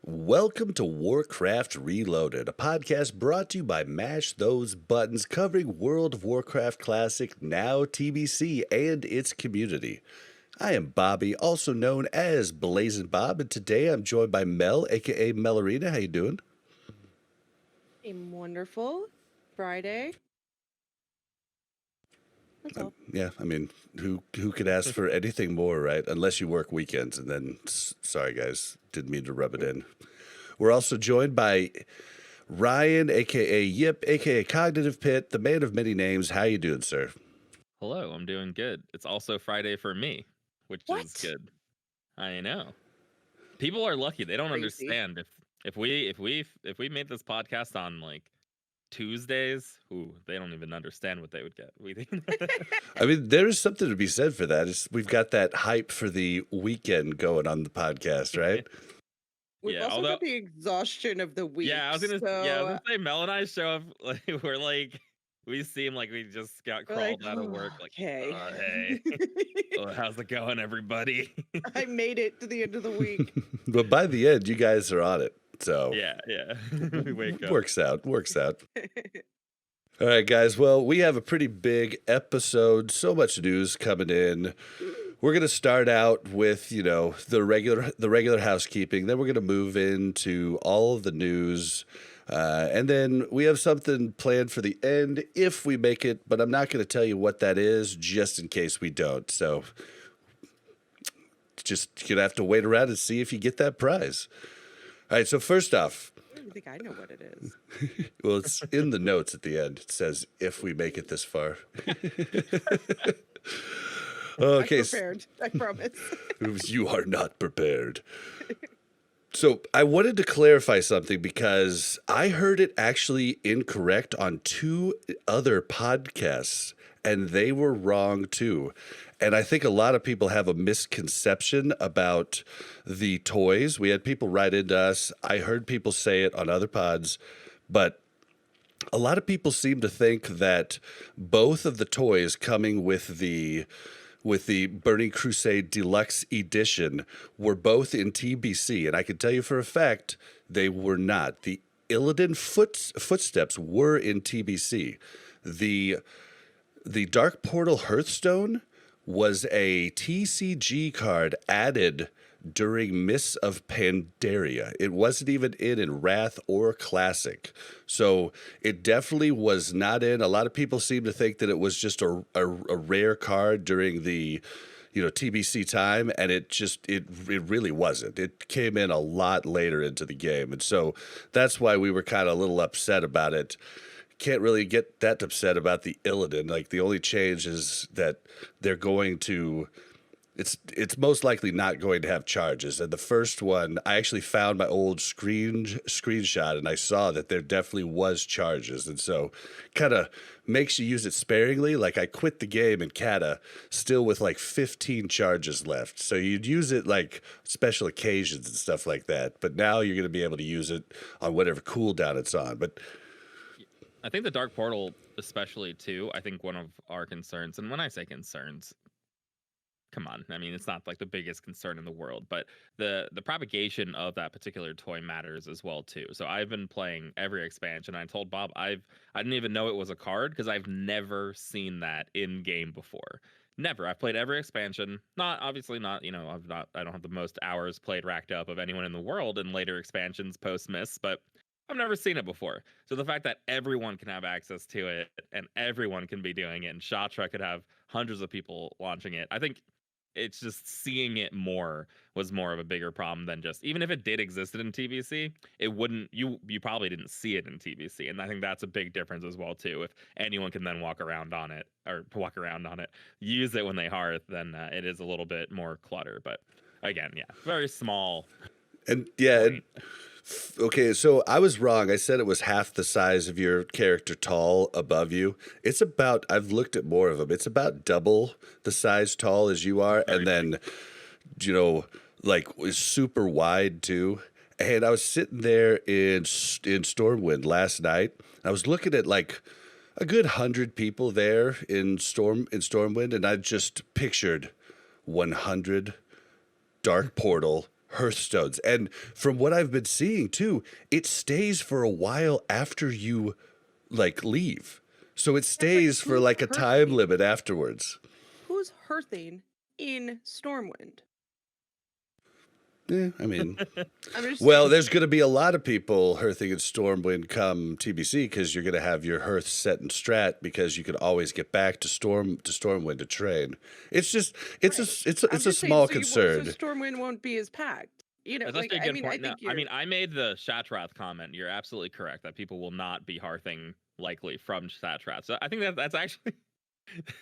Welcome to Warcraft Reloaded, a podcast brought to you by Mash Those Buttons, covering World of Warcraft Classic, now TBC, and its community. I am Bobby, also known as Blazin' Bob, and today I'm joined by Mel, aka Melarina. How you doing? I'm wonderful. Friday. That's all. Yeah, I mean, who could ask for anything more, right? Unless you work weekends, and then, sorry guys, didn't mean to rub it in. We're also joined by Ryan, aka Yip, aka Cognitive Pit, the man of many names. How you doing, sir? Hello, I'm doing good. It's also Friday for me, which What? is good. I know. People are lucky. They don't Crazy. understand if we made this podcast on like Tuesdays, they don't even understand what they would get. I mean, there is something to be said for that. We've got that hype for the weekend going on the podcast, right? We've Yeah, also got the exhaustion of the week. I was gonna say Mel and I show up like we're like we seem like we just got crawled out of work. Like, okay. Hey, how's it going, everybody? I made it to the end of the week. But by the end, you guys are on it. So yeah. We wake up. Works out. All right, guys. Well, we have a pretty big episode. So much news coming in. We're going to start out with, the regular housekeeping. Then we're going to move into all of the news. And then we have something planned for the end if we make it, but I'm not going to tell you what that is just in case we don't. So just going to have to wait around and see if you get that prize. All right, so first off. I think I know what it is. Well, it's in the notes at the end. It says, if we make it this far. Okay. I'm prepared, I promise. You are not prepared. So I wanted to clarify something because I heard it actually incorrect on two other podcasts, and they were wrong too. And I think a lot of people have a misconception about the toys. We had people write into us. I heard people say it on other pods, but a lot of people seem to think that both of the toys coming with the Burning Crusade Deluxe Edition were both in TBC, and I can tell you for a fact they were not. The Illidan footsteps were in TBC. The Dark Portal Hearthstone was a TCG card added during Mists of Pandaria. It wasn't even in Wrath or Classic. So it definitely was not in. A lot of people seem to think that it was just a rare card during the TBC time, and it really wasn't. It came in a lot later into the game. And so that's why we were kind of a little upset about it. Can't really get that upset about the Illidan. Like, the only change is that they're going to, it's most likely not going to have charges. And the first one, I actually found my old screenshot, and I saw that there definitely was charges. And so kind of makes you use it sparingly. Like, I quit the game in Kata still with like 15 charges left. So you'd use it like special occasions and stuff like that. But now you're going to be able to use it on whatever cooldown it's on. But I think the Dark Portal, especially too, I think one of our concerns, and when I say concerns, come on, I mean, it's not like the biggest concern in the world, but the propagation of that particular toy matters as well too. So I've been playing every expansion. I told Bob I didn't even know it was a card because I've never seen that in game before. Never. I've played every expansion. Obviously not, I don't have the most hours played racked up of anyone in the world in later expansions post Mists, but I've never seen it before. So the fact that everyone can have access to it and everyone can be doing it, and Shatra could have hundreds of people launching it, I think it's just seeing it more was more of a bigger problem than just, even if it did exist in TBC, it wouldn't, you probably didn't see it in TBC. And I think that's a big difference as well too. If anyone can then walk around on it, use it when they hearth, then it is a little bit more clutter. But again, yeah, very small. And yeah, okay, so I was wrong. I said it was half the size of your character tall above you. It's about, I've looked at more of them. It's about double the size tall as you are. And then, like, was super wide too. And I was sitting there in Stormwind last night. I was looking at like a good 100 people there in Stormwind, and I just pictured 100 Dark Portal Hearthstones. And from what I've been seeing too, it stays for a while after you like leave. So it stays for who's like a time hearthing? limit afterwards. Who's hearthing in Stormwind? Yeah, I mean, I'm just well, saying. there's going to be a lot of people hearthing in Stormwind come TBC because you're going to have your hearth set in strat because you can always get back to Stormwind to train. It's just it's Right. a it's I'm a just saying, small so concern. So Stormwind won't be as packed. You know, That's like actually a I good mean, point. I No, think you're. I mean, I made the Shatrath comment. You're absolutely correct that people will not be hearthing likely from Shatrath. So I think that's actually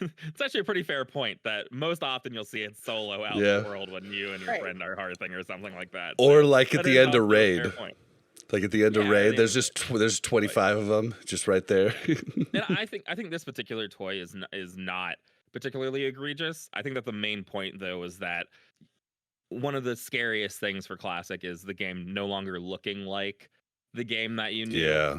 it's actually a pretty fair point that most often you'll see it solo out in Yeah. the world when you and your Right. friend are hearthing or something like that. Or So like at that the is end of also a fair raid. point. Like at the end of Yeah, I raid, mean, there's there's 25 of them just right there. And I think this particular toy is not particularly egregious. I think that the main point though is that one of the scariest things for Classic is the game no longer looking like the game that you knew. Yeah.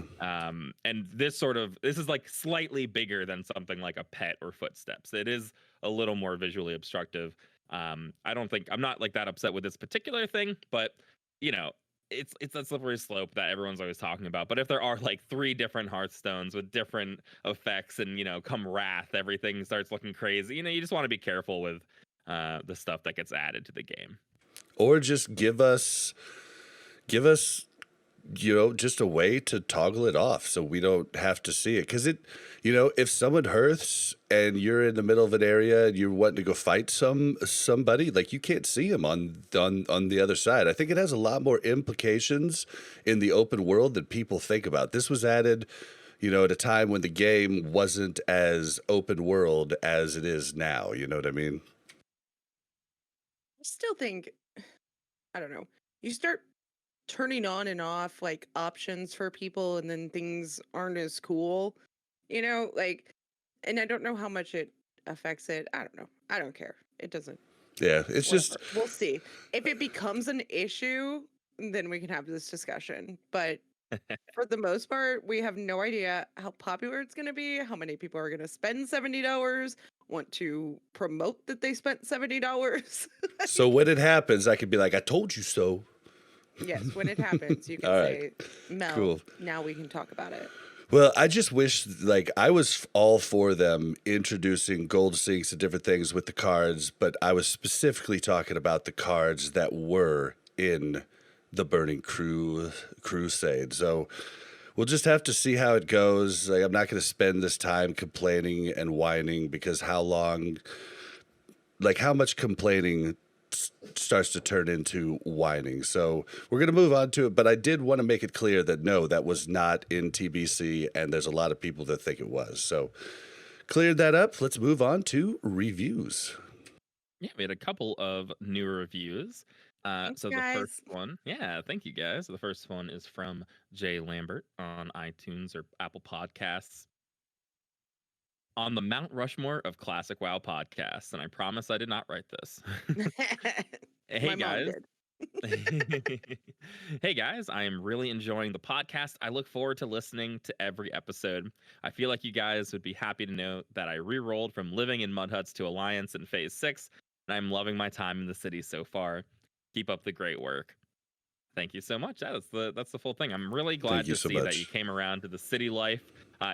And this is like slightly bigger than something like a Pet or Footsteps. It is a little more visually obstructive. I'm not like that upset with this particular thing, but you know, it's a slippery slope that everyone's always talking about. But if there are like 3 different Hearthstones with different effects and come Wrath, everything starts looking crazy. You just want to be careful with the stuff that gets added to the game. Or just give us just a way to toggle it off so we don't have to see it. Because if someone hearths and you're in the middle of an area and you're wanting to go fight somebody, like you can't see them on the other side. I think it has a lot more implications in the open world than people think about. This was added, at a time when the game wasn't as open world as it is now. You know what I mean? I still think, I don't know. You start turning on and off like options for people, and then things aren't as cool. And I don't know how much it affects it. I don't know. I don't care. It doesn't. Yeah, it's just Whatever. We'll see. If it becomes an issue, then we can have this discussion. But for the most part, we have no idea how popular it's going to be, how many people are going to spend $70, want to promote that they spent $70. so when it happens, I could be like, I told you so. Yes, when it happens, you can All say, right. Mel, Cool. now we can talk about it. Well, I just wish, I was all for them introducing gold sinks and different things with the cards, but I was specifically talking about the cards that were in the Burning Crusade. So we'll just have to see how it goes. I'm not going to spend this time complaining and whining because how much complaining starts to turn into whining. So we're going to move on to it, but I did want to make it clear that no, that was not in TBC, and there's a lot of people that think it was. So cleared that up. Let's move on to reviews. Yeah, we had a couple of new reviews. Thanks, So guys. the first one, thank you guys. The first one is from Jay Lambert on iTunes or Apple Podcasts. On the Mount Rushmore of Classic WoW podcasts, and I promise I did not write this. Hey My mom guys. did. Hey guys, I am really enjoying the podcast. I look forward to listening to every episode. I feel like you guys would be happy to know that I re-rolled from living in mud huts to Alliance in Phase 6, and I'm loving my time in the city so far. Keep up the great work. Thank you so much. That's the full thing. I'm really glad to see that you came around to the city life.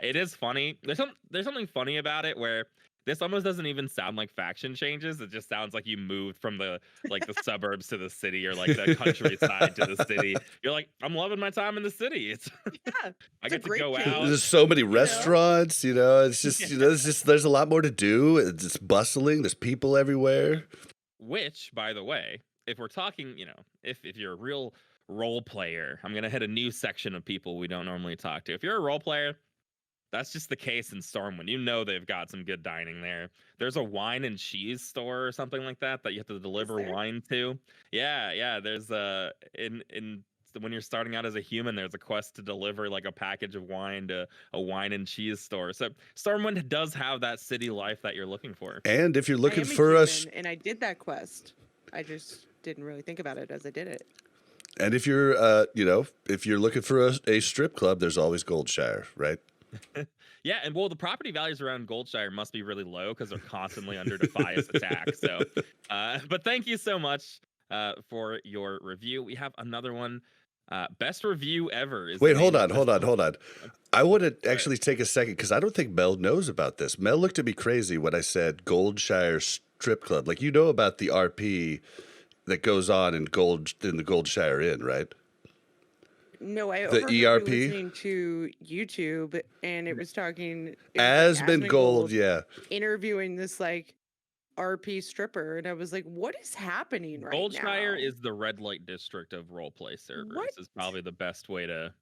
It is funny. There's something funny about it where this almost doesn't even sound like faction changes. It just sounds like you moved from the suburbs to the city, or like the countryside to the city. You're like, I'm loving my time in the city. It's I get to go out. There's so many restaurants, it's just, there's a lot more to do. It's bustling. There's people everywhere. Which, by the way, if we're talking, if you're a real role player, I'm going to hit a new section of people we don't normally talk to. If you're a role player, that's just the case in Stormwind. They've got some good dining there. There's a wine and cheese store or something like that you have to deliver wine to. Yeah. There's when you're starting out as a human, there's a quest to deliver like a package of wine to a wine and cheese store. So Stormwind does have that city life that you're looking for. And if you're looking I am a for human, and I did that quest. I just didn't really think about it as I did it. And if you're, if you're looking for a strip club, there's always Goldshire, right? Yeah, and the property values around Goldshire must be really low because they're constantly under Defias attack. So, but thank you so much. for your review. We have another one. Best review ever. Is Wait, the hold name on, of hold this on, one. hold on. I want to Sorry. actually take a second because I don't think Mel knows about this. Mel looked at me crazy when I said Goldshire Strip Club. Like, you know about the RP that goes on in the Goldshire Inn, right? No, I The overheard you ERP? listening to YouTube, and it was talking. It was like Asmongold, Asmongold yeah. interviewing this like RP stripper, and I was like, "What is happening right Goldshire now?" is the red light district of roleplay servers. What? Is probably the best way to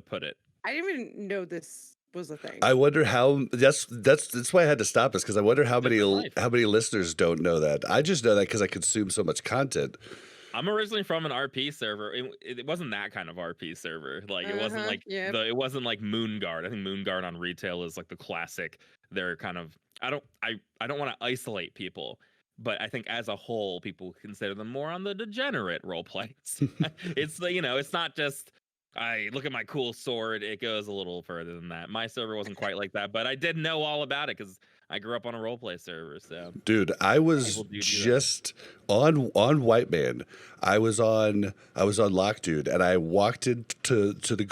put it. I didn't even know this was a thing. I wonder how that's why I had to stop us because I wonder how Different life. many listeners don't know that. I just know that because I consume so much content. I'm originally from an RP server. It wasn't that kind of RP server. Like it wasn't like Yep. it wasn't like Moonguard. I think Moonguard on retail is like the classic. They're kind of I don't want to isolate people, but I think as a whole, people consider them more on the degenerate role plays. It's the it's not just I look at my cool sword. It goes a little further than that. My server wasn't quite like that, but I did know all about it because I grew up on a roleplay server. So Dude, I was People do that. just on White Man. I was on Lock Dude, and I walked into the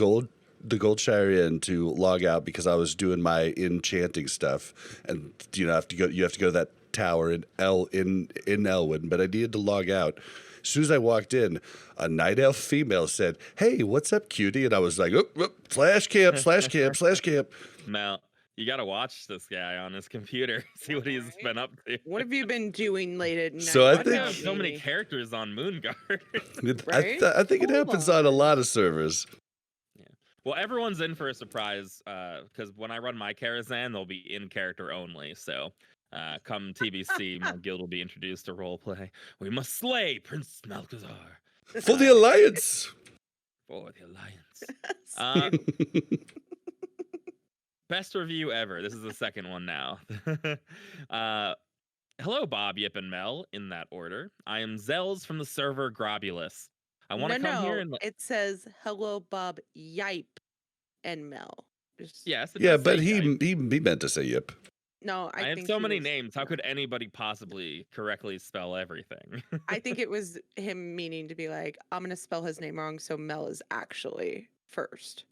Goldshire Inn to log out because I was doing my enchanting stuff, and you have to go to that tower in Elwood, but I needed to log out. As soon as I walked in, a night elf female said, "Hey, what's up, cutie?" And I was like, "Oop, oop, slash camp, slash camp, slash camp." Mel, you got to watch this guy on his computer, see what he's been up to. What have you been doing late at night? So I I think- have so many characters on Moonguard. Right? I think it Hold happens on a on. lot of servers. Well, everyone's in for a surprise because when I run my Karazhan, they'll be in character only. So come TBC, my guild will be introduced to roleplay. We must slay Prince Malchazar For the Alliance. for the Alliance. Best review ever. This is the second one now. Hello, Bob, Yip, and Mel, in that order. I am Zells from the server Grobulus. I want to come here and it says hello, Bob, Yipe, and Mel. yes, it Yeah, does say but he Yipe. meant to say yip. No, I have think so he many was- names. How could anybody possibly correctly spell everything? I think it was him meaning to be like, I'm gonna spell his name wrong, so Mel is actually first.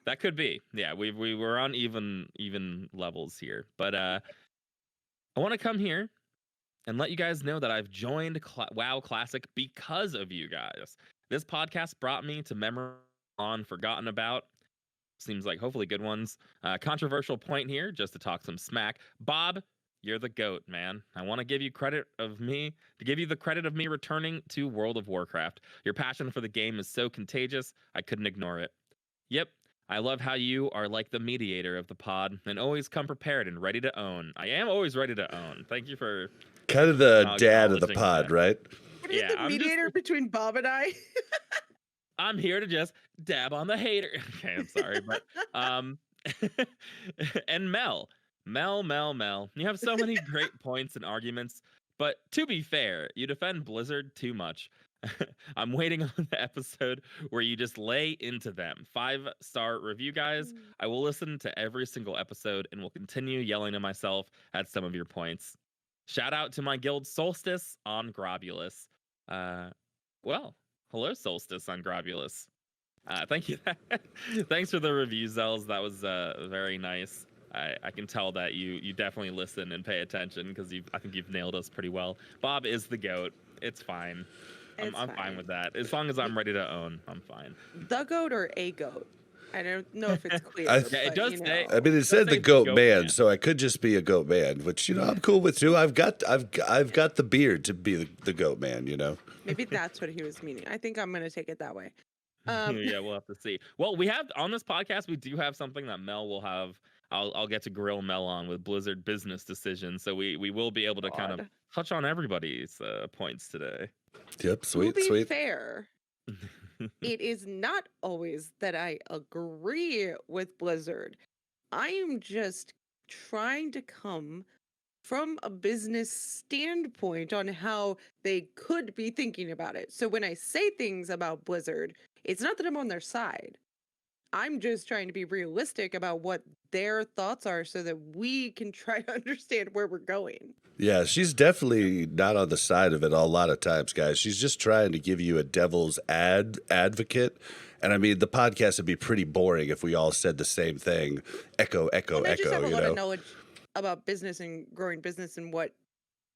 That could be. Yeah, we were on even levels here. But I want to come here and let you guys know that I've joined WoW Classic because of you guys. This podcast brought me to memory on Forgotten About. Seems like hopefully good ones. Controversial point here, just to talk some smack. Bob, you're the GOAT, man. I want to give you the credit of me returning to World of Warcraft. Your passion for the game is so contagious, I couldn't ignore it. Yep, I love how you are like the mediator of the pod and always come prepared and ready to own. I am always ready to own. Thank you for Kind of the dad of the acknowledging pod, that. right? What is Yeah, the I'm just- mediator between Bob and I? I'm here to just dab on the hater. Okay, I'm sorry, but and Mel. You have so many great points and arguments, but to be fair, you defend Blizzard too much. I'm waiting on the episode where you just lay into them. 5-star review, guys. I will listen to every single episode and will continue yelling to myself at some of your points. Shout out to my guild Solstice on Grobulus. Well, hello Solstice on Grobulus. Thank you. Thanks for the review, Zells. That was very nice. I can tell that you definitely listen and pay attention because I think you've nailed us pretty well. Bob is the GOAT. It's fine. I'm It's fine fine. with that. As long as I'm ready to own, I'm fine. The goat or a goat? I don't know if it's clear. I- Yeah, it but, does you say- know. I mean, it Let's said say the goat man, man. so I could just be a goat man, which I'm cool with too. I've got the beard to be the goat man, Maybe that's what he was meaning. I think I'm gonna take it that way. Yeah, we'll have to see. Well, we have on this podcast, we do have something that Mel will have. I'll get to grill Mel on with Blizzard business decisions, so we will be able to kind of God. touch on everybody's points today. Yep, To sweet, be sweet. fair, it is not always that I agree with Blizzard. I am just trying to come from a business standpoint on how they could be thinking about it. So when I say things about Blizzard, it's not that I'm on their side. I'm just trying to be realistic about what their thoughts are so that we can try to understand where we're going. Yeah, she's definitely not on the side of it a lot of times, guys. She's just trying to give you a devil's advocate. And I mean, the podcast would be pretty boring if we all said the same thing. Echo, echo, And I just have echo, a you lot of know? knowledge about business and growing business and what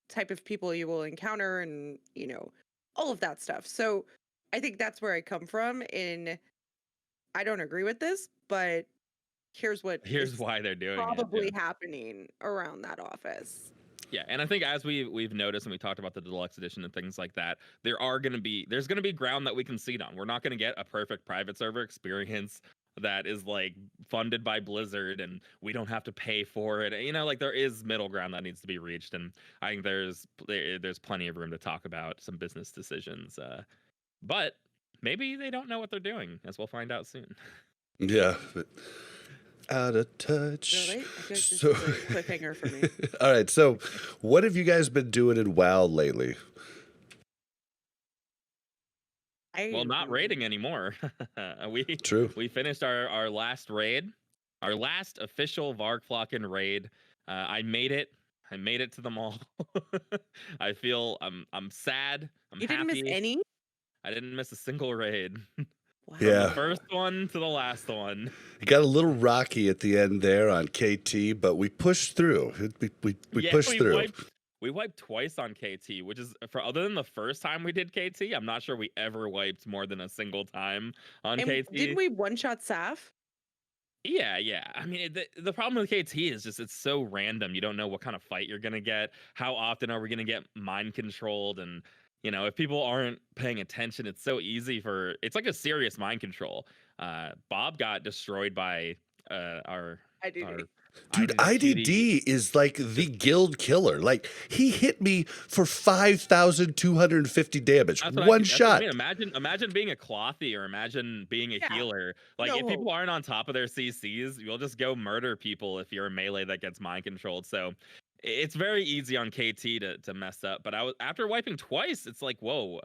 type of people you will encounter and, all of that stuff. So I think that's where I come from. And I don't agree with this, but here's what Here's is why they're doing it. probably happening around that office. Yeah, and I think as we've noticed and we talked about the deluxe edition and things like that, there's gonna be ground that we can seed on. We're not gonna get a perfect private server experience that is like funded by Blizzard and we don't have to pay for it. Like there is middle ground that needs to be reached, and I think there's plenty of room to talk about some business decisions. But maybe they don't know what they're doing, as we'll find out soon. Yeah. But out of touch. Really? I feel like this So, is a cliffhanger for me. all right. So, what have you guys been doing in WoW lately? Well, not raiding anymore. we True. we finished our last raid, our last official Vargflocken raid. I made it. I made it to the mall. I feel I'm sad. I'm You happy. didn't miss any? I didn't miss a single raid. Wow. From Yeah. the first one to the last one. It got a little rocky at the end there on KT, but we pushed through. We Yeah, pushed through. We wiped twice on KT, which is for other than the first time we did KT. I'm not sure we ever wiped more than a single time on And KT. didn't we one-shot Saf? Yeah. I mean, the problem with KT is just it's so random. You don't know what kind of fight you're gonna get. How often are we gonna get mind controlled? And if people aren't paying attention, it's so easy it's like a serious mind control. Bob got destroyed by our IDD. Dude, cutie. IDD is like the guild killer. Like, he hit me for 5,250 damage. That's what One that's what shot. I mean. Imagine being a clothy or imagine being a Yeah. healer. Like No if people hope. aren't on top of their CCs, you'll just go murder people if you're a melee that gets mind controlled. So it's very easy on KT to mess up. But after wiping twice, it's like, whoa,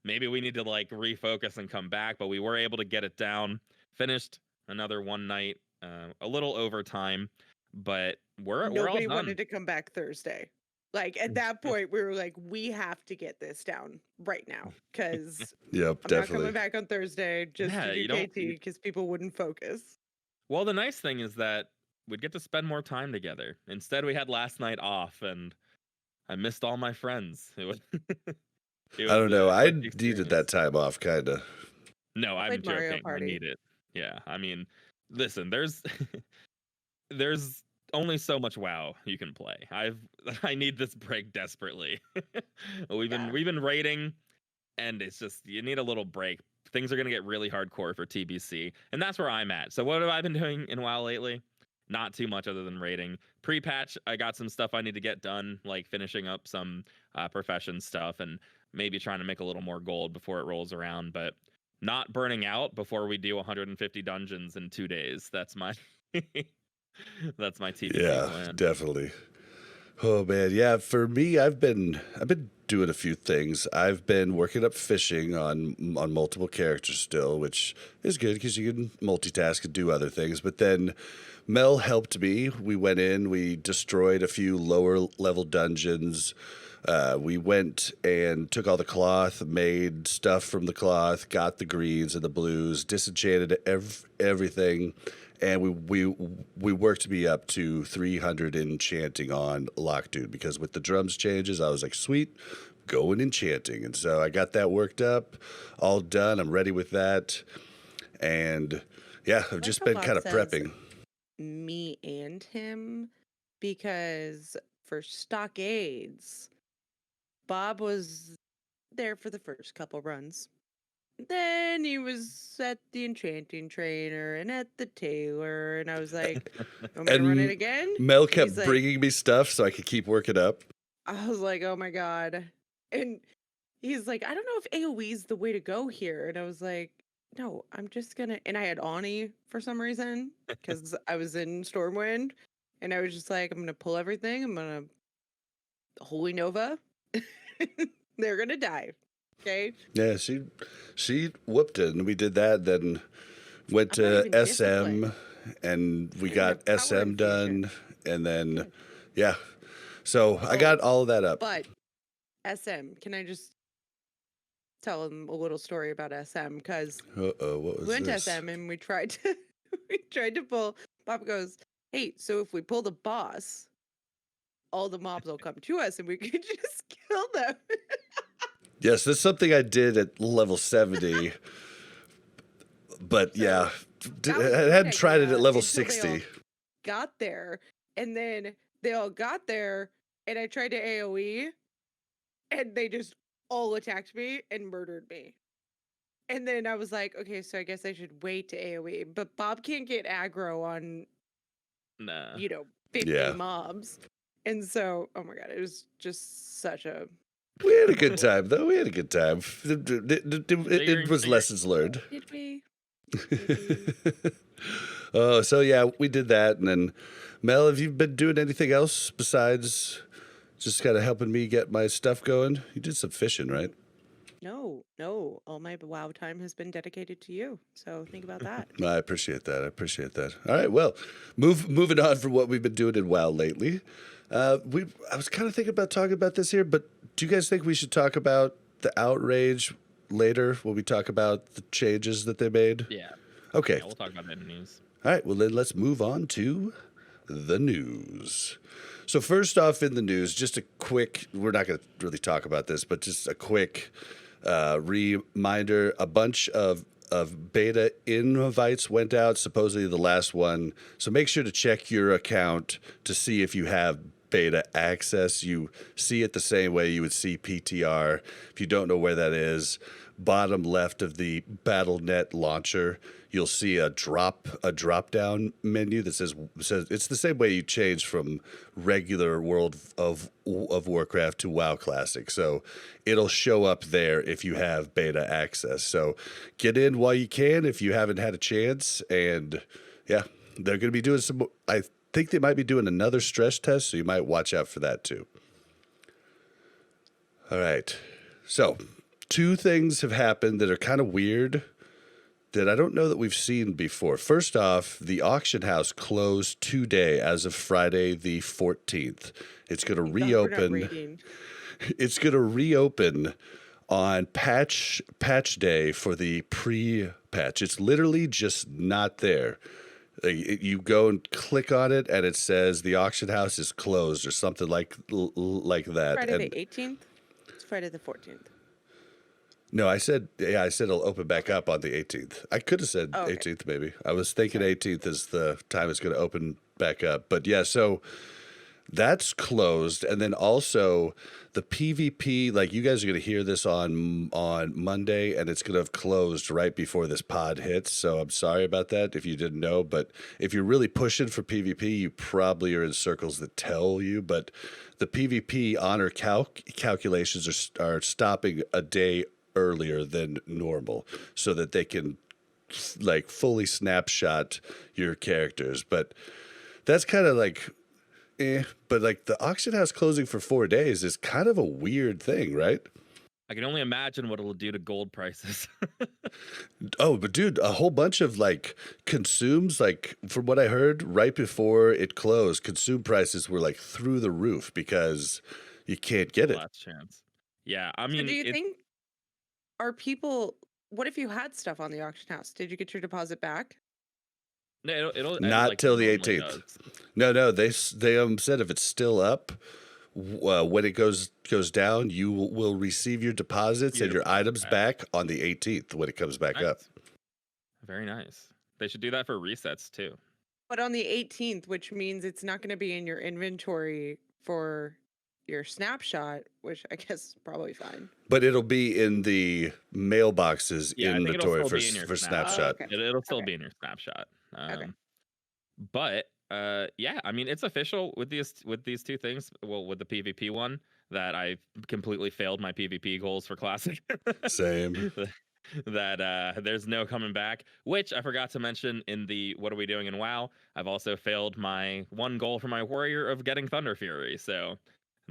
maybe we need to like refocus and come back. But we were able to get it down. Finished another one night, a little overtime, but we're all Nobody done. wanted to come back Thursday. Like at that point, we were like, we have to get this down right now because Yep, I'm not definitely. coming back on Thursday just Yeah, to you do don't- KT because people wouldn't focus. Well, the nice thing is that we'd get to spend more time together. Instead, we had last night off, and I missed all my friends. It was. I don't know. I quite the needed that experience. time off, kind of. No, I'm played Mario joking. I Party. need it. Yeah, I mean, listen, there's there's only so much WoW you can play. I need this break desperately. We've been raiding, and it's just you need a little break. Things are gonna get really hardcore for TBC, and that's where I'm at. So what have I been doing in WoW lately? Not too much other than raiding. Pre-patch, I got some stuff I need to get done, like finishing up some profession stuff and maybe trying to make a little more gold before it rolls around, but not burning out before we do 150 dungeons in 2 days. That's my that's my TBC Yeah, plan. definitely. Oh man, yeah. For me, I've been doing a few things. I've been working up fishing on multiple characters still, which is good because you can multitask and do other things. But then Mel helped me. We went in, we destroyed a few lower level dungeons. We went and took all the cloth, made stuff from the cloth, got the greens and the blues, disenchanted everything, and we worked me up to 300 enchanting on Lockdude because with the drums changes, I was like, sweet, going enchanting, and so I got that worked up, all done. I'm ready with that, and yeah, I've just how been Bob kind of says prepping. Me and him, because for stockades, Bob was there for the first couple runs. Then he was at the enchanting trainer and at the tailor, and I was like, "Want me to run it And again?" Mel And kept he's like, bringing me stuff so I could keep working up. I was like, "Oh my god!" And he's like, "I don't know if AOE is the way to go here," and I was like, "No, I'm just gonna." And I had Ani for some reason because I was in Stormwind, and I was just like, "I'm gonna pull everything. I'm gonna Holy Nova. They're gonna die." Okay. Yeah, she whooped it, and we did that. Then Went I'm not to even SM, disciplined. and we I got have power SM infusion. done, and then Good. yeah. So I Oh, got all of that up. But SM, can I just tell them a little story about SM? Because Uh-oh, what we was went to this? SM and we tried to pull. Bob goes, "Hey, so if we pull the boss, all the mobs will come to us and we could just kill them." Yes, that's something I did at level 70. But So yeah, that was a I great hadn't tried it idea at level until they all 60. got there, and then they all got there, and I tried to AOE, and they just all attacked me and murdered me. And then I was like, okay, so I guess I should wait to AOE. But Bob can't get aggro on, Nah. 50 Yeah. mobs. And so, oh my god, it was just such a. We had a good time, though. We had a good time. It was lessons learned. Did we? Oh, so yeah, we did that. And then, Mel, have you been doing anything else besides just kind of helping me get my stuff going? You did some fishing, right? No. All my WoW time has been dedicated to you. So think about that. I appreciate that. All right, well, moving on from what we've been doing in WoW lately. I was kind of thinking about talking about this here, but do you guys think we should talk about the outrage later when we talk about the changes that they made? Yeah. Okay. Yeah, we'll talk about that in the news. All right, well, then let's move on to the news. So, first off, in the news, just a quick, we're not going to really talk about this, but just a quick reminder a bunch of beta invites went out, supposedly the last one. So, make sure to check your account to see if you have beta access. You see it the same way you would see PTR. If you don't know where that is, bottom left of the BattleNet launcher, you'll see a drop down menu that says it's the same way you change from regular World of Warcraft to WoW Classic. So it'll show up there if you have beta access. So get in while you can if you haven't had a chance. And yeah, they're going to be doing some. I think they might be doing another stress test, so you might watch out for that too. All right, so two things have happened that are kind of weird that I don't know that we've seen before. First off, the auction house closed today as of Friday the 14th. It's going to reopen. It's going to reopen on patch day for the pre-patch. It's literally just not there. You go and click on it, and it says the auction house is closed or something like that. Friday the 18th? It's Friday the 14th. No, I said it'll open back up on the 18th. I could have said 18th maybe. I was thinking 18th is the time it's going to open back up. But yeah, so that's closed. And then also the PvP, like you guys are going to hear this on Monday, and it's going to have closed right before this pod hits. So I'm sorry about that if you didn't know. But if you're really pushing for PvP, you probably are in circles that tell you. But the PvP honor calculations are stopping a day earlier than normal so that they can like fully snapshot your characters. But that's kind of like but like the auction house closing for 4 days is kind of a weird thing, right? I can only imagine what it'll do to gold prices. Oh, but dude, a whole bunch of like consumes, like from what I heard right before it closed, consume prices were like through the roof because you can't get it. Last chance. Yeah, I mean, so do you think are people? What if you had stuff on the auction house? Did you get your deposit back? No, it'll not like till the normally 18th. does. No, they said if it's still up, when it goes down, you will receive your deposits and your items back on the 18th when it comes back Nice. up. Very nice. They should do that for resets too. But on the 18th, which means it's not going to be in your inventory for your snapshot, which I guess is probably fine. But it'll be in the mailboxes inventory for snapshot. Oh, okay. It'll still be in your snapshot. Okay. But yeah, I mean, it's official with these two things. Well, with the PvP one, that I completely failed my PvP goals for Classic. Same. That there's no coming back, which I forgot to mention in the what are we doing in WoW. I've also failed my one goal for my warrior of getting Thunder Fury. So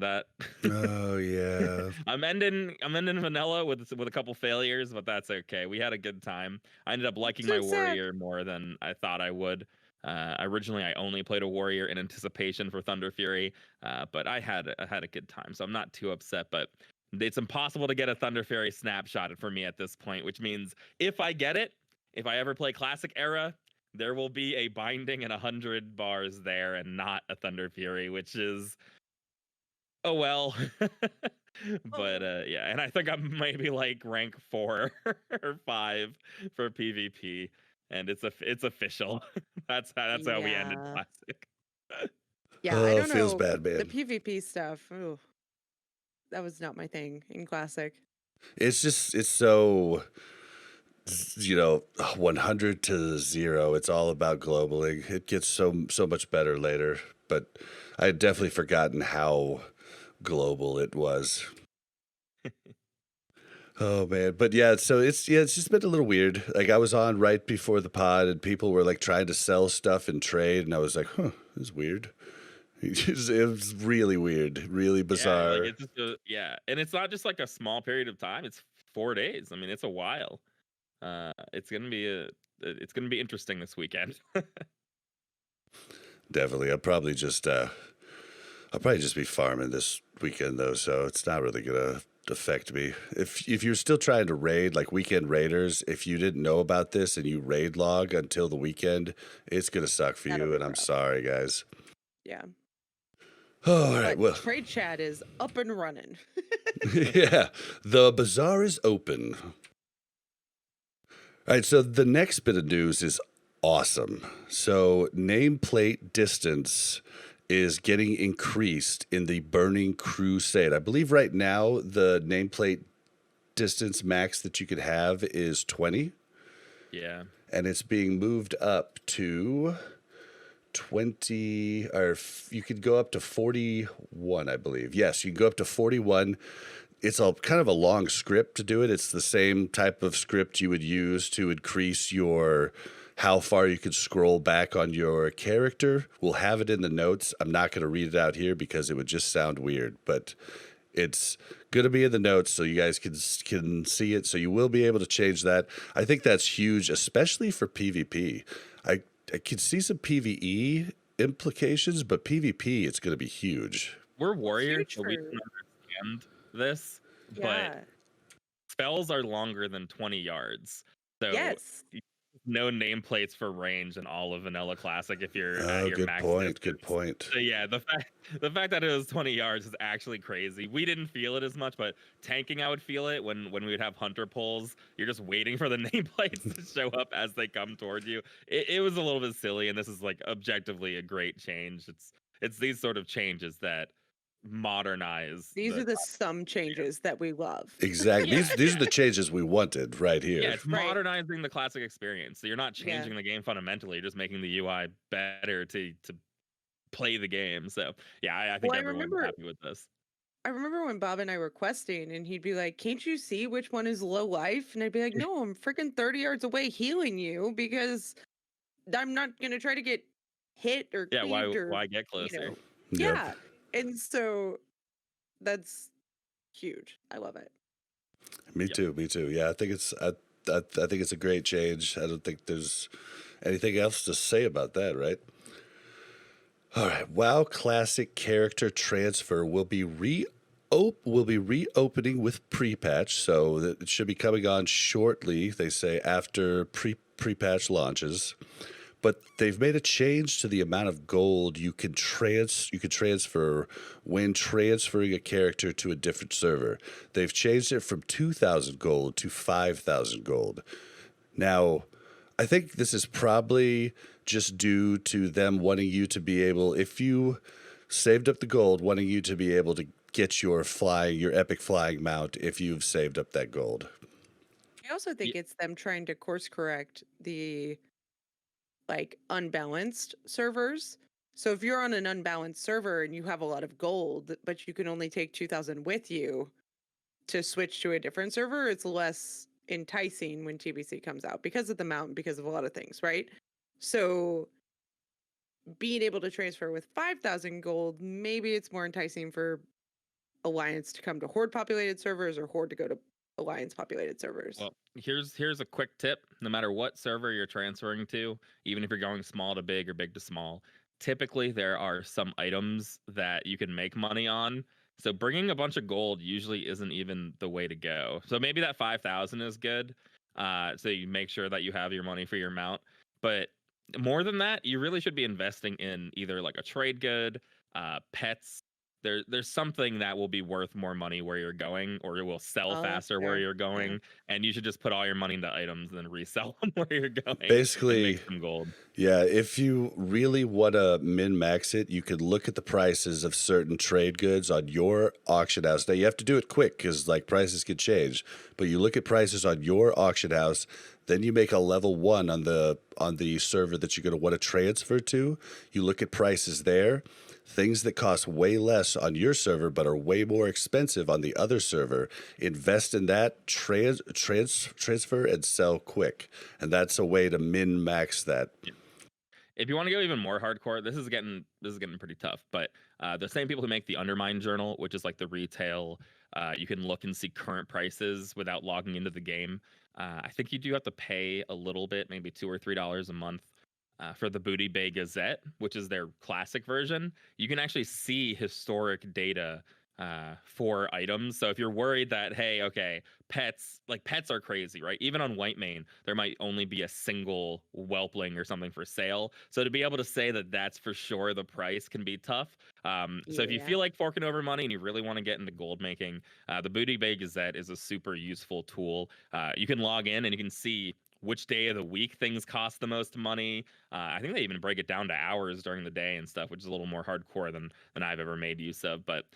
That Oh yeah. I'm ending vanilla with a couple failures, but that's okay. We had a good time. I ended up liking my So sad. warrior more than I thought I would. Originally, I only played a warrior in anticipation for Thunder Fury, but I had a good time, so I'm not too upset. But it's impossible to get a Thunder Fury snapshot for me at this point, which means if I get it, if I ever play Classic Era, there will be a binding and 100 bars there, and not a Thunder Fury, which is oh well. But Oh, yeah, and I think I'm maybe like rank 4 or 5 for PvP, and it's official. That's how we ended yeah. classic. Yeah, I Oh, don't feels know. bad, The man. PvP stuff, ooh, that was not my thing in Classic. It's so 100 to 0. It's all about globaling. It gets so much better later, but I had definitely forgotten how global it was. Oh man, but yeah, so it's just been a little weird. Like I was on right before the pod, and people were like trying to sell stuff and trade, and I was like, "Huh, this is weird." It was really weird, really Yeah, like bizarre. it's just yeah, and it's not just like a small period of time. It's 4 days. I mean, it's a while. It's gonna be interesting this weekend. Definitely, I'll probably just be farming this weekend though, so it's not really gonna affect me. If you're still trying to raid like weekend raiders, if you didn't know about this and you raid log until the weekend, it's gonna suck for That'll you, be and I'm rough. sorry, guys. Yeah. Oh, all right, But well, trade chat is up and running. yeah, the bazaar is open. All right, so the next bit of news is awesome. So, nameplate distance is getting increased in the Burning Crusade. I believe right now the nameplate distance max that you could have is 20, Yeah. and it's being moved up to 20, or you could go up to 41, I believe. Yes, you can go up to 41. It's a kind of a long script to do it. It's the same type of script you would use to increase your how far you could scroll back on your character. We'll have it in the notes. I'm not going to read it out here because it would just sound weird, but it's going to be in the notes so you guys can see it. So you will be able to change that. I think that's huge, especially for PvP. I I could see some PvE implications, but PvP it's going to be huge. We're warriors, Huge so we for can understand this, but yeah. spells are longer than 20 yards. So Yes. no nameplates for range in all of Vanilla Classic if you're at Oh, your good max point. Good distance. point. So yeah, the fact that it was 20 yards is actually crazy. We didn't feel it as much, but tanking I would feel it when we would have hunter pulls. You're just waiting for the nameplates to show up as they come towards you. It was a little bit silly, and this is like objectively a great change. It's these sort of changes that modernize These the are the some changes that we love. Exactly. yeah. These are the changes we wanted right Yeah, here. it's Right. modernizing the classic experience. So you're not Yeah. changing the game fundamentally, you're just making the UI better to play the game. So yeah, I think Well, everyone's happy with this. I remember when Bob and I were questing and he'd be like, "Can't you see which one is low life?" And I'd be like, "No, I'm freaking 30 yards away healing you because I'm not going to try to get hit or Yeah, cleaved or, why get closer? Yep. yeah." And so that's huge. I love it. Me Yep. too. Me too. Yeah, I think it's a great change. I don't think there's anything else to say about that, right? All right. WoW Classic character transfer will be reopening with pre-patch, so it should be coming on shortly. They say after pre-patch launches, but they've made a change to the amount of gold you can transfer when transferring a character to a different server. They've changed it from 2,000 gold to 5,000 gold. Now, I think this is probably just due to them wanting you to be able, if you saved up the gold, wanting you to be able to get your epic flying mount if you've saved up that gold. I also think it's them trying to course correct the like unbalanced servers. So if you're on an unbalanced server and you have a lot of gold, but you can only take 2,000 with you to switch to a different server, it's less enticing when TBC comes out because of the mount, because of a lot of things, right? So being able to transfer with 5,000 gold, maybe it's more enticing for Alliance to come to Horde populated servers or Horde to go to Alliance populated servers? Well, here's a quick tip. No matter what server you're transferring to, even if you're going small to big or big to small, typically there are some items that you can make money on. So bringing a bunch of gold usually isn't even the way to go. So maybe that 5,000 is good. So you make sure that you have your money for your mount. But more than that, you really should be investing in either like a trade good, pets. There's something that will be worth more money where you're going, or it will sell Oh, that's faster where fair. you're Yeah. going, and you should just put all your money into items and then resell them where you're going and Basically, make some gold. yeah, if you really want to min max it, you could look at the prices of certain trade goods on your auction house. Now you have to do it quick because like prices can change, but you look at prices on your auction house, then you make a level 1 on the server that you're going to want to transfer to. You look at prices there. Things that cost way less on your server but are way more expensive on the other server, invest in that, transfer and sell quick. And that's a way to min max that. If you want to go even more hardcore, this is getting pretty tough. But the same people who make the Undermine Journal, which is like the retail, you can look and see current prices without logging into the game. I think you do have to pay a little bit, maybe $2 or $3 a month. For the Booty Bay Gazette, which is their classic version, you can actually see historic data for items. So if you're worried that, hey, okay, pets are crazy, right? Even on Whitemane, there might only be a single whelpling or something for sale. So to be able to say that that's for sure the price can be tough. So if you Yeah. feel like forking over money and you really want to get into gold making, the Booty Bay Gazette is a super useful tool. You can log in and you can see which day of the week things cost the most money. I think they even break it down to hours during the day and stuff, which is a little more hardcore than I've ever made use of. But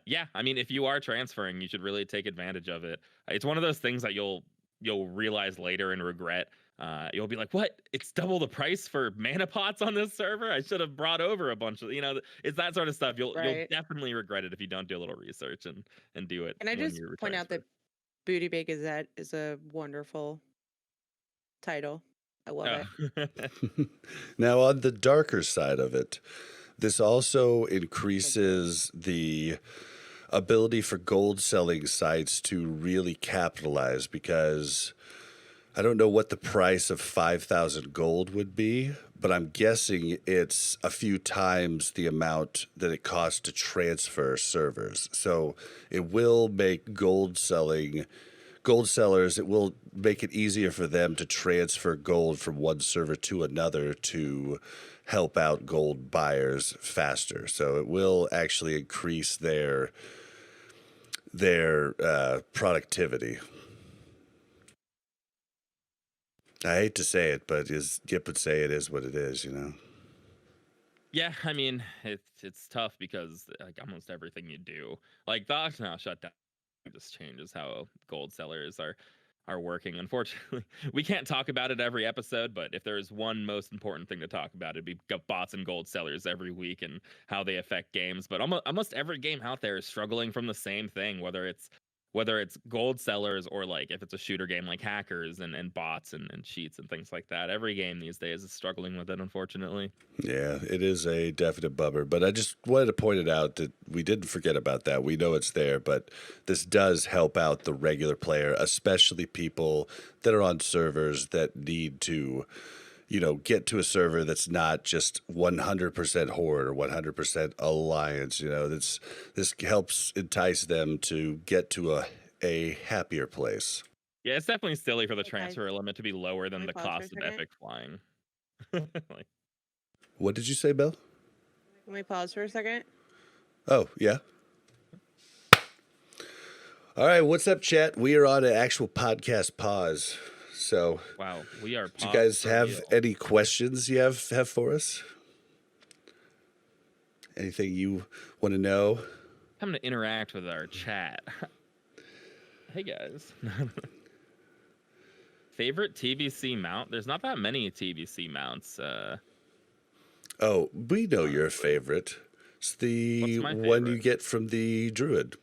yeah, I mean, if you are transferring, you should really take advantage of it. It's one of those things that you'll realize later and regret. You'll be like, what? It's double the price for mana pots on this server? I should have brought over a bunch of, it's that sort of stuff. You'll definitely regret it if you don't do a little research and do it. And I when just you point out that Booty Bay Gazette is a wonderful title. I love it. Now, on the darker side of it, this also increases the ability for gold selling sites to really capitalize, because I don't know what the price of 5,000 gold would be, but I'm guessing it's a few times the amount that it costs to transfer servers. So it will make gold sellers, it will make it easier for them to transfer gold from one server to another to help out gold buyers faster. So it will actually increase their productivity. I hate to say it, but as Gip would say, it is what it is, Yeah, I mean, it's tough because like almost everything you do, like the auction house shutdown, just changes how gold sellers are working. Unfortunately, we can't talk about it every episode, but if there is one most important thing to talk about, it'd be bots and gold sellers every week and how they affect games. But almost every game out there is struggling from the same thing, whether it's gold sellers or like if it's a shooter game like hackers and bots and cheats and things like that. Every game these days is struggling with it, unfortunately. Yeah, it is a definite bummer, but I just wanted to point it out that we didn't forget about that. We know it's there, but this does help out the regular player, especially people that are on servers that need to, get to a server that's not just 100% Horde or 100% Alliance. This helps entice them to get to a happier place. Yeah, it's definitely silly for the Hey, guys. transfer limit to be lower than Can we the pause for a cost of second? epic flying. Like, What did you say, Bill? Can we pause for a second? Oh, yeah. All right, what's up, chat? We are on an actual podcast pause. So, wow, we are. do you guys have any questions you have for us? Anything you want to know? Come to interact with our chat. Hey guys. Favorite TBC mount? There's not that many TBC mounts. Oh, we know your favorite. It's the What's my one you favorite? get from the druid.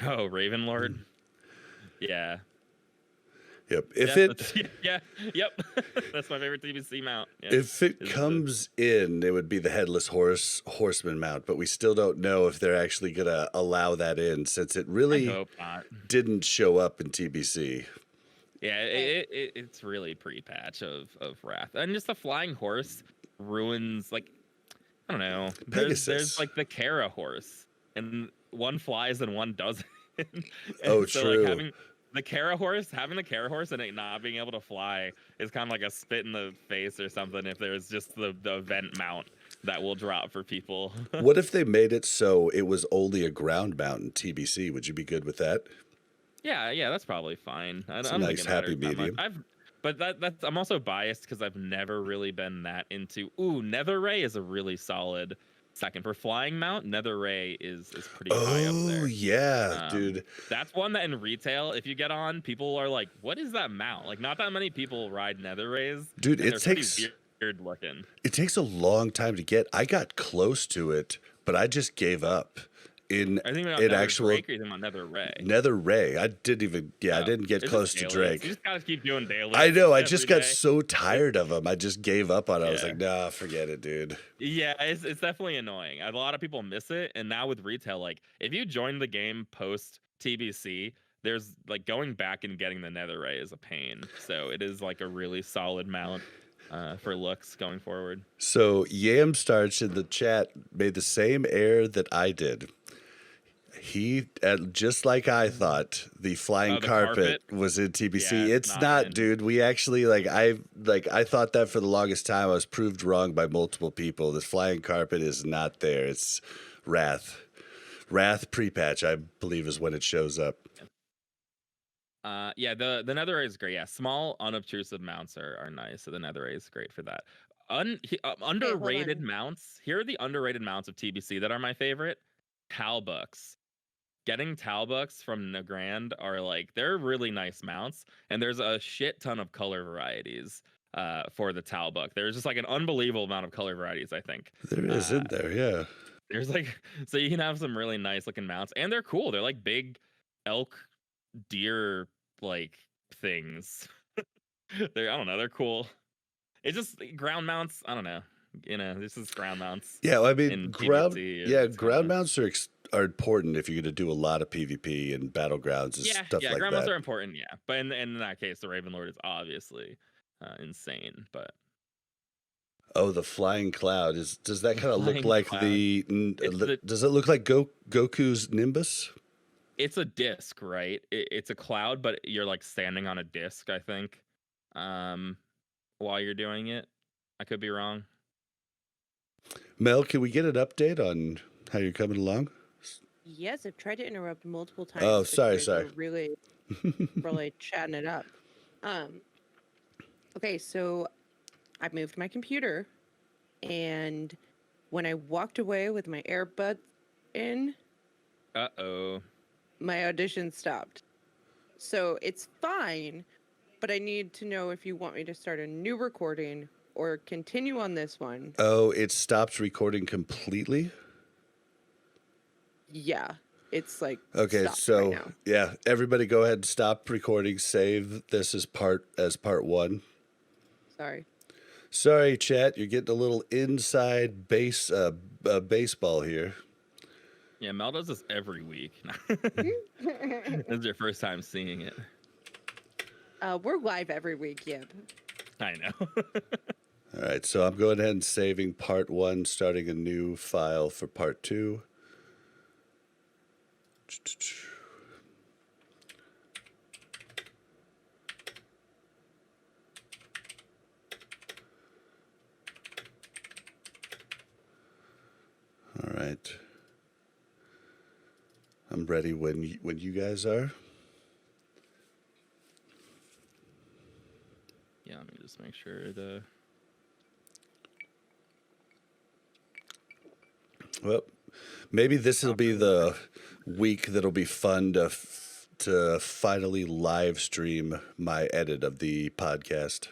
Oh, Ravenlord. Yeah. Yep. If Yeah, it that's, yeah, yep. That's my favorite TBC mount. Yeah, if it is the comes in, it would be the headless horseman mount, but we still don't know if they're actually gonna allow that in since it I really hope not. didn't show up in TBC. Yeah, Okay. it's really pre-patch of Wrath, and just the flying horse ruins, like, I don't know. There's Pegasus. like the Kara horse, and one flies and one doesn't. Oh, And so like true. having the Kara horse and it not being able to fly is kind of like a spit in the face or something. If there's just the event mount that will drop for people. What if they made it so it was only a ground mount in TBC? Would you be good with that? Yeah, that's probably fine. I It's a don't think nice it happy matters that much. medium. But that's I'm also biased because I've never really been that into. Ooh, Nether Ray is a really solid second for flying mount. Nether Ray is pretty high up Oh there. yeah, dude. That's one that in retail, if you get on, people are like, "What is that mount?" Like, not that many people ride Nether Rays, Dude, and it they're pretty takes weird looking. it takes a long time to get. I got close to it, but I just gave up. In Are you thinking about in Nether actual Drake or are you thinking about Nether Ray? Nether Ray, I didn't even. Yeah, I Oh, didn't get it's close just to dailies. Drake. You just gotta keep doing dailies. I know. I every just got day. so tired of them. I just gave up on it. I was Yeah. like, nah, forget it, dude. Yeah, it's definitely annoying. A lot of people miss it, and now with retail, like if you join the game post TBC, there's like going back and getting the Nether Ray is a pain. So it is like a really solid mount for looks going forward. So Yam Starch in the chat made the same error that I did. He, just like I thought, the flying Oh, the carpet carpet? was in TBC. Yeah, It's not not, in. dude. We actually I thought that for the longest time. I was proved wrong by multiple people. This flying carpet is not there. It's Wrath. Wrath pre-patch, I believe, is when it shows up. Yeah, the Nether Ray is great. Yeah, small unobtrusive mounts are nice. So the Nether Ray is great for that. Underrated on. mounts. Here are the underrated mounts of TBC that are my favorite. Talbucks. Getting Talbucks from Nagrand are like they're really nice mounts, and there's a shit ton of color varieties for the Talbuck. There's just like an unbelievable amount of color varieties, I think. There is, isn't there? Yeah. There's like so you can have some really nice looking mounts, and they're cool. They're like big elk, deer like things. They're I don't know, they're cool. It's just ground mounts. I don't know. This is ground mounts. Yeah, well, I mean, In ground. PvP, Yeah, it's ground kinda- mounts are important if you're going to do a lot of PvP and battlegrounds and Yeah, stuff like ground mounts that. are important. Yeah, but in that case, the Raven Lord is obviously insane. But Oh, the flying cloud is. Does that The kind of look flying like cloud. Does it look like Goku's Nimbus? It's a disc, right? It's a cloud, but you're like standing on a disc. I think, while you're doing it, I could be wrong. Mel, can we get an update on how you're coming along? Yes, I've tried to interrupt multiple times. Oh, but sorry, you guys are sorry. really chatting it up. Okay, so I moved my computer, and when I walked away with my earbuds in, Uh-oh. my audition stopped. So it's fine, but I need to know if you want me to start a new recording or continue on this one. Oh, it stopped recording completely. Yeah, it's like Okay, stopped so right now. yeah, everybody go ahead and stop recording. Save this as part one. Sorry. Sorry, chat, you're getting a little inside baseball here. Yeah, Mel does this every week. This is your first time seeing it. We're live every week, yep. I know. All right, so I'm going ahead and saving part one, starting a new file for part two. All right. I'm ready when you guys are. Yeah, let me just make sure the. Well, maybe this will be the week that'll be fun to finally live stream my edit of the podcast.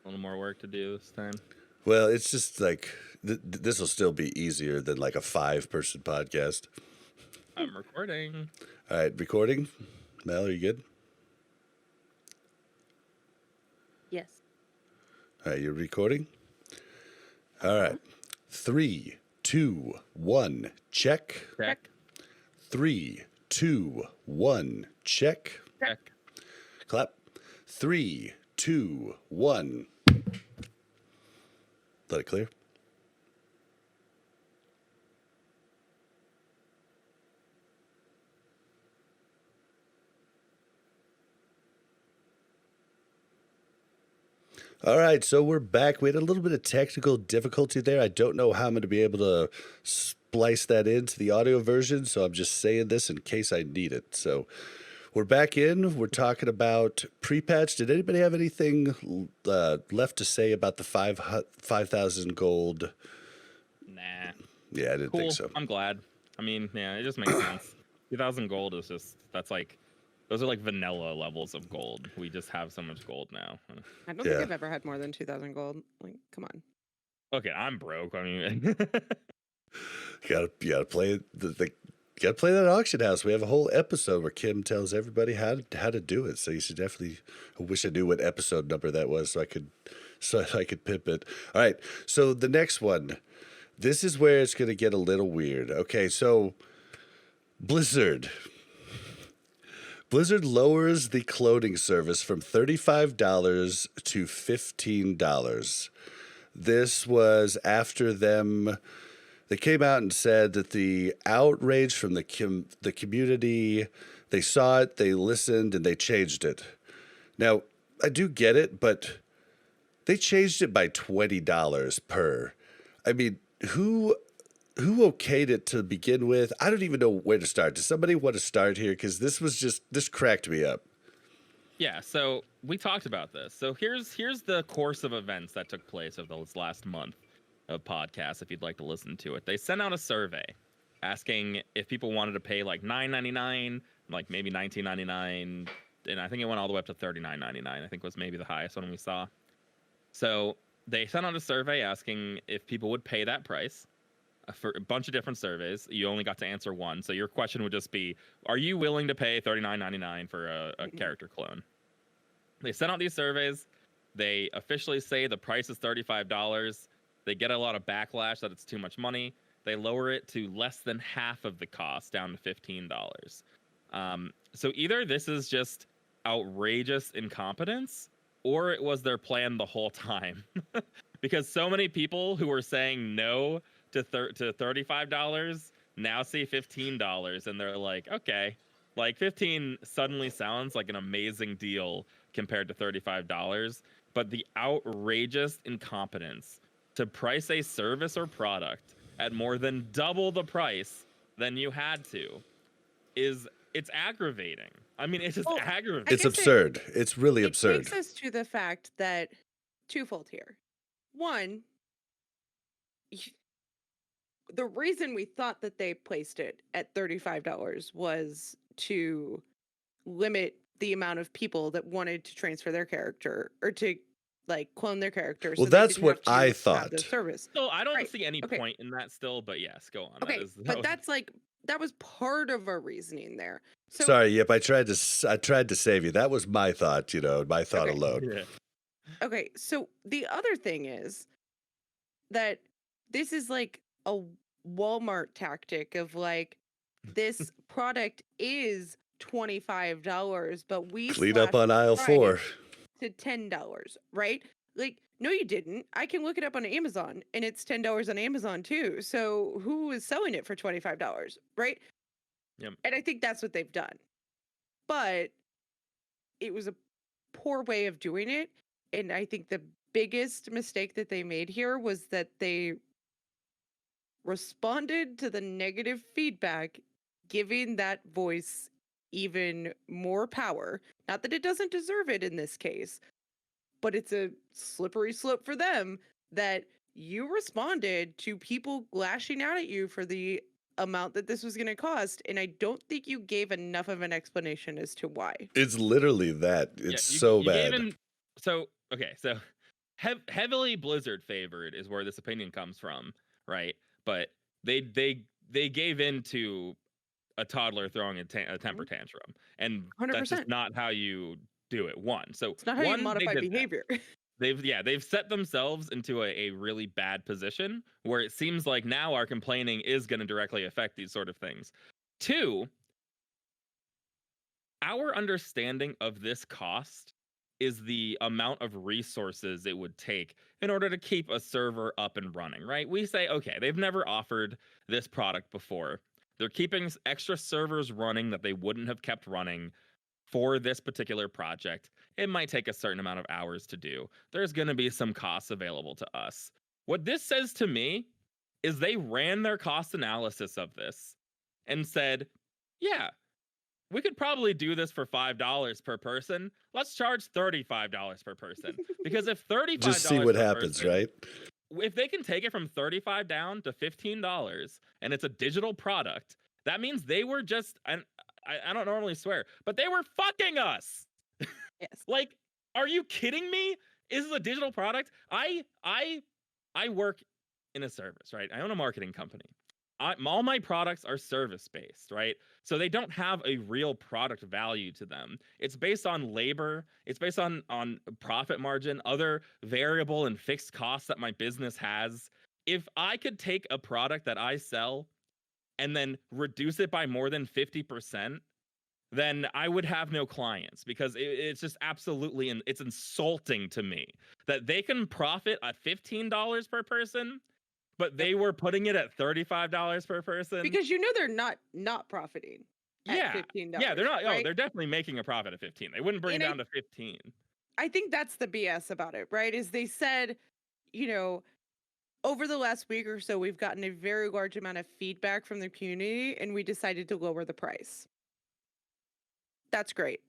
A little more work to do this time. Well, it's just like this will still be easier than like a 5-person podcast. I'm recording. All right, recording. Mel, are you good? Yes. All right, you're recording? All right. 3, 2, 1, check. Check. 3, 2, 1, check. Check. Clap. 3, 2, 1. Let it clear. All right, so we're back. We had a little bit of technical difficulty there. I don't know how I'm going to be able to splice that into the audio version, so I'm just saying this in case I need it. So we're back in. We're talking about pre-patch. Did anybody have anything left to say about the 5,000 gold? Nah. Yeah, I didn't Cool. think so. I'm glad. I mean, yeah, it just makes sense. 2,000 gold is just, that's like, those are like vanilla levels of gold. We just have so much gold now. I don't think I've ever had more than 2,000 gold. Like, come on. Okay, I'm broke. I mean, You gotta play gotta play that auction house. We have a whole episode where Kim tells everybody how to do it. So you should definitely. I wish I knew what episode number that was so I could pimp it. All right. So the next one. This is where it's gonna get a little weird. Okay, so Blizzard lowers the cloning service from $35 to $15. This was after they came out and said that the outrage from the community, they saw it, they listened, and they changed it. Now, I do get it, but they changed it by $20 per. I mean, who okayed it to begin with? I don't even know where to start. Does somebody want to start here? Because this cracked me up. yeah, so we talked about this. So here's the course of events that took place over this last month of podcasts, if you'd like to listen to it. They sent out a survey asking if people wanted to pay like $9.99, like maybe $19.99, and I think it went all the way up to $39.99. I think was maybe the highest one we saw. So they sent out a survey asking if people would pay that price for a bunch of different surveys. You only got to answer one. So your question would just be, are you willing to pay $39.99 for a character clone? They sent out these surveys. They officially say the price is $35. They get a lot of backlash that it's too much money. They lower it to less than half of the cost, down to $15. So either this is just outrageous incompetence, or it was their plan the whole time. Because so many people who were saying no to $35 now see $15, and they're like, okay, like 15 suddenly sounds like an amazing deal compared to $35, but the outrageous incompetence to price a service or product at more than double the price than you had to it's aggravating. I mean, it's just aggravating. It's absurd. It's really absurd. It takes us to the fact that twofold here. One, the reason we thought that they placed it at $35 was to limit the amount of people that wanted to transfer their character or to like clone their character. Well, so they that's didn't what have to I have thought. the service. So I don't Right. see any Okay. point in that still, but yes, go on. Okay, but that's like that was part of our reasoning there. So Sorry, yep, I tried to save you. That was my thought, my thought Okay. alone. Yeah. okay, so the other thing is that this is like a Walmart tactic of like this product is $25, but we Clean up slashed on aisle price 4. to $10, right? Like, no, you didn't. I can look it up on Amazon and it's $10 on Amazon too. So who is selling it for $25, right? Yep. And I think that's what they've done. But it was a poor way of doing it. And I think the biggest mistake that they made here was that they responded to the negative feedback, giving that voice even more power. Not that it doesn't deserve it in this case, but it's a slippery slope for them that you responded to people lashing out at you for the amount that this was going to cost. And I don't think you gave enough of an explanation as to why. It's literally that. It's Yeah, so you bad. gave in, so okay, so heavily Blizzard favored is where this opinion comes from, right? But they gave in to a toddler throwing a temper tantrum, and that's 100%. just not how you do it. One. So It's not how you one, they modify did that. behavior. They've set themselves into a really bad position where it seems like now our complaining is going to directly affect these sort of things. Two, our understanding of this cost is the amount of resources it would take in order to keep a server up and running, right? We say, okay, they've never offered this product before. They're keeping extra servers running that they wouldn't have kept running for this particular project. It might take a certain amount of hours to do. There's going to be some costs available to us. What this says to me is they ran their cost analysis of this and said, yeah, we could probably do this for $5 per person. Let's charge $35 per person. Because if $35 Just see what per happens, person, right? if they can take it from $35 down to $15 and it's a digital product, that means they were just, and I don't normally swear, but they were fucking us. Yes. Like, are you kidding me? Is this a digital product? I work in a service, right? I own a marketing company. All my products are service-based, right? So they don't have a real product value to them. It's based on labor. It's based on profit margin, other variable and fixed costs that my business has. If I could take a product that I sell and then reduce it by more than 50%, then I would have no clients, because it's just absolutely, it's insulting to me that they can profit at $15 per person, but they were putting it at $35 per person. Because they're not profiting at $15. Yeah, they're not. Right? Oh, they're definitely making a profit at 15. They wouldn't bring it down to 15. I think that's the BS about it, right? Is they said, over the last week or so, we've gotten a very large amount of feedback from the community, and we decided to lower the price. That's great.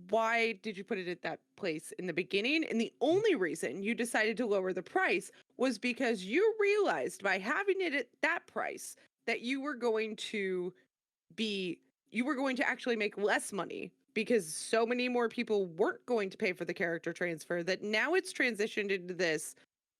Why did you put it at that place in the beginning? And the only reason you decided to lower the price was because you realized by having it at that price that you were going to actually make less money, because so many more people weren't going to pay for the character transfer, that now it's transitioned into this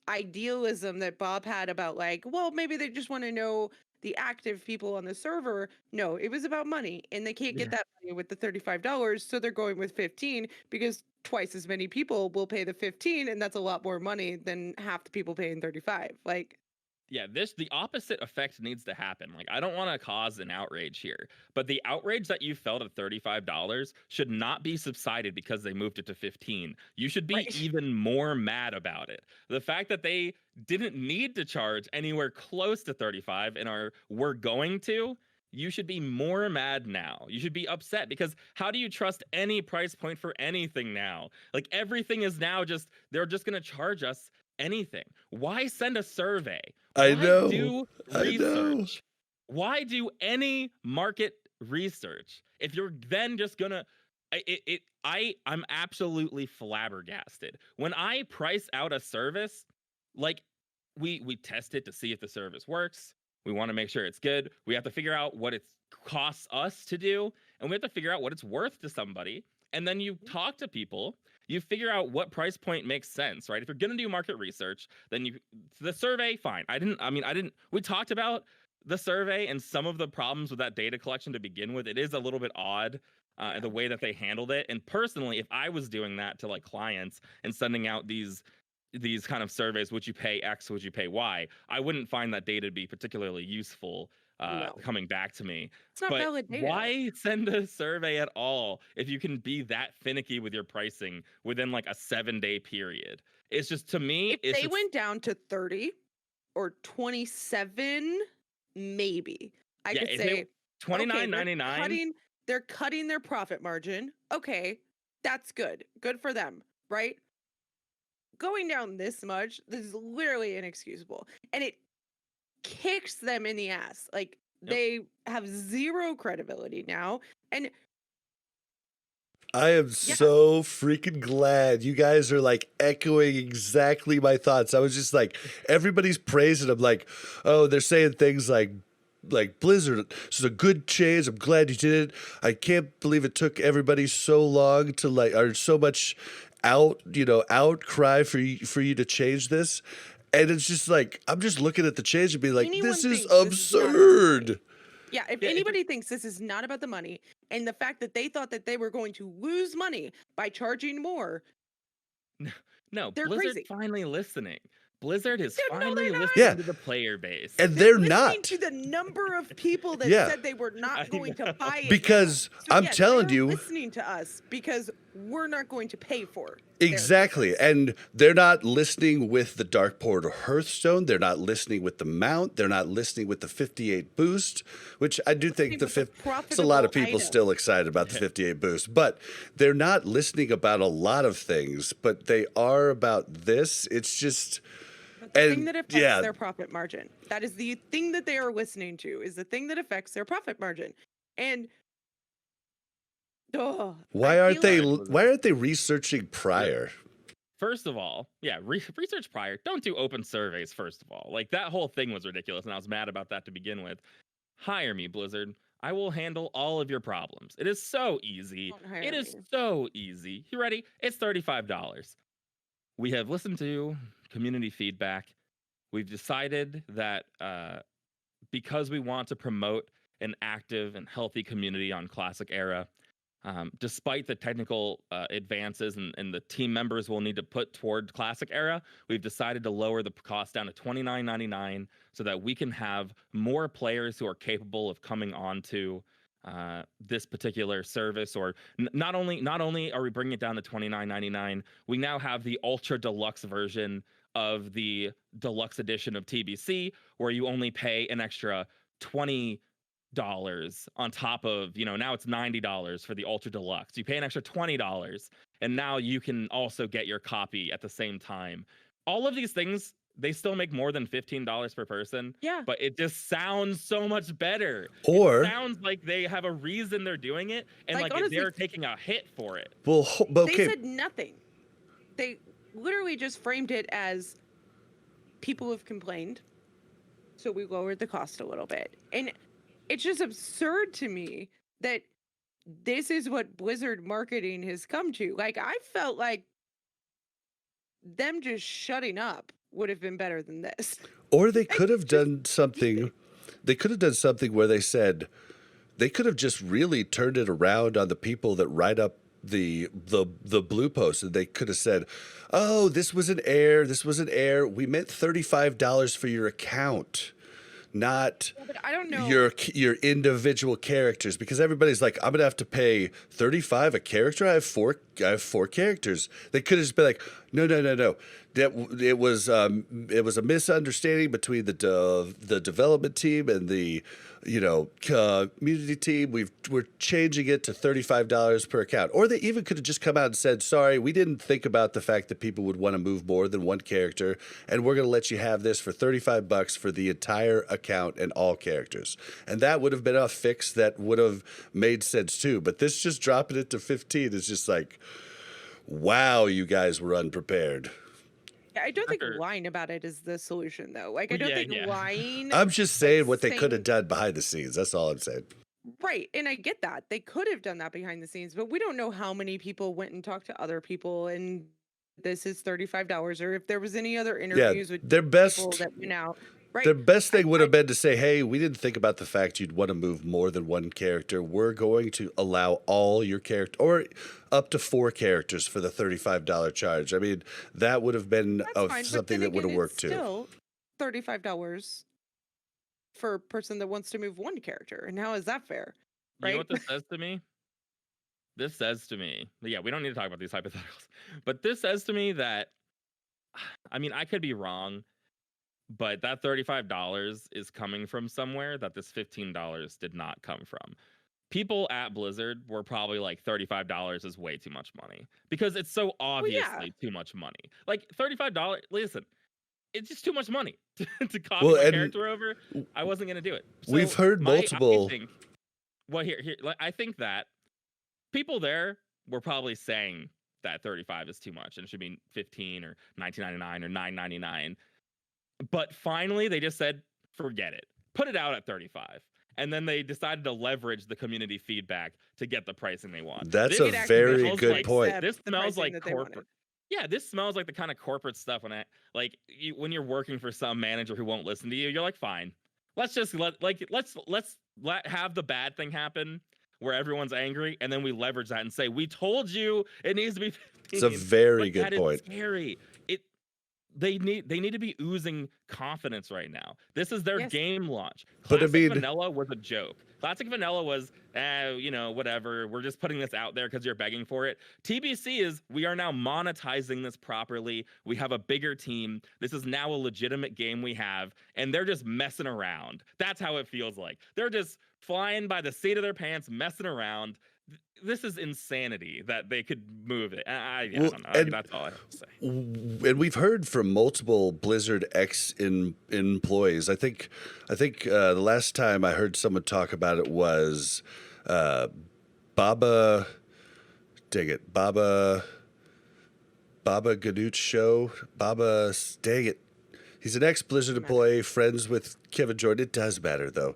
idealism that Bob had about, like, well, maybe they just want to know the active people on the server. No, it was about money, and they can't get that money with the $35, so they're going with 15, because twice as many people will pay the 15, and that's a lot more money than half the people paying 35. Like, yeah, the opposite effect needs to happen. Like, I don't want to cause an outrage here, but the outrage that you felt at $35 should not be subsided because they moved it to 15. You should be even more mad about it. The fact that they didn't need to charge anywhere close to 35 and we're going to, you should be more mad now. You should be upset, because how do you trust any price point for anything now? Like, everything is now just, they're just going to charge us anything. Why send a survey? I know. Do research? Why do any market research if you're then just gonna I'm absolutely flabbergasted. When I price out a service, like, we test it to see if the service works. We want to make sure it's good. We have to figure out what it costs us to do, and we have to figure out what it's worth to somebody. And then you talk to people, you figure out what price point makes sense, right? If you're going to do market research, then the survey, fine. We talked about the survey and some of the problems with that data collection to begin with. It is a little bit odd, the way that they handled it. And personally, if I was doing that to, like, clients and sending out these kind of surveys, would you pay X, would you pay Y, I wouldn't find that data to be particularly useful. Coming back to me. It's not valid data. Why send a survey at all if you can be that finicky with your pricing within, like, a 7-day period? It's just, to me, if they went down to 30 or 27, maybe I could say $29.99. They're cutting their profit margin. Okay, that's good. Good for them, right? Going down this much, this is literally inexcusable, and it kicks them in the ass. Like, they have zero credibility now. And I am so freaking glad you guys are, like, echoing exactly my thoughts. I was just like, everybody's praising them, like, oh, they're saying things like Blizzard, this is a good change. I'm glad you did it. I can't believe it took everybody so long to, like, or so much outcry for you to change this. And it's just like, I'm just looking at the change and being like, this is absurd. Yeah, if Yeah, anybody thinks this is not about the money and the fact that they thought that they were going to lose money by charging more, no, they're Blizzard crazy. finally listening. Blizzard is No, finally they're not. Yeah. listening to the player base. And They're they're listening not. to the number of people that Yeah. said they were I not going to know. buy it. Because now. So I'm yes, telling they're you- listening to us because we're not going to pay for their Exactly. service. And they're not listening with the Dark Portal Hearthstone. They're not listening with the mount. They're not listening with the 58 boost, which I do think Listening with the it's a lot of profitable people item. still excited about the 58 boost, but they're not listening about a lot of things, but they are about this. It's just But the thing and that affects yeah, their profit margin. That is the thing that they are listening to, is the thing that affects their profit margin. And why I aren't they feel like- why aren't they researching prior? First of all, yeah, research prior. Don't do open surveys, first of all. Like, that whole thing was ridiculous, and I was mad about that to begin with. Hire me, Blizzard. I will handle all of your problems. It is so easy. Don't hire It is me. so easy. You ready? It's $35. We have listened to community feedback. We've decided that because we want to promote an active and healthy community on Classic Era, despite the technical advances and the team members will need to put toward Classic Era, we've decided to lower the cost down to $29.99 so that we can have more players who are capable of coming onto this particular service. Or not only are we bringing it down to $29.99, we now have the ultra deluxe version of the deluxe edition of TBC, where you only pay an extra $20 on top of, now it's $90 for the ultra deluxe. You pay an extra $20, and now you can also get your copy at the same time. All of these things, they still make more than $15 per person. Yeah. But it just sounds so much better. Or it sounds like they have a reason they're doing it, and Like, like honestly, they're taking a hit for it. well, They okay. said nothing. They literally just framed it as people have complained, so we lowered the cost a little bit. And it's just absurd to me that this is what Blizzard marketing has come to. Like, I felt like them just shutting up would have been better than this. Or they could have done something. They could have done something where they said they could have just really turned it around on the people that write up the blue post, and they could have said, "Oh, this was an error. This was an error. We meant $35 for your account, not Yeah, but I don't know. your individual characters." Because everybody's like, "I'm gonna have to pay $35 a character. I have four characters." They could have just been like, "No. That it was a misunderstanding between the development team and the community team. We're changing it to $35 per account." Or they even could have just come out and said, "Sorry, we didn't think about the fact that people would want to move more than one character, and we're going to let you have this for $35 for the entire account and all characters." And that would have been a fix that would have made sense too. But this just dropping it to 15 is just like, wow, you guys were unprepared. Yeah, I don't think Sure. lying about it is the solution, though. Like, I don't Yeah, think yeah. lying. I'm just saying what they saying- could have done behind the scenes. That's all I'm saying. Right, and I get that. They could have done that behind the scenes, but we don't know how many people went and talked to other people and this is $35, or if there was any other interviews with their best people that went out. Right. Their best thing would have I- been to say, "Hey, we didn't think about the fact you'd want to move more than one character. We're going to allow all your character or up to 4 characters for the $35 charge." I mean, that would have been That's fine, but something then that would have again, worked it's too. Still $35 for a person that wants to move one character. And how is that fair? You know Right? what this says to me? This says to me, yeah, we don't need to talk about these hypotheticals, but this says to me that, I mean, I could be wrong, but that $35 is coming from somewhere that this $15 did not come from. People at Blizzard were probably like, $35 is way too much money because it's so obviously too much money. Like $35, listen, it's just too much money to copy Well, my and character over. I wasn't going to do it. We've heard multiple- I think that people there were probably saying that 35 is too much and it should be 15 or $19.99 or $9.99. But finally, they just said, forget it. Put it out at 35. And then they decided to leverage the community feedback to get the pricing they want. That's This a actually very smells good like point. This the smells pricing like that they wanted. corporate. Yeah, this smells like the kind of corporate stuff when you're working for some manager who won't listen to you. You're like, fine, let's have the bad thing happen where everyone's angry, and then we leverage that and say, we told you it needs to be 15. It's a very But good that is point. scary. They need to be oozing confidence right now. This is their Yes. game launch. But I Classic mean- Vanilla was a joke. Classic Vanilla was, whatever. We're just putting this out there because you're begging for it. TBC is, we are now monetizing this properly. We have a bigger team. This is now a legitimate game we have, and they're just messing around. That's how it feels like. They're just flying by the seat of their pants, messing around. This is insanity that they could move it. I Well, don't know. and- That's all I have to say. And we've heard from multiple Blizzard employees. I think the last time I heard someone talk about it was Baba. Dang it, Baba Ganoush show. Baba, dang it. He's an ex-Blizzard employee, friends with Kevin Jordan. It does matter though.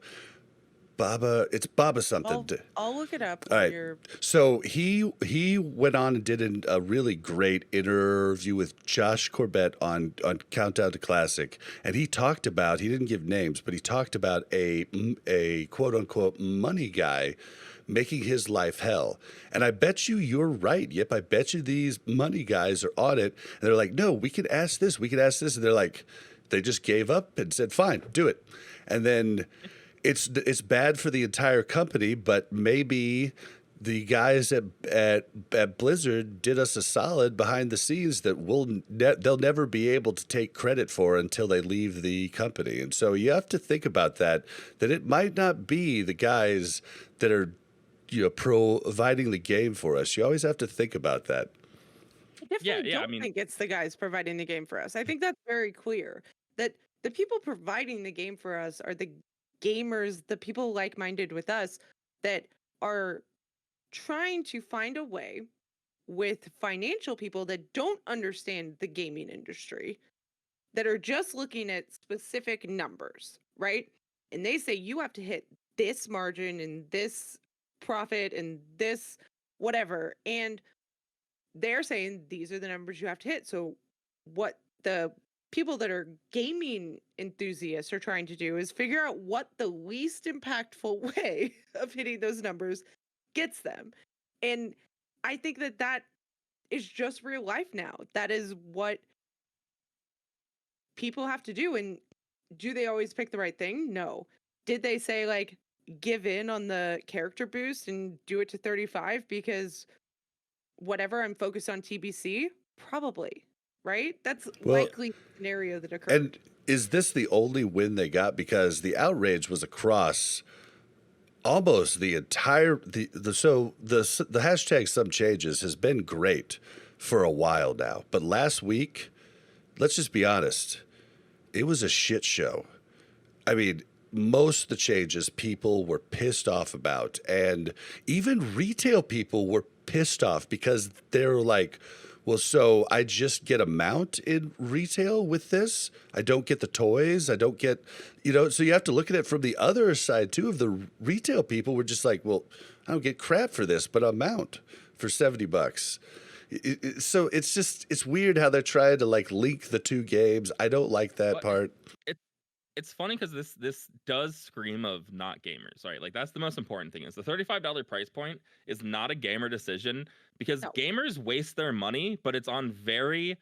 It's Baba something. I'll look it up. All right. Your... So he went on and did a really great interview with Josh Corbett on Countdown to Classic, and he talked about, he didn't give names, but he talked about a quote unquote money guy making his life hell. And I bet you're right, Yip. I bet you these money guys are on it, and they're like, no, we could ask this, and they're like, they just gave up and said, fine, do it, and then. It's bad for the entire company, but maybe the guys at Blizzard did us a solid behind the scenes that they'll never be able to take credit for until they leave the company. And so you have to think about that it might not be the guys that are providing the game for us. You always have to think about that. I definitely Yeah, don't I mean- think it's the guys providing the game for us. I think that's very clear. That the people providing the game for us are the gamers, the people like-minded with us that are trying to find a way with financial people that don't understand the gaming industry, that are just looking at specific numbers, right? And they say you have to hit this margin and this profit and this whatever. And they're saying these are the numbers you have to hit. So what the people that are gaming enthusiasts are trying to do is figure out what the least impactful way of hitting those numbers gets them. And I think that is just real life now. That is what people have to do. And do they always pick the right thing? No. Did they say, like, give in on the character boost and do it to 35 because whatever, I'm focused on TBC? Probably. Right? That's Well, likely the scenario that occurred. And is this the only win they got? Because the outrage was across almost the entire the hashtag some changes has been great for a while now. But last week, let's just be honest, it was a shit show. I mean, most of the changes people were pissed off about, and even retail people were pissed off because they were like, well, so I just get a mount in retail with this? I don't get the toys. I don't get, so you have to look at it from the other side too. Of the retail people were just like, well, I don't get crap for this, but a mount for $70. So it's weird how they're trying to like link the two games. I don't like that But part. It's funny because this does scream of not gamers, right? Like that's the most important thing is the $35 price point is not a gamer decision because No. gamers waste their money, but it's on very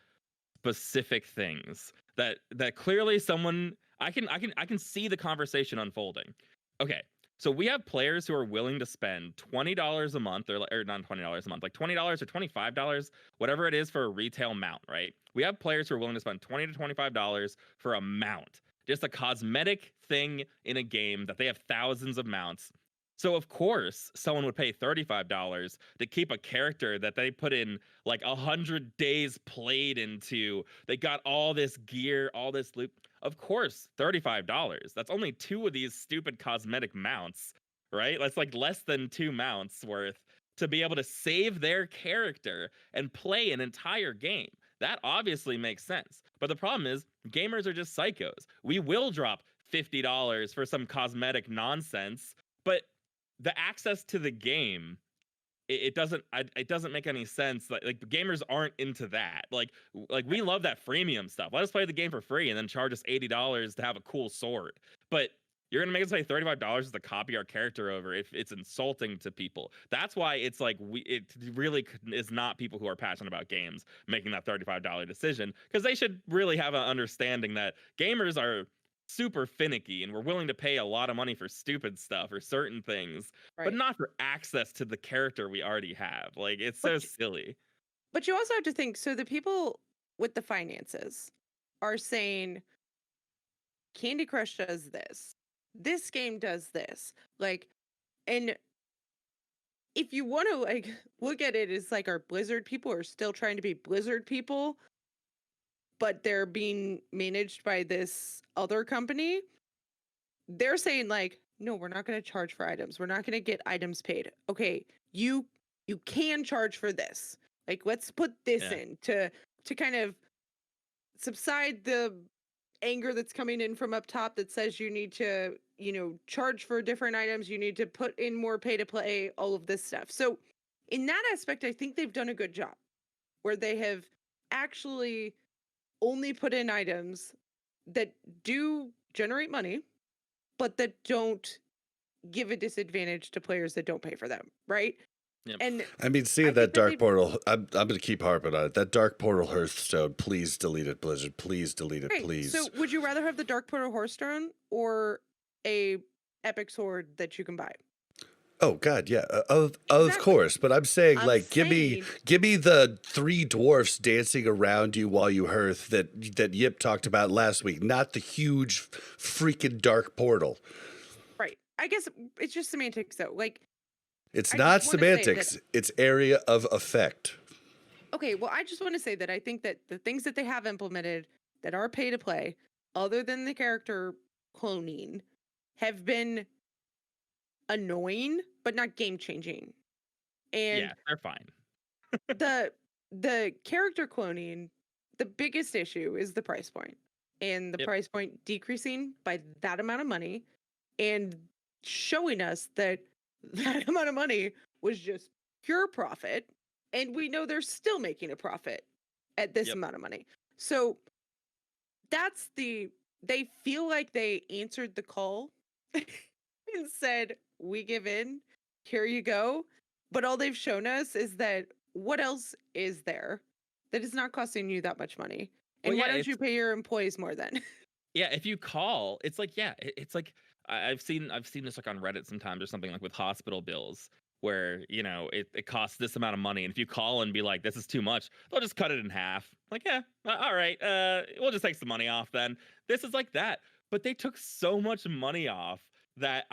specific things that clearly someone I can see the conversation unfolding. Okay, so we have players who are willing to spend $20 a month or not $20 a month, like $20 or $25, whatever it is for a retail mount, right? We have players who are willing to spend $20 to $25 for a mount. Just a cosmetic thing in a game that they have thousands of mounts. So of course, someone would pay $35 to keep a character that they put in like 100 days played into. They got all this gear, all this loot. Of course, $35. That's only 2 of these stupid cosmetic mounts, right? That's like less than 2 mounts worth to be able to save their character and play an entire game. That obviously makes sense. But the problem is, gamers are just psychos. We will drop $50 for some cosmetic nonsense, but the access to the game, it doesn't make any sense. Like gamers aren't into that. Like we love that freemium stuff. Let us play the game for free and then charge us $80 to have a cool sword. But You're gonna make us pay $35 to copy our character over if it's insulting to people. That's why it's like it really is not people who are passionate about games making that $35 decision, because they should really have an understanding that gamers are super finicky and we're willing to pay a lot of money for stupid stuff or certain things, but Right. not for access to the character we already have. Like, it's so But silly. but you also have to think, so the people with the finances are saying Candy Crush does this. This game does this. Like, and if you want to like look at it as like our Blizzard people are still trying to be Blizzard people, but they're being managed by this other company, they're saying like, no, we're not going to charge for items. We're not going to get items paid. Okay, you can charge for this. Like, let's put this Yeah. in to kind of subside the anger that's coming in from up top that says you need to, charge for different items, you need to put in more pay to play, all of this stuff. So in that aspect, I think they've done a good job where they have actually only put in items that do generate money, but that don't give a disadvantage to players that don't pay for them, right? Yep. And I mean, seeing I that think that Dark they've- Portal, I'm going to keep harping on it. That Dark Portal Hearthstone, please delete it, Blizzard. Please delete it, Great. please. So would you rather have the Dark Portal Hearthstone or a epic sword that you can buy? Oh God, yeah, of Exactly. course. But I'm saying, I'm like, give me the three dwarfs dancing around you while you hearth that Yip talked about last week, not the huge freaking dark portal. Right. I guess it's just semantics though. Like, It's I not just wanna say that- semantics. It's area of effect. okay, well, I just want to say that I think that the things that they have implemented that are pay to play, other than the character cloning, have been annoying, but not game changing. And Yeah, they're fine. the character cloning, the biggest issue is the price point, and the Yep. price point decreasing by that amount of money, and showing us that that amount of money was just pure profit, and we know they're still making a profit at this Yep. amount of money. So that's they feel like they answered the call and said, we give in, here you go. But all they've shown us is that what else is there that is not costing you that much money? And Well, why yeah, don't you it's- pay your employees more then? Yeah, if you call, it's like, yeah, it's like I've seen this like on Reddit sometimes or something, like with hospital bills where, it costs this amount of money, and if you call and be like, this is too much, they'll just cut it in half. Like, yeah, all right, we'll just take some money off then. This is like that, but they took so much money off that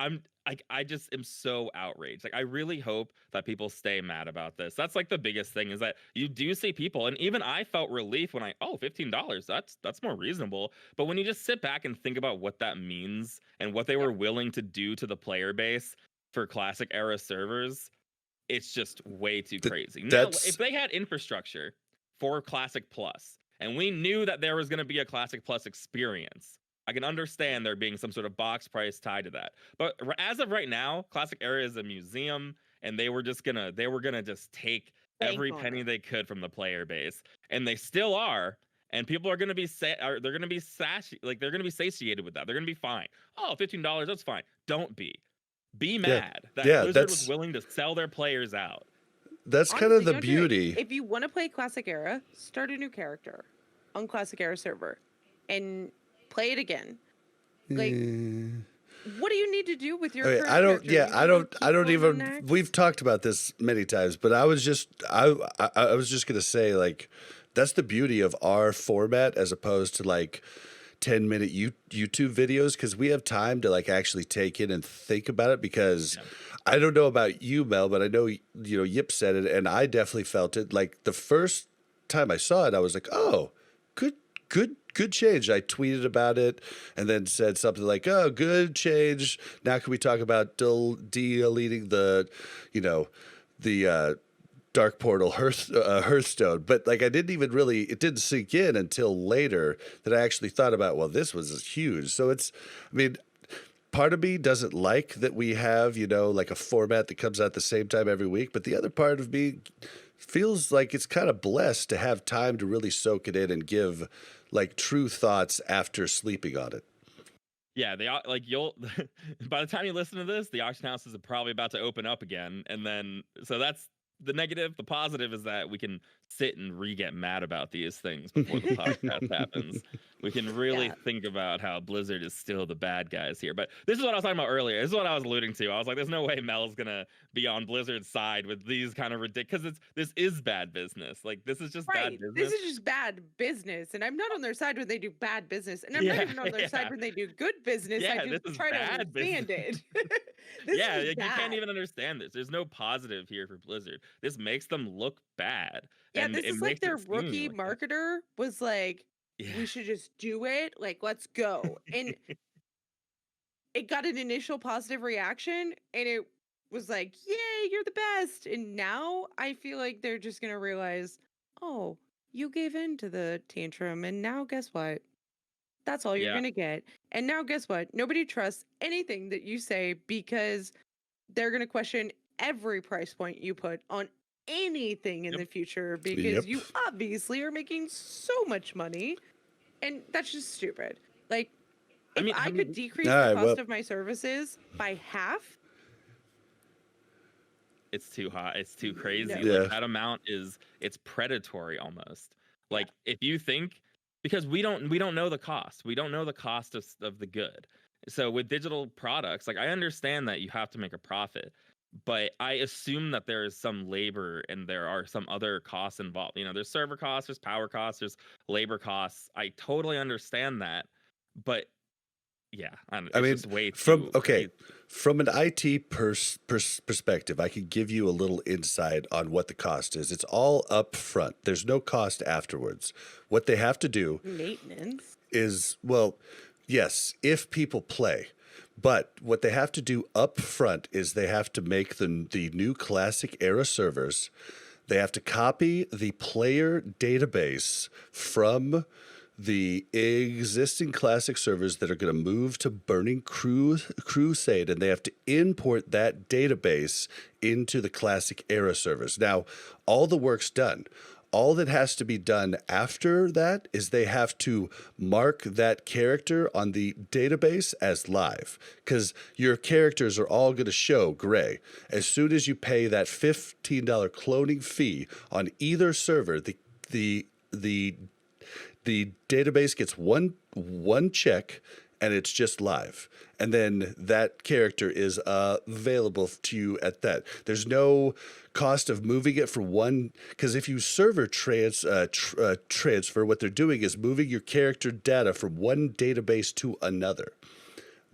I just am so outraged. Like, I really hope that people stay mad about this. That's like the biggest thing, is that you do see people, and even I felt relief when $15, that's more reasonable. But when you just sit back and think about what that means and what they were willing to do to the player base for classic era servers, it's just way too crazy. Now, if they had infrastructure for Classic Plus, and we knew that there was going to be a Classic Plus experience, I can understand there being some sort of box price tied to that. But as of right now, Classic Era is a museum, and they were gonna just take every Bank on penny it. they could from the player base, and they still are. And people are gonna be they're gonna be they're gonna be satiated with that. They're gonna be fine. Oh, $15, that's fine. Don't be mad that Blizzard was willing to sell their players out. That's kind Honestly, of the don't do it. beauty. If you want to play Classic Era, start a new character on Classic Era server and play it again. Like, what do you need to do with your Okay, current I don't. character? Yeah, You I need to don't. keep I don't going even. next? We've talked about this many times, but I was just. I was just gonna say, like, that's the beauty of our format as opposed to like 10-minute YouTube videos, because we have time to like actually take in and think about it. Because I don't know about you, Mel, but I know Yip said it, and I definitely felt it. Like the first time I saw it, I was like, oh, good change. I tweeted about it and then said something like, oh, good change. Now can we talk about deleting the Dark Portal Hearthstone? But like, I didn't even really, it didn't sink in until later that I actually thought about, well, this was huge. So it's, I mean, part of me doesn't like that we have, like a format that comes out the same time every week. But the other part of me feels like it's kind of blessed to have time to really soak it in and give like true thoughts after sleeping on it. Yeah, they like you'll by the time you listen to this, the auction houses are probably about to open up again, and then so that's the negative. The positive is that we can sit and get mad about these things before the podcast happens. We can really Yeah. think about how Blizzard is still the bad guys here. But this is what I was talking about earlier. This is what I was alluding to. I was like, there's no way Mel's gonna be on Blizzard's side with these kind of ridiculous. Because this is bad business. Like this is just bad Right. business. This is just bad business. And I'm not on their side when they do bad business. And I'm not Yeah, even on their yeah. side when they do good business. Yeah, I this just is try to bad understand business. it. This Yeah, is like, you can't bad. even understand this. There's no positive here for Blizzard. This makes them look bad. Yeah, And this it is like makes their it seem rookie like that. marketer was like, Yeah. we should just do it. Like, let's go. And it got an initial positive reaction and it was like, yay, you're the best. And now I feel like they're just going to realize, oh, you gave in to the tantrum. And now guess what? That's all you're Yeah. going to get. And now guess what? Nobody trusts anything that you say because they're going to question every price point you put on anything in Yep. the future because Yep. you obviously are making so much money. And that's just stupid. Like, I if mean, I have could you- decrease All the right, cost well- of my services by half, It's too hot. It's too crazy. No. Yeah. Like that amount it's predatory almost. Like if you think because we don't know the cost. We don't know the cost of the good. So with digital products, like I understand that you have to make a profit, but I assume that there is some labor and there are some other costs involved. You know, there's server costs, there's power costs, there's labor costs. I totally understand that, but yeah, it's mean, just way from too okay, crazy. from an IT perspective, I can give you a little insight on what the cost is. It's all up front. There's no cost afterwards. What they have to do maintenance. is, well, yes, if people play. But what they have to do up front is they have to make the new classic era servers. They have to copy the player database from the existing classic servers that are going to move to Burning Crusade, and they have to import that database into the classic era servers. Now, all the work's done. All that has to be done after that is they have to mark that character on the database as live, because your characters are all going to show gray. As soon as you pay that $15 cloning fee on either server, the database gets one check and it's just live. And then that character is available to you at that. There's no cost of moving it from one, because if you server transfer, what they're doing is moving your character data from one database to another.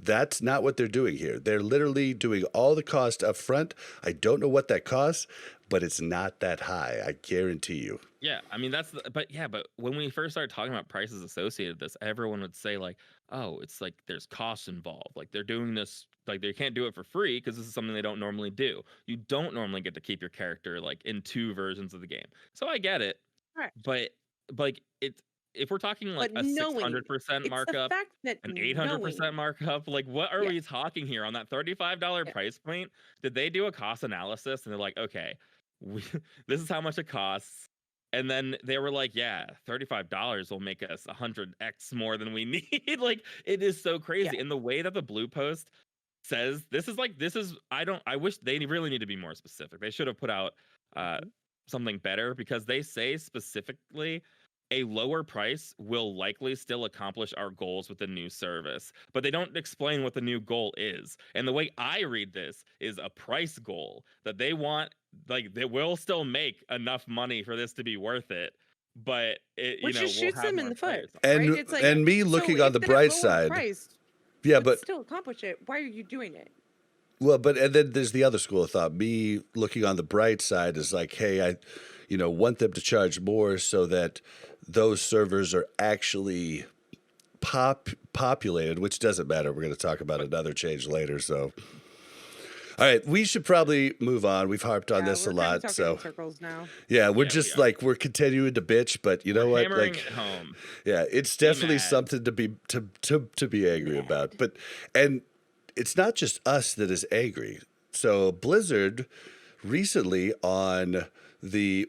That's not what they're doing here. They're literally doing all the cost up front. I don't know what that costs, but it's not that high. I guarantee you. Yeah, I mean but when we first started talking about prices associated with this, everyone would say like, "Oh, it's like there's costs involved. Like they're doing this, like they can't do it for free because this is something they don't normally do. You don't normally get to keep your character like in two versions of the game." So I get it, Right. but like it's if we're talking like But a knowing, 600% it's the markup, fact that an 800% knowing, markup, like what are Yeah. we talking here on that $35 Yeah. price point? Did they do a cost analysis and they're like, okay, this is how much it costs? And then they were like, yeah, $35 will make us 100x more than we need. Like, it is so crazy. Yeah. And the way that the blue post says I wish they really need to be more specific. They should have put out something better, because they say specifically a lower price will likely still accomplish our goals with the new service, but they don't explain what the new goal is. And the way I read this is a price goal that they want, like they will still make enough money for this to be worth it, but it, which just shoots them in the foot. And right? It's like, and me looking so on if the that bright lower side. price Yeah, would but still accomplish it. Why are you doing it? well, but and then there's the other school of thought. Me looking on the bright side is like, hey, I want them to charge more so that those servers are actually populated, which doesn't matter. We're going to talk about another change later. So, all right, we should probably move on. We've harped on this a we're kinda lot. talking So, in circles now. yeah, we're Yeah, we just are. like we're continuing to bitch, but you know what? hammering Like, it home. yeah, it's definitely mad. something to be angry about. But and it's not just us that is angry. So Blizzard recently on the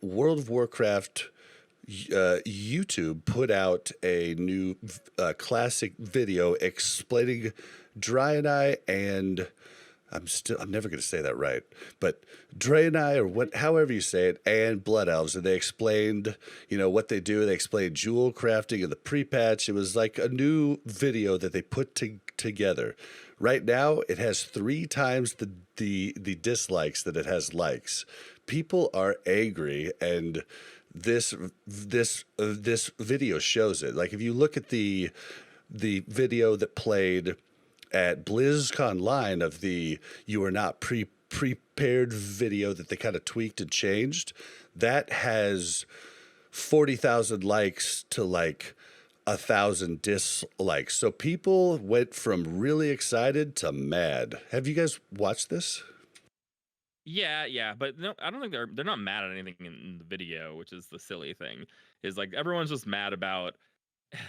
World of Warcraft YouTube put out a new classic video explaining Draenei and I'm never going to say that right, but Draenei or however you say it, and Blood Elves, and they explained, what they do. They explained jewel crafting and the pre-patch. It was like a new video that they put together. Right now, it has 3 times the dislikes that it has likes. People are angry, and this video shows it. Like if you look at the video that played at BlizzCon line of the "you are not prepared" video that they kind of tweaked and changed, that has 40,000 likes to like 1,000 dislikes. So people went from really excited to mad. Have you guys watched this? Yeah, but no, I don't think they're not mad at anything in the video, which is the silly thing. Is like everyone's just mad about.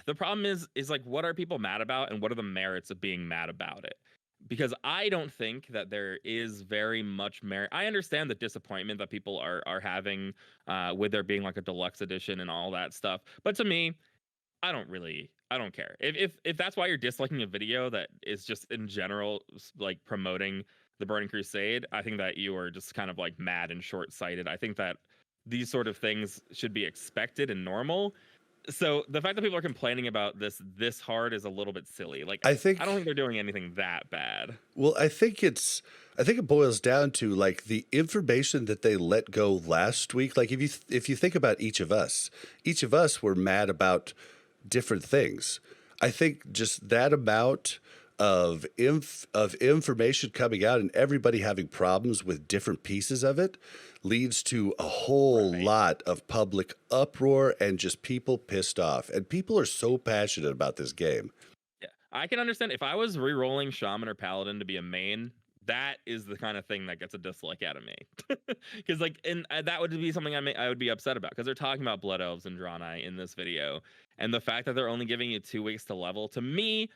The problem is like, what are people mad about, and what are the merits of being mad about it? Because I don't think that there is very much merit. I understand the disappointment that people are having with there being like a deluxe edition and all that stuff, but to me, I don't care. If that's why you're disliking a video that is just in general like promoting the Burning Crusade, I think that you are just kind of like mad and short-sighted. I think that these sort of things should be expected and normal. So the fact that people are complaining about this hard is a little bit silly. Like I don't think they're doing anything that bad. Well, I think it boils down to like the information that they let go last week. Like if you think about each of us were mad about different things. I think just that amount of information coming out and everybody having problems with different pieces of it leads to a whole lot of public uproar and just people pissed off. And people are so passionate about this game. Yeah, I can understand if I was re-rolling Shaman or Paladin to be a main, that is the kind of thing that gets a dislike out of me. Because that would be something I would be upset about, because they're talking about Blood Elves and Draenei in this video, and the fact that they're only giving you 2 weeks to level, to me,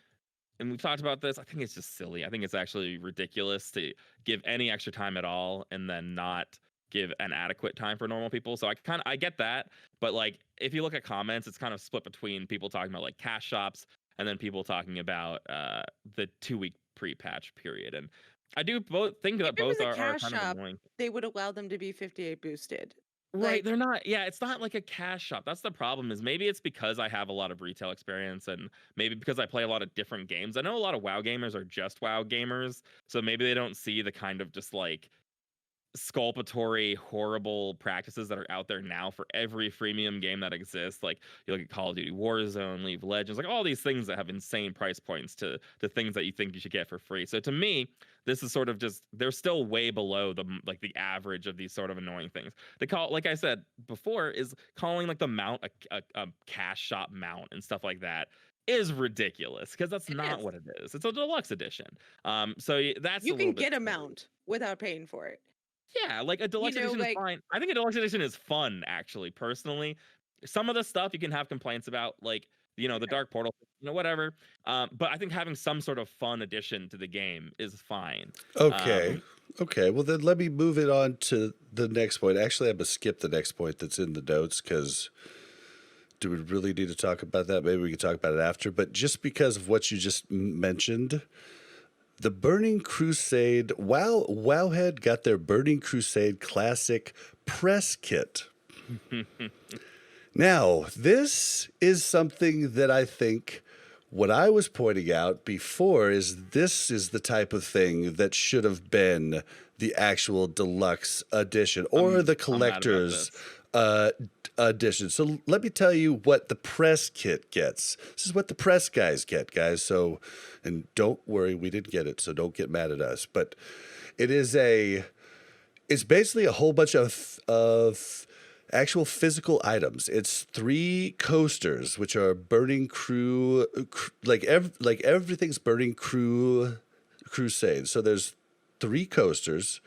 and we've talked about this, I think it's just silly. I think it's actually ridiculous to give any extra time at all and then not give an adequate time for normal people. So I get that, but like if you look at comments, it's kind of split between people talking about like cash shops and then people talking about the 2-week pre-patch period. And I do think that both are kind of annoying. They would allow them to be 58 boosted. Right, they're not. Yeah, it's not like a cash shop. That's the problem. Is maybe it's because I have a lot of retail experience, and maybe because I play a lot of different games. I know a lot of WoW gamers are just WoW gamers, so maybe they don't see the kind of just like sculpatory, horrible practices that are out there now for every freemium game that exists. Like you look at Call of Duty Warzone, League of Legends, like all these things that have insane price points to things that you think you should get for free. So to me, this is sort of just, they're still way below the average of these sort of annoying things. They call, like I said before, is calling like the mount a cash shop mount and stuff like that is ridiculous, because that's not what it is. It's a deluxe edition. So that's you can get a mount without paying for it. Yeah, like a deluxe edition is fine. I think a deluxe edition is fun, actually, personally. Some of the stuff you can have complaints about, like, the Dark Portal, whatever. But I think having some sort of fun addition to the game is fine. Okay. Okay. Well, then let me move it on to the next point. Actually, I'm going to skip the next point that's in the notes, because do we really need to talk about that? Maybe we can talk about it after. But just because of what you just mentioned, the Burning Crusade, Wowhead got their Burning Crusade Classic press kit. Now, this is something that I think what I was pointing out before is this is the type of thing that should have been the actual deluxe edition or the collector's edition. So let me tell you what the press kit gets. This is what the press guys get, guys. So, and don't worry, we didn't get it, so don't get mad at us. But it's basically a whole bunch of actual physical items. It's 3 coasters, which are Burning everything's Burning Crusade. So there's 3 coasters.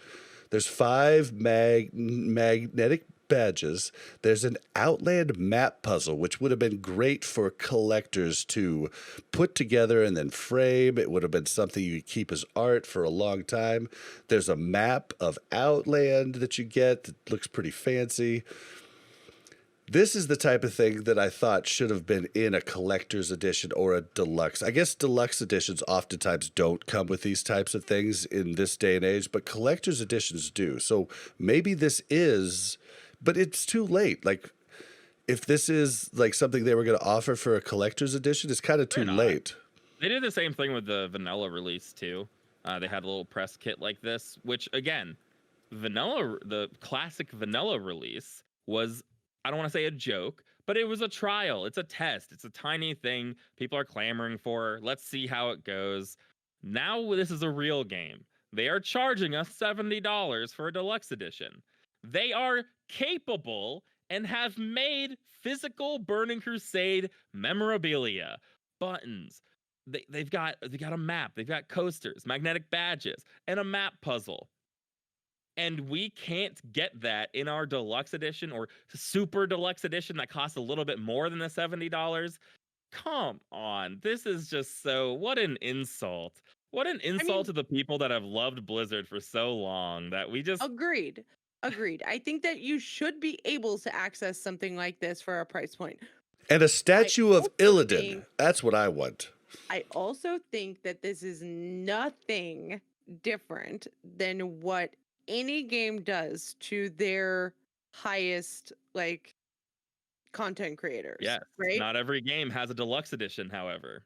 There's 5 magnetic badges. There's an Outland map puzzle, which would have been great for collectors to put together and then frame. It would have been something you could keep as art for a long time. There's a map of Outland that you get that looks pretty fancy. This is the type of thing that I thought should have been in a collector's edition or a deluxe. I guess deluxe editions oftentimes don't come with these types of things in this day and age, but collector's editions do. So maybe this is, but it's too late. Like, if this is like something they were going to offer for a collector's edition, it's kind of too They're not. late. They did the same thing with the vanilla release too. They had a little press kit like this, which again, the classic vanilla release was, I don't want to say a joke, but it was a trial. It's a test. It's a tiny thing people are clamoring for. Let's see how it goes. Now this is a real game. They are charging us $70 for a deluxe edition. They are capable and have made physical Burning Crusade memorabilia, buttons. They've got a map. They've got coasters, magnetic badges, and a map puzzle. And we can't get that in our deluxe edition or super deluxe edition that costs a little bit more than the $70. Come on. This is just so, what an insult. What an insult to the people that have loved Blizzard for so long that we just... Agreed. I think that you should be able to access something like this for a price point. And a statue of also Illidan. think- That's what I want. I also think that this is nothing different than what any game does to their highest like content creators. Yes, right? not every game has a deluxe edition, however.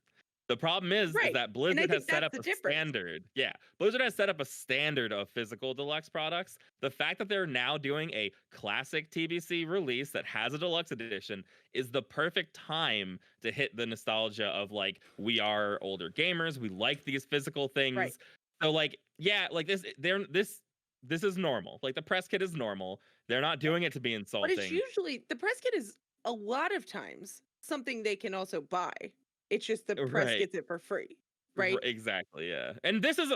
The problem is Right, that and I Blizzard think has set that's up the a difference. standard. Yeah, Blizzard has set up a standard of physical deluxe products. The fact that they're now doing a classic TBC release that has a deluxe edition is the perfect time to hit the nostalgia of like, we are older gamers, we like these physical things. Right. So like, yeah, like this is normal. Like the press kit is normal. They're not doing it to be But insulting. it's usually the press kit is a lot of times something they can also buy. It's just the press Right. gets it for free, right? Exactly, yeah. And this is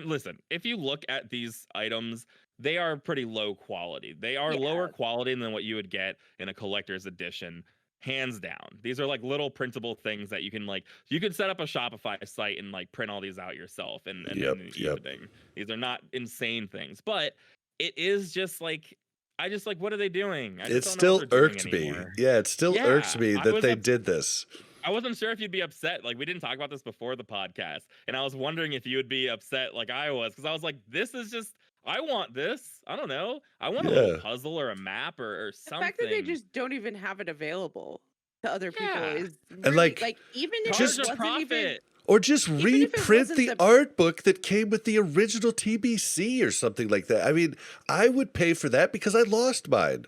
listen, if you look at these items, they are pretty low quality. They are lower Yeah. quality than what you would get in a collector's edition, hands down. These are like little printable things that you could set up a Shopify site and like print all these out yourself and Yep. everything. These are not insane things, but it is just like, I just like, what are they doing? I just It don't know still what they're doing irked me. anymore. Yeah, it still Yeah, irks me I that was they up- did this. I wasn't sure if you'd be upset. Like, we didn't talk about this before the podcast. And I was wondering if you would be upset like I was. Because I was like, this is just, I want this. I don't know. I want a little Yeah. puzzle or a map or The something. fact that they just don't even have it available to other people Yeah. is And, really, like, even if Charge it a wasn't even profit. Or just Even if it reprint wasn't the the- art book that came with the original TBC or something like that. I mean, I would pay for that because I lost mine.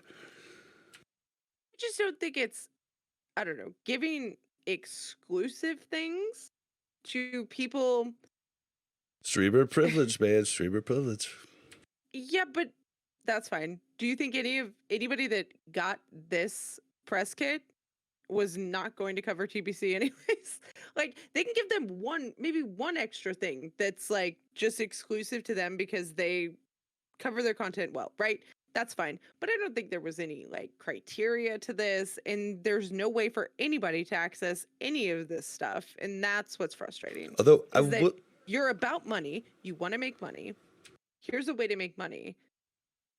I just don't think it's, I don't know, giving exclusive things to people. Streamer privilege, man. Streamer privilege. Yeah, but that's fine. Do you think anybody that got this press kit was not going to cover TBC anyways? Like, they can give them maybe one extra thing that's like just exclusive to them because they cover their content well, right? That's fine. But I don't think there was any like criteria to this, and there's no way for anybody to access any of this stuff, and that's what's frustrating. Although I Is that would. you're about money, you want to make money. Here's a way to make money,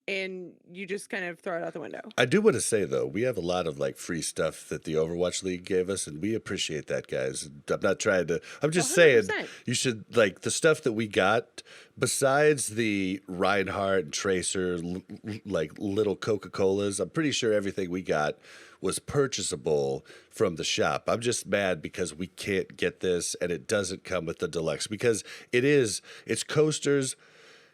and you just kind of throw it out the window. I do want to say though, we have a lot of like free stuff that the Overwatch League gave us, and we appreciate that, guys. I'm not trying to. I'm just saying 100%. you should like the stuff that we got. Besides the Reinhardt and Tracer, like little Coca-Colas, I'm pretty sure everything we got was purchasable from the shop. I'm just mad because we can't get this, and it doesn't come with the deluxe because it's coasters,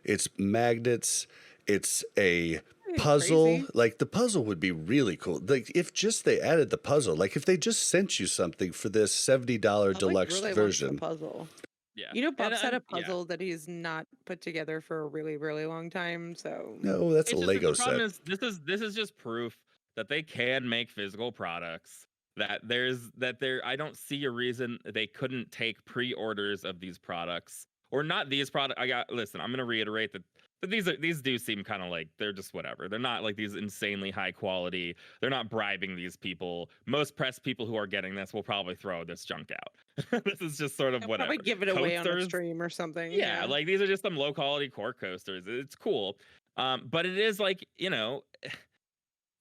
it's magnets. It's a puzzle. Crazy. Like the puzzle would be really cool. Like if just they added the puzzle, like if they just sent you something for this $70 Public deluxe really wants the version. puzzle. Yeah. You know, Bob's had a yeah. puzzle that he's not put together for a really, really long time. So No, that's a It's just- Lego the problem set. is this is just proof that they can make physical products. That I don't see a reason they couldn't take pre-orders of these products or not these products. Listen, I'm gonna reiterate that these do seem kind of like they're just whatever. They're not like these insanely high quality. They're not bribing these people. Most press people who are getting this will probably throw this junk out. This is just sort of they'll whatever. probably give it away on a Coasters, stream or something. yeah, like these are just some low quality core coasters. It's cool. But it is like,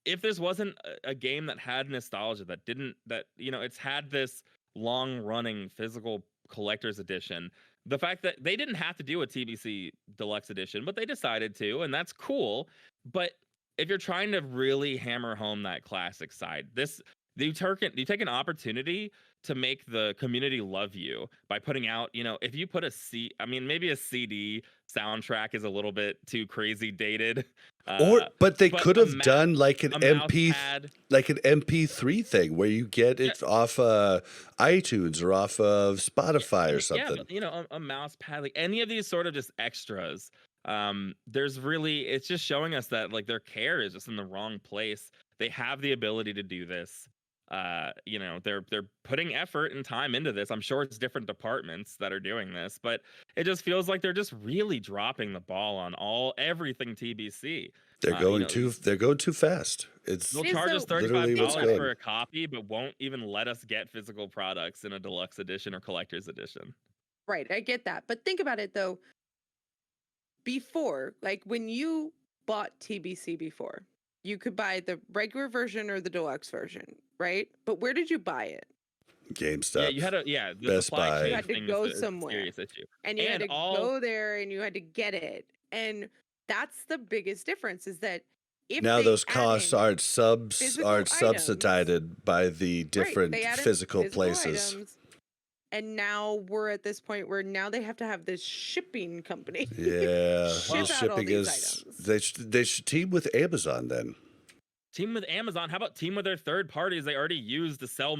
if this wasn't a game that had nostalgia, it's had this long running physical collector's edition, the fact that they didn't have to do a TBC deluxe edition, but they decided to, and that's cool. But if you're trying to really hammer home that classic side, you take an opportunity to make the community love you by putting out, if you put maybe a CD soundtrack is a little bit too crazy dated. But they but could a have done like an a mouse MP, pad. like an MP3 thing where you get it off iTunes or off of Spotify or Yeah, something. but a mouse pad, like any of these sort of just extras. It's just showing us that like their care is just in the wrong place. They have the ability to do this. They're putting effort and time into this. I'm sure it's different departments that are doing this, but it just feels like they're just really dropping the ball on everything TBC. They're going too fast. They'll It is charge us though- Literally what's $35 going. for a copy, but won't even let us get physical products in a deluxe edition or collector's edition. Right, I get that. But think about it though. Before, like when you bought TBC before, you could buy the regular version or the deluxe version, right? But where did you buy it? GameStop. Yeah, you had the Best supply Buy. chain You had to thing go is the somewhere. serious issue. And you had And to go there and you had to get it. And that's the biggest difference is that if Now they those add costs in aren't physical aren't items- subsidized by the different they add in physical places. items, and now we're at this point where now they have to have this shipping company. Yeah, Ship the out all shipping these is. items. They should team with Amazon then. Team with Amazon. How about team with their third parties they already use to sell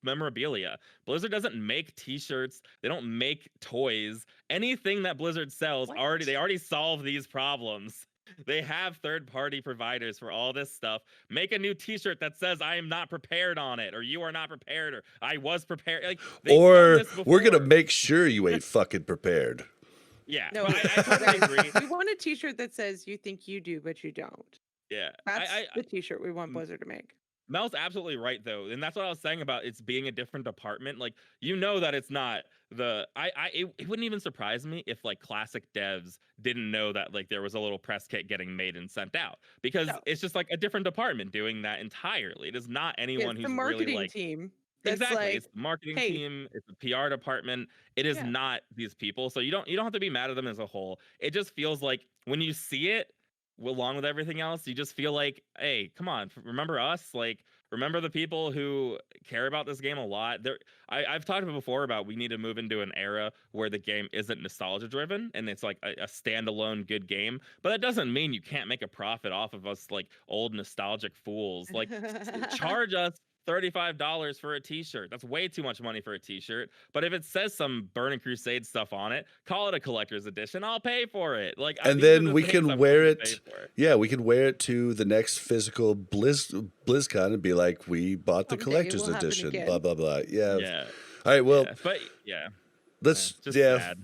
memorabilia? Blizzard doesn't make T-shirts. They don't make toys. Anything that Blizzard sells What? they already solve these problems. They have third-party providers for all this stuff. Make a new T-shirt that says "I am not prepared" on it, or "You are not prepared," or "I was prepared." Like, they've done Or this we're gonna before. make sure you ain't fucking prepared. Yeah, No, I totally agree. we want a T-shirt that says "You think you do, but you don't." Yeah, That's the T-shirt we want Blizzard to make. Mel's absolutely right though, and that's what I was saying about it's being a different department. Like, that it's not it wouldn't even surprise me if like classic devs didn't know that like there was a little press kit getting made and sent out, because No. it's just like a different department doing that entirely. It is not anyone It's who's the marketing really like team. That's exactly. like, It's the marketing hey. team. It's the PR department. It is Yeah. not these people. So you don't have to be mad at them as a whole. It just feels like when you see it along with everything else, you just feel like, hey, come on, remember us? Like, remember the people who care about this game a lot. I've talked before about we need to move into an era where the game isn't nostalgia driven and it's like a standalone good game. But that doesn't mean you can't make a profit off of us like old nostalgic fools. Like, charge us $35 for a T-shirt. That's way too much money for a T-shirt. But if it says some Burning Crusade stuff on it, call it a collector's edition. I'll pay for it. Like, And these are then the we things can I'm wear willing to it. pay for. Yeah, we can wear it to the next physical BlizzCon and be like, we bought the Someday it collector's will happen edition. again. Blah blah blah. Yeah. Yeah. All right. Well, Yeah. But yeah, let's. just Yeah. sad.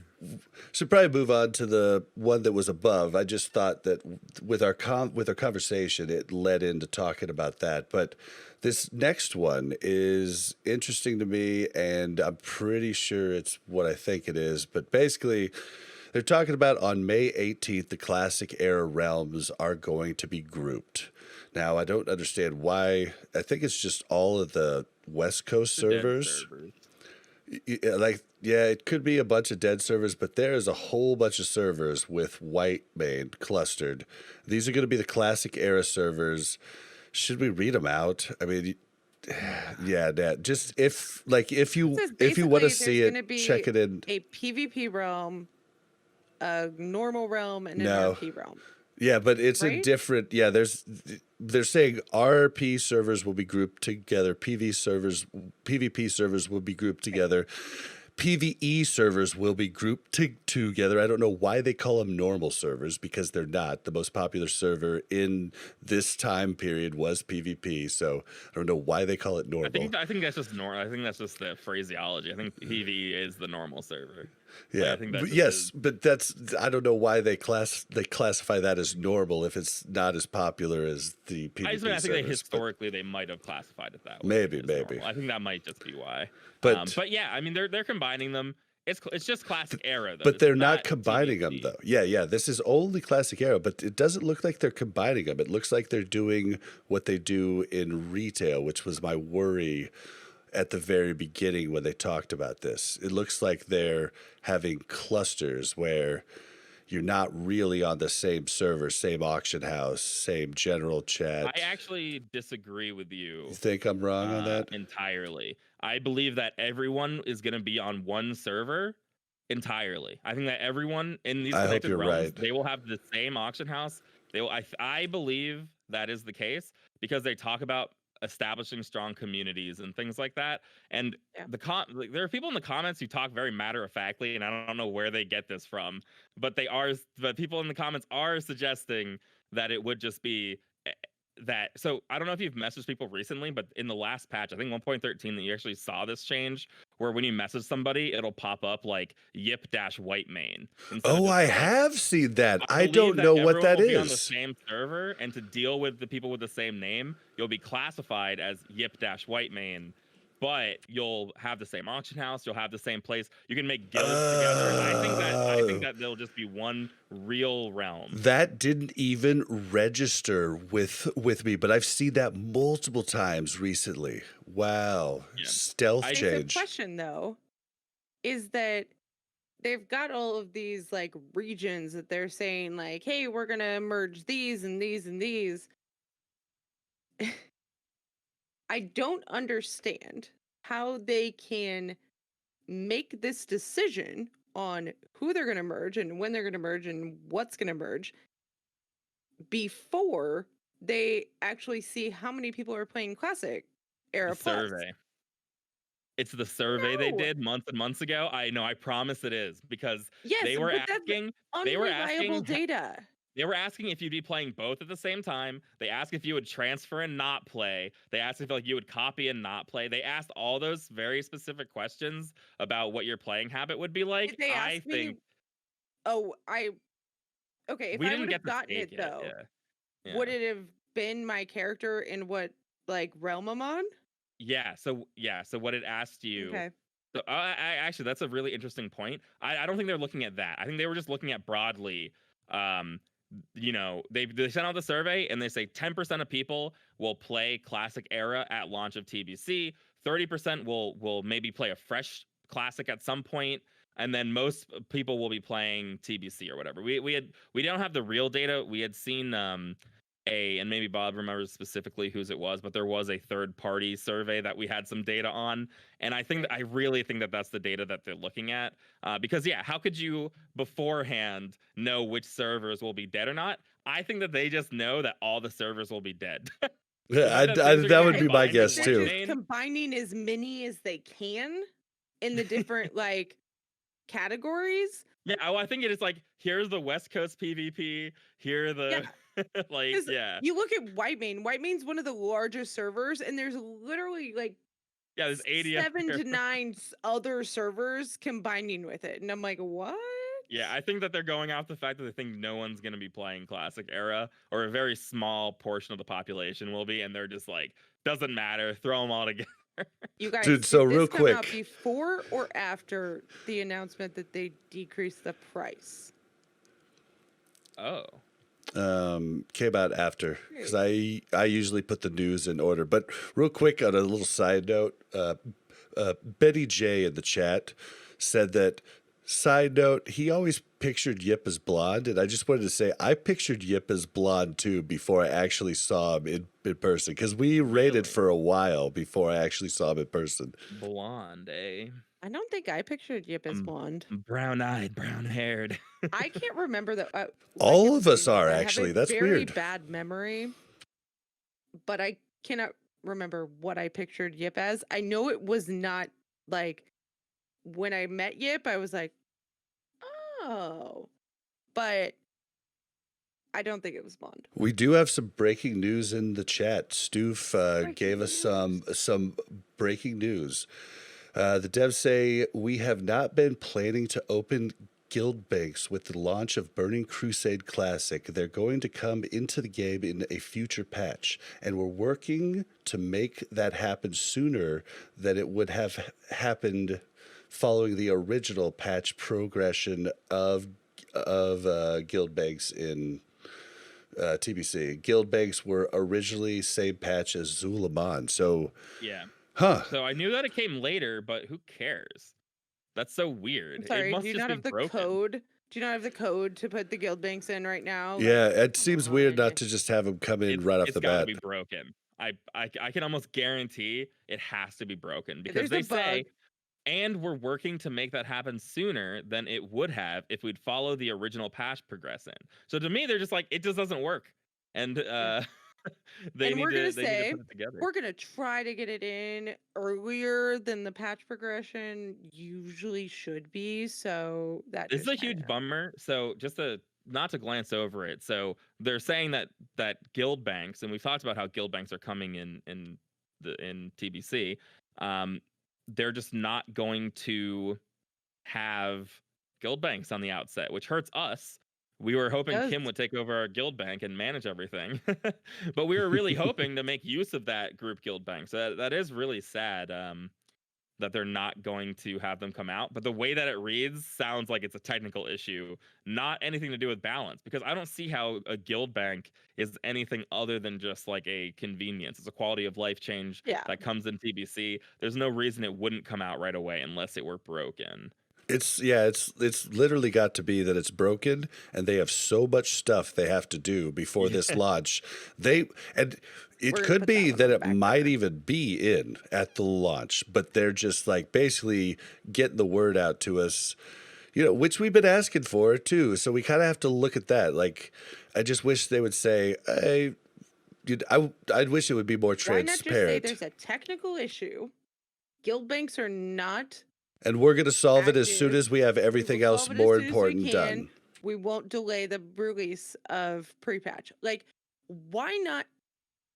Should probably move on to the one that was above. I just thought that with our conversation, it led into talking about that. But this next one is interesting to me, and I'm pretty sure it's what I think it is. But basically, they're talking about on May 18th, the classic era realms are going to be grouped. Now, I don't understand why. I think it's just all of the West Coast The dead servers. Yeah, it could be a bunch of dead servers, but there is a whole bunch of servers with white main clustered. These are going to be the classic era servers. Should we read them out? I mean, yeah, Nat. Just if you It says want to basically see there's it, gonna be check it in. a PvP realm, a normal realm, and an No. RP realm. Yeah, but it's a Right? different. Yeah, they're saying RP servers will be grouped together. PvP servers will be grouped together. PvE servers will be grouped together. I don't know why they call them normal servers, because they're not. The most popular server in this time period was PvP, so I don't know why they call it normal. I think that's just normal. I think that's just the phraseology. I think PvE is the normal server. Yeah, I think that but just yes, is- but I don't know why they classify that as normal if it's not as popular as the PvP I think they servers, but- historically they might have classified it that way. Maybe, as maybe. normal. I think that might just be why. But- But yeah, I mean they're combining them. It's just classic era though. But This they're is not combining them TBC. though. Yeah. This is only classic era, but it doesn't look like they're combining them. It looks like they're doing what they do in retail, which was my worry at the very beginning when they talked about this. It looks like they're having clusters where you're not really on the same server, same auction house, same general chat. I actually disagree with you You think I'm wrong on that? entirely. I believe that everyone is going to be on one server entirely. I think that everyone in these I hope connected you're realms, right. they will have the same auction house. They will. I believe that is the case because they talk about establishing strong communities and things like that. And Yeah. like, there are people in the comments who talk very matter of factly, and I don't know where they get this from, but people in the comments are suggesting that it would just be that. So I don't know if you've messaged people recently, but in the last patch, I think 1.13, that you actually saw this change where when you message somebody, it'll pop up like yip-white main. Oh, I have seen that. I don't know what that will be on the is. same server, and to deal with the people with the same name, you'll be classified as yip-white main. But you'll have the same auction house. You'll have the same place. You can make guilds together. And I think that there'll just be one real realm. That didn't even register with me, but I've seen that multiple times recently. Wow, Yeah. stealth I- change. The question though is that they've got all of these like regions that they're saying like, hey, we're gonna merge these and these and these. I don't understand how they can make this decision on who they're going to merge and when they're going to merge and what's going to merge before they actually see how many people are playing Classic Era The Plus. survey. It's the survey they No. did months and months ago. I know. I promise it is because Yes, they were but that's asking. unreliable data. They were asking if you'd be playing both at the same time. They asked if you would transfer and not play. They asked if like you would copy and not play. They asked all those very specific questions about what your playing habit would be like. Did they I ask think me? Oh, okay. If we I didn't would get have the gotten stake it yet. though, Yeah. would it have been my character in what like realm I'm on? Yeah. So what it asked you. Okay. So I actually, that's a really interesting point. I don't think they're looking at that. I think they were just looking at broadly. They sent out the survey and they say 10% of people will play classic era at launch of TBC. 30% will maybe play a fresh classic at some point, and then most people will be playing TBC or whatever. We don't have the real data. We had seen and maybe Bob remembers specifically whose it was, but there was a third-party survey that we had some data on, and I really think that that's the data that they're looking at, because how could you beforehand know which servers will be dead or not? I think that they just know that all the servers will be dead. Yeah, that would be my guess They're too. just combining as many as they can in the different like categories. Yeah, I think it is like, here's the West Coast PvP, here are the You look at Whitemane. Whitemane's one of the largest servers, and there's literally like there's 80 7 to 9 other servers combining with it, and I'm like, what? Yeah, I think that they're going off the fact that they think no one's going to be playing Classic Era, or a very small portion of the population will be, and they're just like, doesn't matter, throw them all together. You guys, Dude, so did this real come out quick. before or after the announcement that they decreased the price? Oh. Came out after, because I usually put the news in order. But real quick, on a little side note, Betty J in the chat said that, side note, he always pictured Yip as blonde, and I just wanted to say I pictured Yip as blonde too before I actually saw him in person, because we rated for a while before I actually saw him in person. Blonde, eh? I don't think I pictured Yip as blonde. Brown-eyed, brown-haired. I can't remember that. All of us are, I have actually. a That's very weird. bad memory, but I cannot remember what I pictured Yip as. I know it was not like when I met Yip, I was like, oh, but I don't think it was blonde. We do have some breaking news in the chat. Stoof gave us some breaking news. The devs say, we have not been planning to open guild banks with the launch of Burning Crusade Classic. They're going to come into the game in a future patch, and we're working to make that happen sooner than it would have happened following the original patch progression of guild banks in TBC. Guild banks were originally same patch as Zulaman. So, Yeah. huh? So I knew that it came later, but who cares? That's so weird. I'm It sorry, do must you just not be have the broken. code? Do you not have the code to put the guild banks in right now? Yeah, Like, it come seems weird on. not to just have them come in right off It's the got to bat. be broken. I can almost guarantee it has to be broken because There's a they say, bug. and we're working to make that happen sooner than it would have if we'd follow the original patch progression. So to me, they're just like, it just doesn't work, and Yeah. they And need we're gonna to say put it together. we're gonna try to get it in earlier than the patch progression usually should be. So that This is just a kind huge of bummer. So just to not to glance over it. So they're saying that guild banks, and we've talked about how guild banks are coming in TBC. Um, they're just not going to have guild banks on the outset, which hurts us. We were hoping does. Kim would take over our guild bank and manage everything, but we were really hoping to make use of that group guild bank. So that is really sad. That they're not going to have them come out. But the way that it reads sounds like it's a technical issue, not anything to do with balance, because I don't see how a guild bank is anything other than just like a convenience. It's a quality of life change Yeah. that comes in TBC. There's no reason it wouldn't come out right away unless it were broken. It's literally got to be that it's broken and they have so much stuff they have to do before this launch. And it We're gonna could put that be one on that the it back might burner. even be in at the launch, but they're just like basically getting the word out to us, which we've been asking for too. So we kind of have to look at that. Like, I just wish they would say, hey, I'd wish it would be more Why not just say transparent. there's a technical issue? Guild banks are not And we're going to solve it as soon active. as we have We everything will else solve it as more soon as we important can. done. We won't delay the release of pre-patch. Like, why not?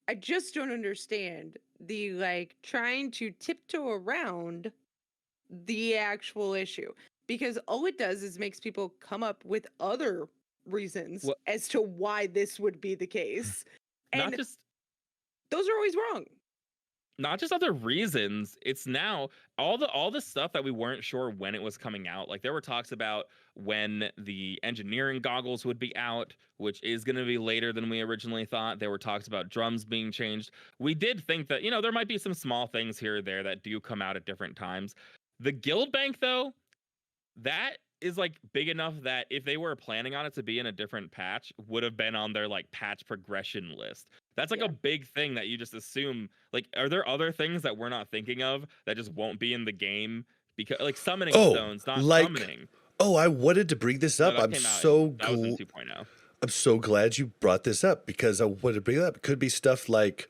I just don't understand the like trying to tiptoe around the actual issue, because all it does is makes people come up with other reasons Well, as to why this would be the case, not and just those are always wrong. not just other reasons. It's now all the stuff that we weren't sure when it was coming out. Like there were talks about when the engineering goggles would be out, which is going to be later than we originally thought. There were talks about drums being changed. We did think that, there might be some small things here or there that do come out at different times. The guild bank though, that is like big enough that if they were planning on it to be in a different patch, would have been on their like patch progression list. That's like Yeah. a big thing that you just assume. Like, are there other things that we're not thinking of that just won't be in the game because like summoning stones, not summoning? I wanted to bring this No, up. that came out. That was in 2.0. I'm so glad you brought this up because I wanted to bring it up. It could be stuff like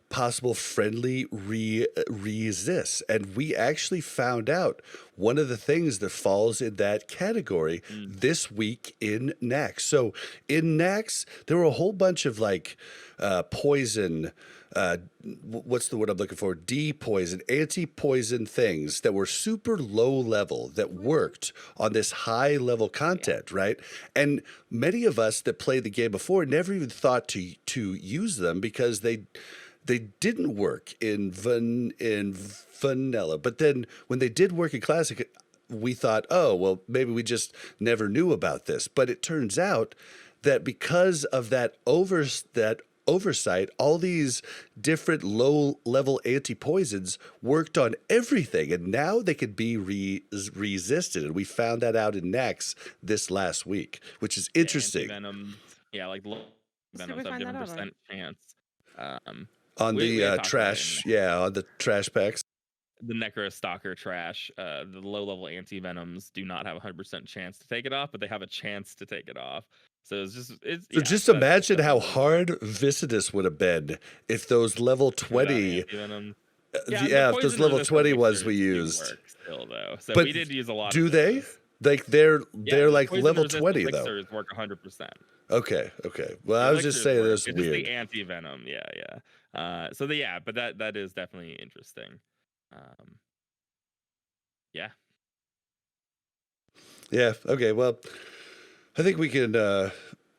possible friendly resists. And we actually found out one of the things that falls in that category this week in Nax. So in Nax, there were a whole bunch of like poison, what's the word I'm looking for? Poison, anti-poison things that were super low level that worked on this high level content, right? And many of us that played the game before never even thought to use them because they didn't work in vanilla. But then when they did work in classic, we thought, oh, well, maybe we just never knew about this. But it turns out that because of that oversight, all these different low-level anti-poisons worked on everything, and now they could be resisted. And we found that out in Nax this last week, which is interesting. Venom, like low venoms have different percent chance. On the trash, on the trash packs. The Necrostalker trash, the low-level anti-venoms do not have a 100% chance to take it off, but they have a chance to take it off. So just imagine how hard Viscidus would have been if those level 20 if those level 20 ones we used. Still though. So but we did use a lot do of they? those. Like they're like level 20 though. Elixirs work 100%. Okay. Well, I was just saying this it's weird. Just the anti-venom. Yeah. But that is definitely interesting. Yeah. Okay. Well, I think we can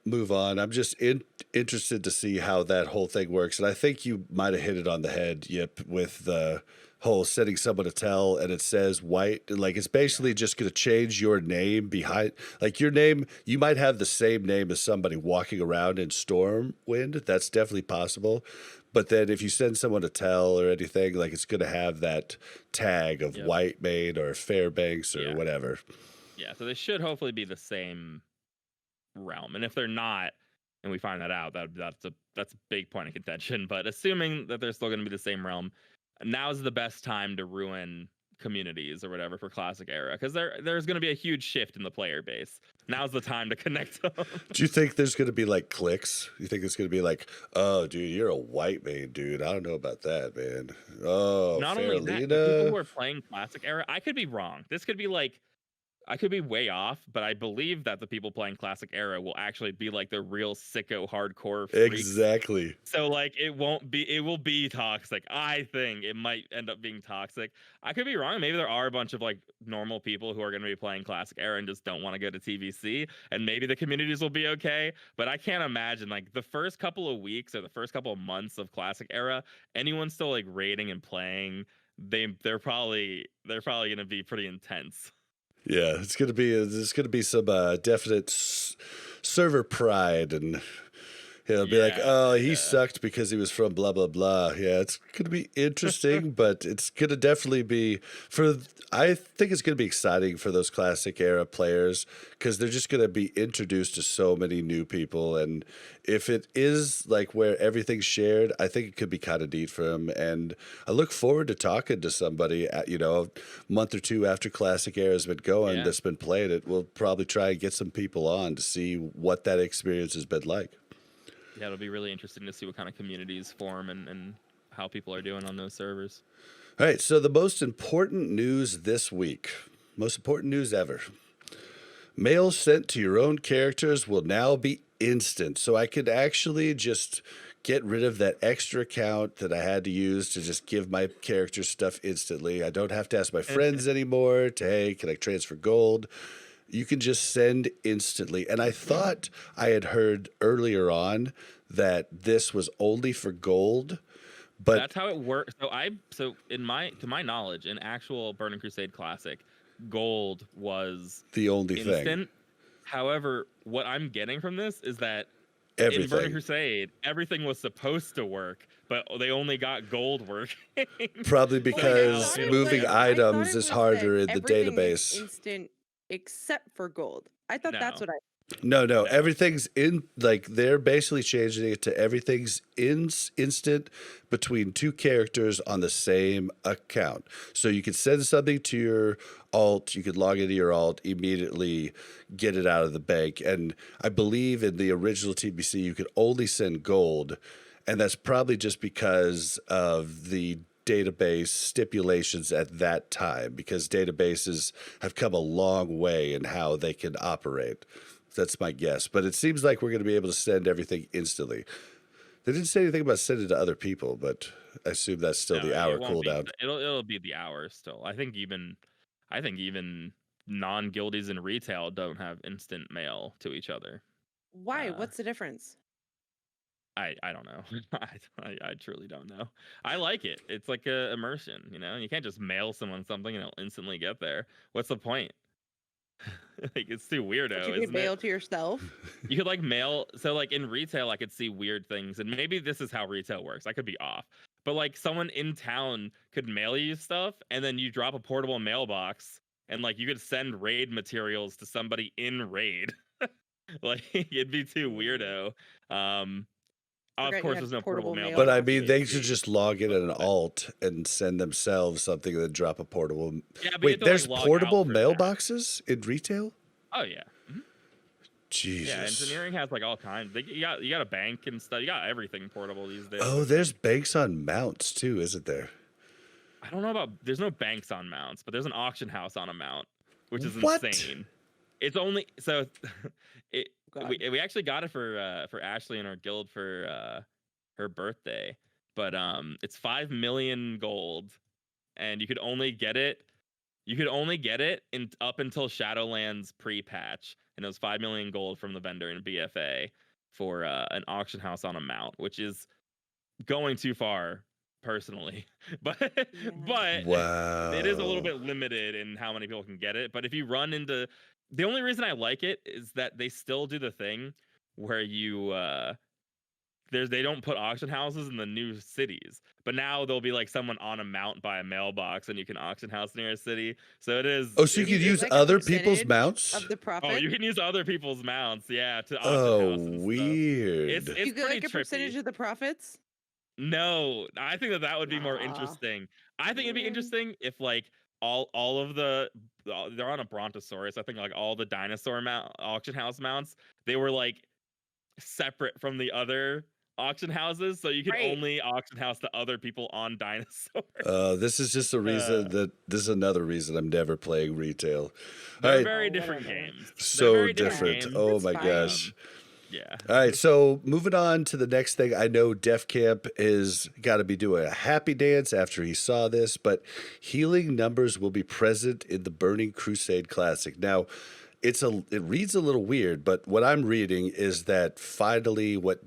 move on. I'm just interested to see how that whole thing works. And I think you might have hit it on the head, Yip, with the whole setting someone to tell and it says white. Like it's basically just going to change your name behind, like your name. You might have the same name as somebody walking around in Stormwind. That's definitely possible. But then if you send someone to tell or anything, like it's going to have that tag of Yep. White Maid or Fairbanks or Yeah. whatever. Yeah, so they should hopefully be the same realm. And if they're not, and we find that out, that's a big point of contention. But assuming that they're still going to be the same realm, now's the best time to ruin communities or whatever for Classic Era, because there's going to be a huge shift in the player base. Now's the time to connect them. Do you think there's going to be like clicks? You think it's going to be like, oh, dude, you're a white maid, dude. I don't know about that, man. Oh, Not only that, the people Faralina. who are playing Classic Era, I could be wrong. This could be like, I could be way off, but I believe that the people playing Classic Era will actually be like the real sicko hardcore freaks. Exactly. So like it will be toxic. I think it might end up being toxic. I could be wrong. Maybe there are a bunch of like normal people who are going to be playing Classic Era and just don't want to go to TBC, and maybe the communities will be okay. But I can't imagine like the first couple of weeks or the first couple of months of Classic Era, anyone still like raiding and playing, they're probably going to be pretty intense. Yeah, there's gonna be some definite server pride, and he'll be like, oh, he sucked because he was from blah blah blah. Yeah, it's gonna be interesting, but it's gonna definitely be I think it's gonna be exciting for those Classic Era players because they're just gonna be introduced to so many new people, and if it is like where everything's shared, I think it could be kind of neat for them. And I look forward to talking to somebody, a month or two after Classic Era has been going that's been playing it. We'll probably try and get some people on to see what that experience has been like. Yeah, it'll be really interesting to see what kind of communities form and how people are doing on those servers. All right, so the most important news this week, most important news ever. Mail sent to your own characters will now be instant. So I could actually just get rid of that extra account that I had to use to just give my character stuff instantly. I don't have to ask my friends anymore to, hey, can I transfer gold? You can just send instantly. And I thought I had heard earlier on that this was only for gold. But that's how it works. To my knowledge, in actual Burning Crusade Classic, gold was the only instant. thing. However, what I'm getting from this is that everything. In Burning Crusade, everything was supposed to work, but they only got gold working. Probably because moving items is harder in the database. Instant except for gold. I thought that's what I. No, everything's in, like, they're basically changing it to everything's instant between two characters on the same account. So you could send something to your alt, you could log into your alt, immediately get it out of the bank. And I believe in the original TBC, you could only send gold. And that's probably just because of the database stipulations at that time, because databases have come a long way in how they can operate. That's my guess. But it seems like we're going to be able to send everything instantly. They didn't say anything about sending to other people, but I assume that's still the hour cooldown. It'll be the hour still. I think even non-guildies in retail don't have instant mail to each other. Why? What's the difference? I don't know. I truly don't know. I like it. It's like a immersion, You can't just mail someone something and it'll instantly get there. What's the point? Like, it's too weirdo. You could mail to yourself. You could like mail. So like in retail, I could see weird things, and maybe this is how retail works. I could be off, but like someone in town could mail you stuff, and then you drop a portable mailbox, and like you could send raid materials to somebody in raid. Like it'd be too weirdo. Of course, there's no portable mail. But I mean, they should just log in an alt and send themselves something and then drop a portable. Yeah, but wait, there's portable mailboxes in retail? Oh yeah. Mm-hmm. Jesus. Yeah, engineering has like all kinds. You got a bank and stuff. You got everything portable these days. Oh, there's banks on mounts too, isn't there? I don't know about. There's no banks on mounts, but there's an auction house on a mount, which is what? Insane. It's only so. We actually got it for Ashley in our guild for her birthday, but it's 5 million gold, and you could only get it you could only get it up until Shadowlands pre-patch, and it was 5 million gold from the vendor in BFA for an auction house on a mount, which is going too far personally. but but it is a little Wow. bit limited in how many people can get it. But if you run into, the only reason I like it is that they still do the thing where you they don't put auction houses in the new cities, but now there'll be like someone on a mount by a mailbox and you can auction house near a city. So it is. Oh, so you could use like a other people's percentage mounts? of the profit. Oh, you can use other people's mounts, yeah, to auction Oh, house and stuff. weird. It's you get pretty like a percentage trippy. of the profits. No, I think that would be more Nah. interesting. I think it'd be Mm. interesting if like all of they're on a Brontosaurus. I think like all the dinosaur auction house mounts, they were like separate from the other auction houses, so you could Right. only auction house to other people on dinosaurs. This is just a reason this is another reason I'm never playing retail. They're All right, very Oh, different whatever. games. They're so very different. games. Oh That's my fine. gosh. Yeah. All right, so moving on to the next thing. I know Def Camp is got to be doing a happy dance after he saw this, but healing numbers will be present in the Burning Crusade Classic. Now, it reads a little weird, but what I'm reading is that finally what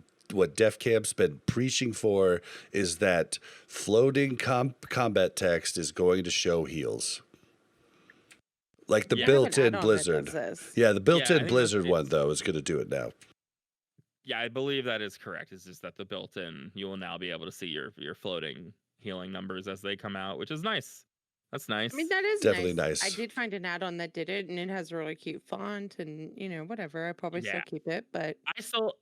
Def Camp's been preaching for is that floating combat text is going to show heals. Like the Yeah. I have an built-in add-on that Blizzard. does this. Yeah, the I built-in think Blizzard that's- one though is going to do it now. Yeah, I believe that is correct. It's just that the built-in, you will now be able to see your floating healing numbers as they come out, which is nice. That's nice. I mean, that is Definitely nice. I nice. did find an add-on that did it, and it has a really cute font, and whatever. I probably still Yeah. keep it, but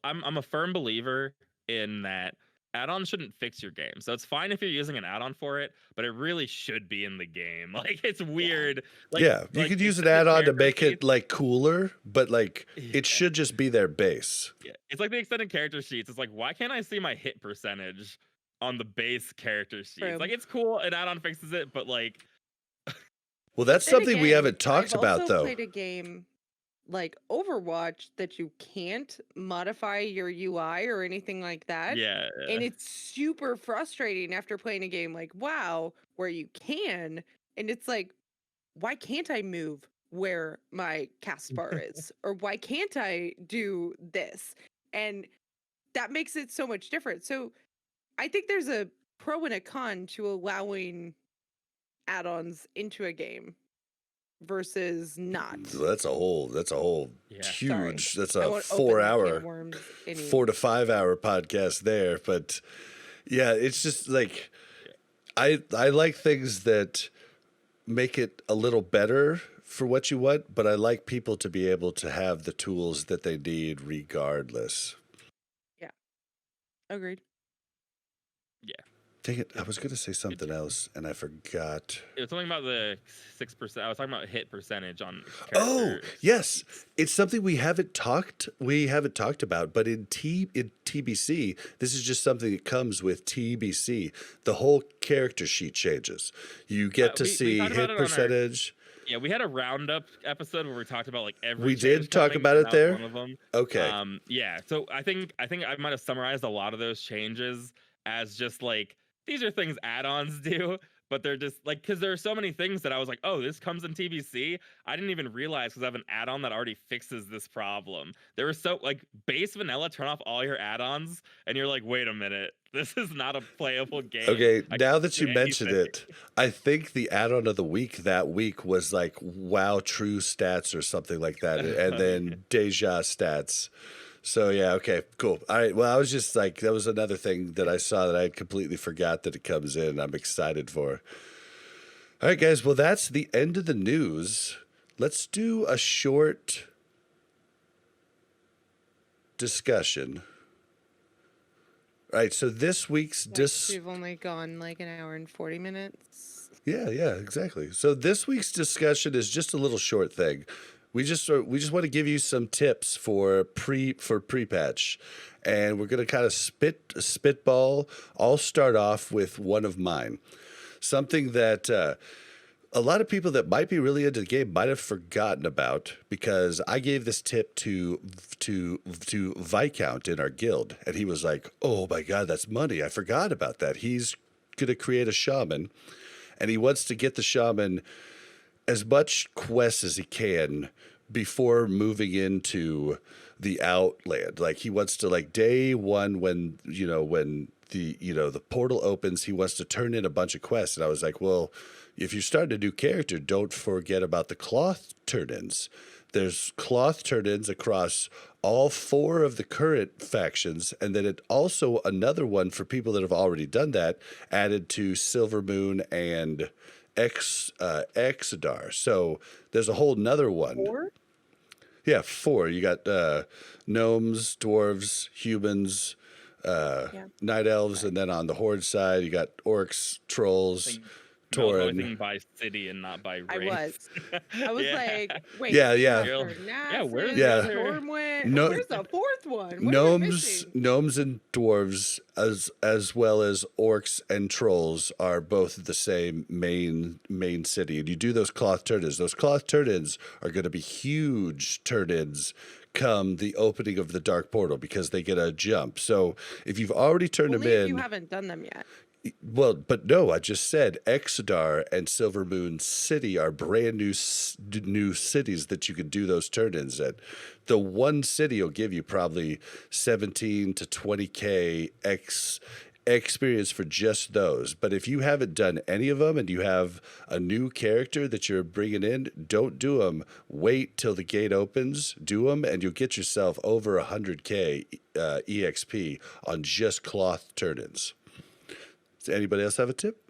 I'm a firm believer in that add-ons shouldn't fix your game. So it's fine if you're using an add-on for it, but it really should be in the game. Like it's weird. Like, yeah, you like could use an extended add-on to character make it sheets- like cooler, but like Yeah. it should just be their base. Yeah, it's like the extended character sheets. It's like, why can't I see my hit percentage on the base character sheets? True. Like it's cool, an add-on fixes it, but like Well, that's then something we again, haven't talked I've about also though. played a game like Overwatch that you can't modify your UI or anything like that. yeah. And it's super frustrating after playing a game like WoW where you can, and it's like, why can't I move where my cast bar is? Or why can't I do this? And that makes it so much different. So I think there's a pro and a con to allowing add-ons into a game versus not. That's a whole Yeah. huge. That's I a won't open that can of 4 hour, worms any- 4 to 5 hour podcast there. But yeah, it's just like I like things that make it a little better for what you want, but I like people to be able to have the tools that they need regardless. Agreed. Dang it, I was going to say something else and I forgot. It was something about the 6%. I was talking about hit percentage on Oh, character yes. sheets. It's something we haven't talked about, but in TBC, this is just something that comes with TBC. The whole character sheet changes. You get to we see talked about hit it on our- percentage. Yeah, we had a roundup episode where we talked about like every. We did change talk coming, about and it that was there? One of them. Okay. Yeah. So I think I might have summarized a lot of those changes as just like these are things add-ons do, but they're just like because there are so many things that I was like, oh, this comes in TBC. I didn't even realize because I have an add-on that already fixes this problem. There was so like base vanilla, turn off all your add-ons, and you're like, wait a minute, this is not a playable game. Okay, I now can't that you do mentioned anything. it, I think the add-on of the week that week was like WoW True Stats or something like that, and then Deja Stats. So yeah, okay, cool. All right, well, I was just like, that was another thing that I saw that I had completely forgot that it comes in. I'm excited for. All right, guys, well, that's the end of the news. Let's do a short discussion. All right, so this week's We've only gone like an hour and 40 minutes. Yeah, exactly. So this week's discussion is just a little short thing. We just want to give you some tips for pre-patch, and we're going to kind of spitball. I'll start off with one of mine, something that a lot of people that might be really into the game might have forgotten about, because I gave this tip to Viscount in our guild, and he was like, "Oh my God, that's money! I forgot about that." He's going to create a shaman, and he wants to get the shaman as much quests as he can before moving into the Outland. Like he wants to, like, day one, when the portal opens, he wants to turn in a bunch of quests. And I was like, well, if you're starting a new character, don't forget about the cloth turn-ins. There's cloth turn-ins across all 4 of the current factions, and then it also another one for people that have already done that, added to Silver Moon and Exodar. So there's a whole nother one. 4? Yeah, 4. You got gnomes, dwarves, humans, night elves, and then on the horde side, you got orcs, trolls, Mel was Tauren. thinking by city and not by race. I was like, wait. Yeah. Where's Yeah. the other? Where's the 4th one? What am I Gnomes, missing? and dwarves, as well as orcs and trolls, are both the same main city. And you do those cloth turn-ins. Those cloth turn-ins are going to be huge turn-ins come the opening of the Dark Portal, because they get a jump. So if you've already turned Only them if in, you haven't done them yet. well, but no, I just said Exodar and Silver Moon City are brand new cities that you can do those turn-ins at. The one city will give you probably 17 to 20K experience for just those. But if you haven't done any of them and you have a new character that you're bringing in, don't do them. Wait till the gate opens, do them, and you'll get yourself over 100K EXP on just cloth turn-ins. Does anybody else have a tip?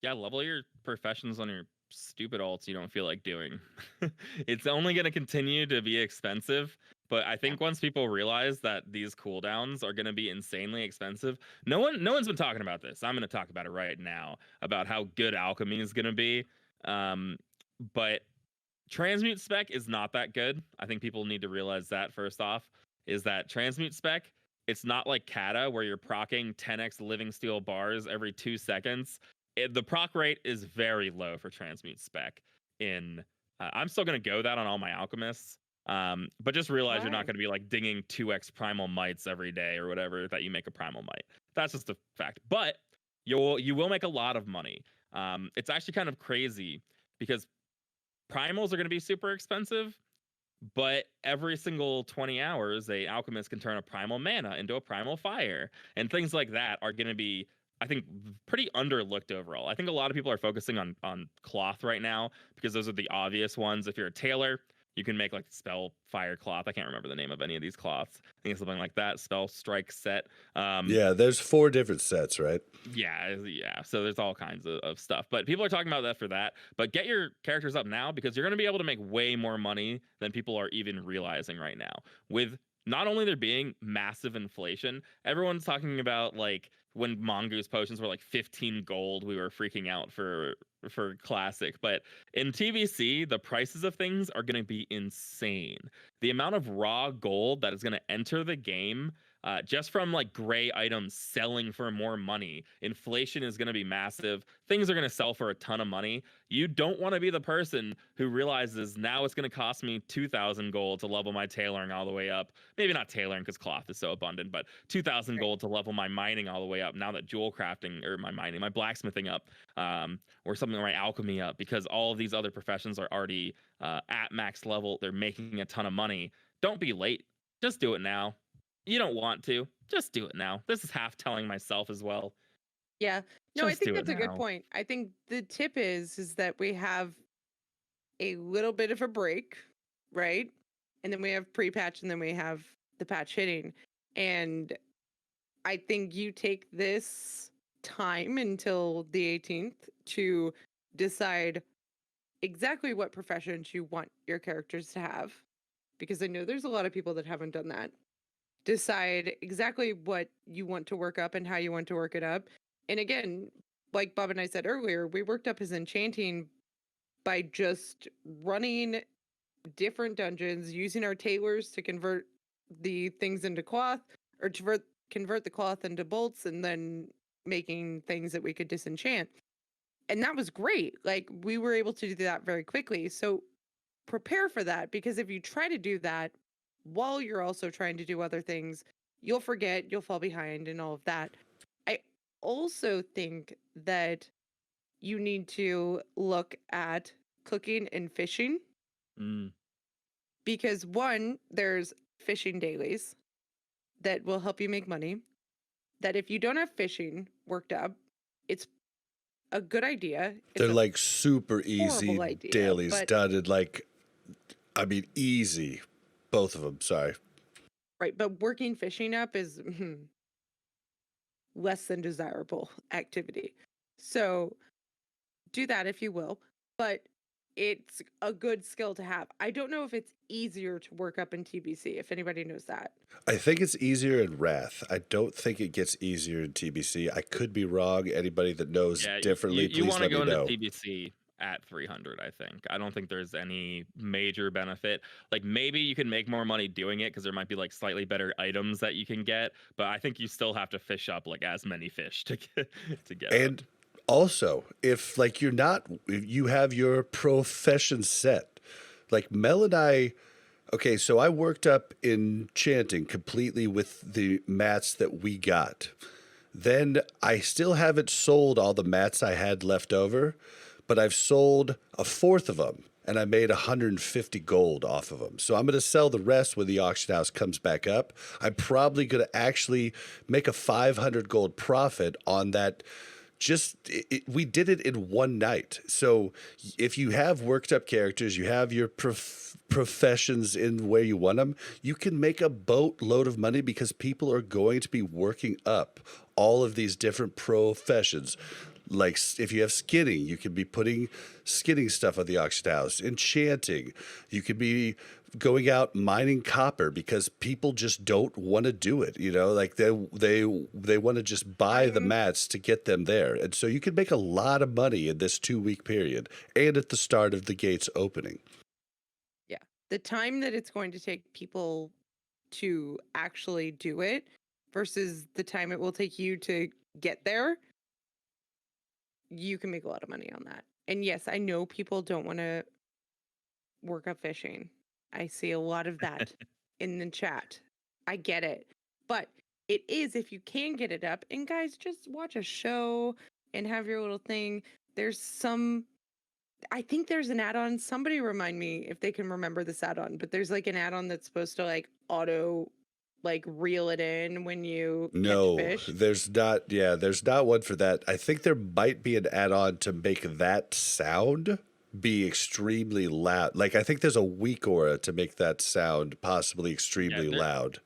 Yeah, level your professions on your stupid alts you don't feel like doing. It's only going to continue to be expensive, but I think once people realize that these cooldowns are going to be insanely expensive, no one's been talking about this. I'm going to talk about it right now, about how good alchemy is going to be. But transmute spec is not that good. I think people need to realize that first off, is that transmute spec, it's not like Kata where you're proccing 10x living steel bars every 2 seconds. The proc rate is very low for transmute spec. I'm still going to go that on all my alchemists, but just realize you're not going to be like dinging 2x primal mites every day or whatever that you make a primal mite. That's just a fact. But you will make a lot of money. It's actually kind of crazy because primals are going to be super expensive. But every single 20 hours, a alchemist can turn a primal mana into a primal fire. And things like that are going to be, I think, pretty underlooked overall. I think a lot of people are focusing on cloth right now because those are the obvious ones. If you're a tailor, you can make like spell fire cloth. I can't remember the name of any of these cloths. I think it's something like that. Spell strike set. Yeah, there's 4 different sets, right? Yeah. So there's all kinds of stuff. But people are talking about that for that. But get your characters up now because you're going to be able to make way more money than people are even realizing right now. With not only there being massive inflation, everyone's talking about like when mongoose potions were like 15 gold, we were freaking out for classic. But in TBC, the prices of things are going to be insane. The amount of raw gold that is going to enter the game just from like gray items selling for more money. Inflation is going to be massive. Things are going to sell for a ton of money. You don't want to be the person who realizes now it's going to cost me 2,000 gold to level my tailoring all the way up. Maybe not tailoring because cloth is so abundant, but 2,000 gold to level my mining all the way up. Now that jewel crafting or my blacksmithing up, or something like my alchemy up, because all of these other professions are already at max level. They're making a ton of money. Don't be late. Just do it now. You don't want to. Just do it now. This is half telling myself as well. Yeah. No, I Just think do it that's a good now. point. I think the tip is that we have a little bit of a break, right? And then we have pre-patch and then we have the patch hitting. And I think you take this time until the 18th to decide exactly what professions you want your characters to have. Because I know there's a lot of people that haven't done that. Decide exactly what you want to work up and how you want to work it up. And again, like Bob and I said earlier, we worked up his enchanting by just running different dungeons, using our tailors to convert the things into cloth, or to convert the cloth into bolts, and then making things that we could disenchant. And that was great. Like, we were able to do that very quickly. So prepare for that, because if you try to do that while you're also trying to do other things, you'll forget, you'll fall behind, and all of that. I also think that you need to look at cooking and fishing Mm. because one, there's fishing dailies that will help you make money. That if you don't have fishing worked up, it's a good idea. It's They're a like super easy horrible idea, dailies but done in like, I mean, easy. Both of them. Sorry. right, but working fishing up is less than desirable activity. So do that if you will, but it's a good skill to have. I don't know if it's easier to work up in TBC, if anybody knows that. I think it's easier in Wrath. I don't think it gets easier in TBC. I could be wrong. Anybody that knows Yeah, differently, you please want to let me go into know. TBC at 300, I think. I don't think there's any major benefit. Like maybe you can make more money doing it because there might be like slightly better items that you can get, but I think you still have to fish up like as many fish to get up. And also, if like if you have your profession set, like Mel and I, okay, so I worked up enchanting completely with the mats that we got. Then I still haven't sold all the mats I had left over, but I've sold a fourth of them and I made 150 gold off of them. So I'm going to sell the rest when the auction house comes back up. I'm probably going to actually make a 500 gold profit on that. We did it in one night. So if you have worked up characters, you have your professions in where you want them, you can make a boatload of money because people are going to be working up all of these different professions. Like if you have skinning, you can be putting skinning stuff on the auction house. Enchanting, you could be going out mining copper because people just don't want to do it. You know, like they want to just buy the mats to get them there, and so you can make a lot of money in this 2-week period and at the start of the gates opening. Yeah. The time that it's going to take people to actually do it versus the time it will take you to get there, you can make a lot of money on that. And yes, I know people don't want to work up fishing. I see a lot of that in the chat. I get it. But it is if you can get it up. And guys, just watch a show and have your little thing. I think there's an add-on. Somebody remind me if they can remember this add-on, but there's like an add-on that's supposed to like auto like reel it in when you No, catch fish. there's not. Yeah, there's not one for that. I think there might be an add-on to make that sound be extremely loud. Like I think there's a weak aura to make that sound possibly extremely loud.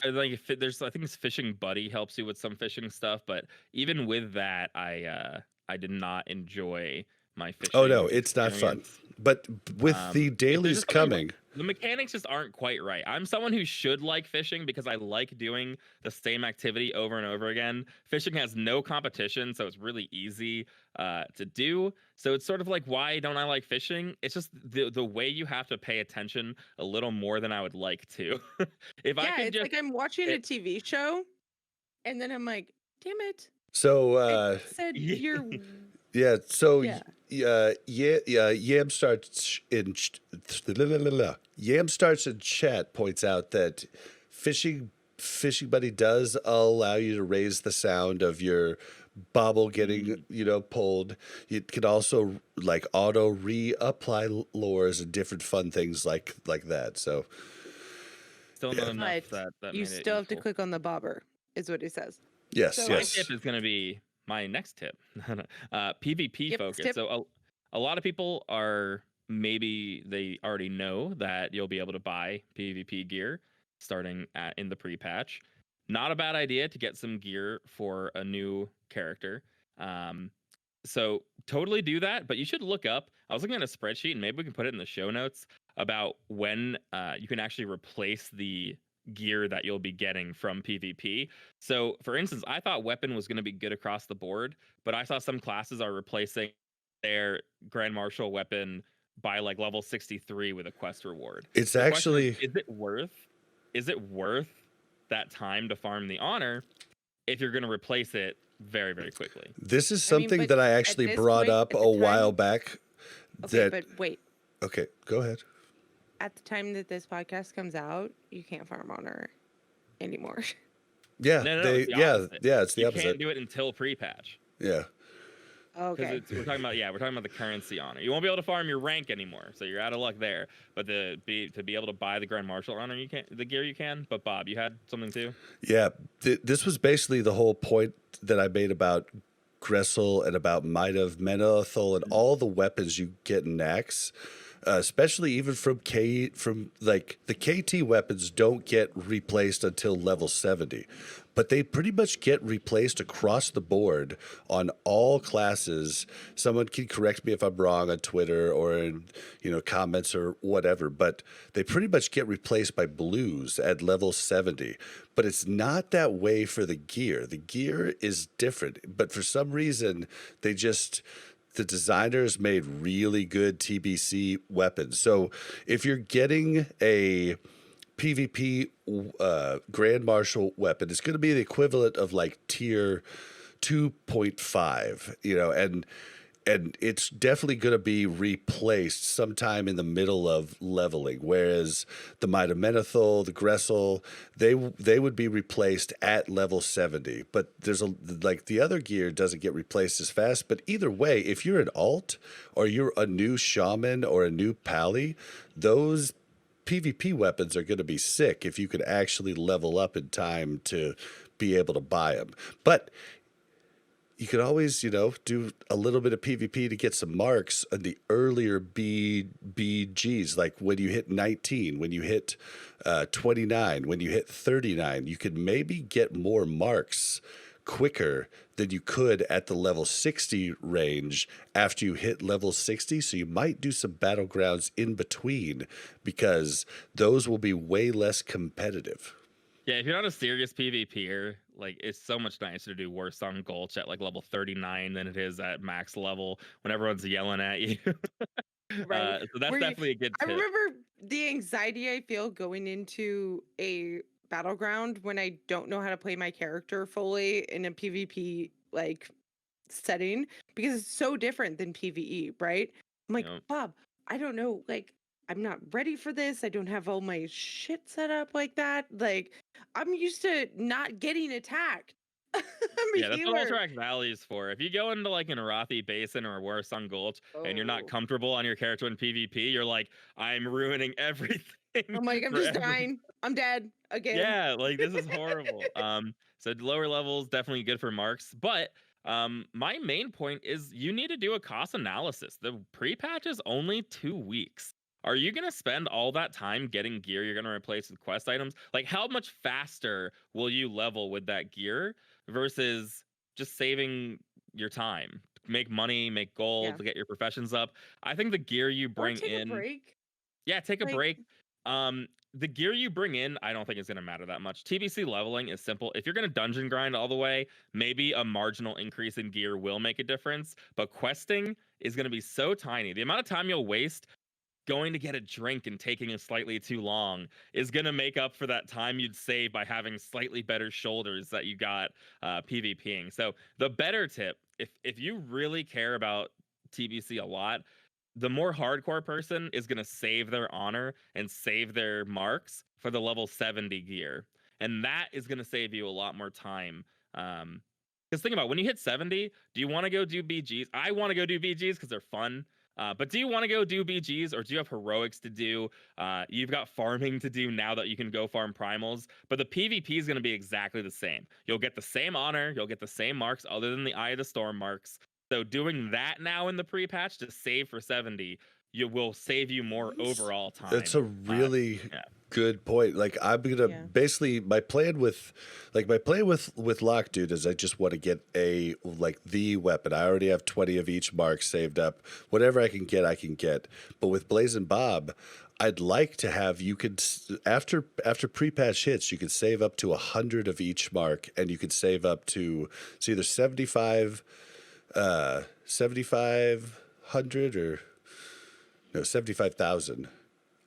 I think it's Fishing Buddy helps you with some fishing stuff, but even with that, I did not enjoy my fishing. Oh no, it's not fun. But with the dailies coming, the mechanics just aren't quite right. I'm someone who should like fishing because I like doing the same activity over and over again. Fishing has no competition, so it's really easy to do. So it's sort of like, why don't I like fishing? It's just the way you have to pay attention a little more than I would like to. It's like I'm watching a TV show, and then I'm like, damn it. So it said you're yeah, so Yam starts in chat points out that fishing buddy does allow you to raise the sound of your bobble getting pulled. It can also like auto reapply lures and different fun things like that. So still not enough that you still have to click on the bobber, is what he says. Yes, So my tip is going to be my next tip. PvP focus. So a lot of people maybe they already know that you'll be able to buy PvP gear starting in the pre-patch. Not a bad idea to get some gear for a new character. So totally do that, but you should look up. I was looking at a spreadsheet, and maybe we can put it in the show notes about when you can actually replace the gear that you'll be getting from PvP. So, for instance, I thought weapon was going to be good across the board, but I saw some classes are replacing their Grand Marshal weapon by like level 63 with a quest reward. It's actually is it worth that time to farm the honor if you're going to replace it very, very quickly? This is something that I actually brought up a while back. Okay, but wait. Okay, go ahead. At the time that this podcast comes out, you can't farm honor anymore. Yeah, no, it's the opposite. You can't do it until pre-patch. Yeah. because Okay. we're talking about the currency honor. You won't be able to farm your rank anymore, so you're out of luck there. But to be able to buy the Grand Marshal honor, the gear you can. But Bob, you had something too. Yeah, this was basically the whole point that I made about Gressel and about Might of Menethil and all the weapons you get in Nax, especially even from like the KT weapons don't get replaced until level 70, but they pretty much get replaced across the board on all classes. Someone can correct me if I'm wrong on Twitter or in comments or whatever, but they pretty much get replaced by blues at level 70. But it's not that way for the gear. The gear is different, but for some reason the designers made really good TBC weapons. So if you're getting a PvP Grand Marshal weapon, it's going to be the equivalent of like tier 2.5, and it's definitely going to be replaced sometime in the middle of leveling. Whereas the Might of Menethil, the Gressel, they would be replaced at level 70. But there's the other gear doesn't get replaced as fast. But either way, if you're an alt or you're a new shaman or a new pally, those PvP weapons are going to be sick if you could actually level up in time to be able to buy them. But you could always, do a little bit of PvP to get some marks on the earlier BGs, like when you hit 19, when you hit 29, when you hit 39, you could maybe get more marks quicker than you could at the level 60 range after you hit level 60. So you might do some battlegrounds in between because those will be way less competitive. Yeah, if you're not a serious PvPer, like it's so much nicer to do worse on Gulch at like level 39 than it is at max level when everyone's yelling at you. Right. So that's definitely a good I tip. remember the anxiety I feel going into a battleground when I don't know how to play my character fully in a PvP like setting because it's so different than PvE, right? I'm like, Yep. Bob, I don't know, like I'm not ready for this. I don't have all my shit set up like that. Like I'm used to not getting attacked. I'm a Yeah, that's what healer. Ultrax Valley is for. If you go into like an Arathi Basin or worse on Gulch and you're not Oh. comfortable on your character in PvP, you're like, I'm ruining everything. I'm like, I'm for just dying. I'm dead again. Yeah, like this is horrible. So lower levels definitely good for marks, but my main point is you need to do a cost analysis. The pre-patch is only 2 weeks. Are you going to spend all that time getting gear you're going to replace with quest items? Like how much faster will you level with that gear versus just saving your time? Make money, make gold, Yeah. get your professions up. I think the gear you Or bring take a in, break. yeah, take a Like, break. The gear you bring in, I don't think is going to matter that much. TBC leveling is simple. If you're going to dungeon grind all the way, maybe a marginal increase in gear will make a difference, but questing is going to be so tiny. The amount of time you'll waste going to get a drink and taking it slightly too long is going to make up for that time you'd save by having slightly better shoulders that you got PvPing. So the better tip, if you really care about TBC a lot, the more hardcore person is going to save their honor and save their marks for the level 70 gear. And that is going to save you a lot more time. Because think about when you hit 70, do you want to go do BGs? I want to go do BGs because they're fun. But do you want to go do BGs or do you have heroics to do? You've got farming to do now that you can go farm primals. But the PvP is going to be exactly the same. You'll get the same honor. You'll get the same marks other than the Eye of the Storm marks. So doing that now in the pre-patch to save for 70, you will save you more overall time. That's a really good point. Like I'm gonna basically my plan with Lock Dude is I just want to get the weapon. I already have 20 of each mark saved up. Whatever I can get, I can get. But with Blaze and Bob, I'd like to have after pre-patch hits, you could save up to 100 of each mark, and you could save up to it's either 7,500 or no 75,000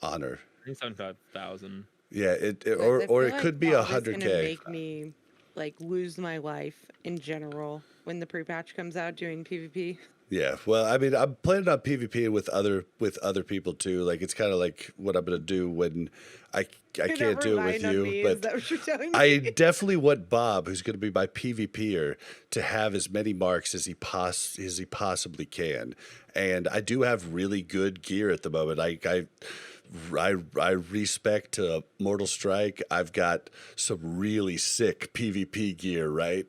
honor. I think 75,000. Yeah, or it could be 100K. It's gonna make me lose my life in general when the pre-patch comes out doing PvP. Yeah, well, I mean, I'm planning on PvP with other people too. Like, it's kind of like what I'm gonna do when I You're not can't do it with relying on you, me. Is but that what you're telling I me? definitely want Bob, who's gonna be my PvPer, to have as many marks as he possibly can. And I do have really good gear at the moment. I respect Mortal Strike. I've got some really sick PvP gear right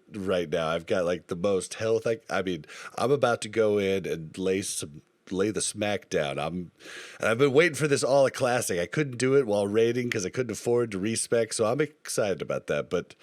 now. I've got like the most health. I mean, I'm about to go in and lay the smack down. And I've been waiting for this all a classic. I couldn't do it while raiding because I couldn't afford to respec. So I'm excited about that. But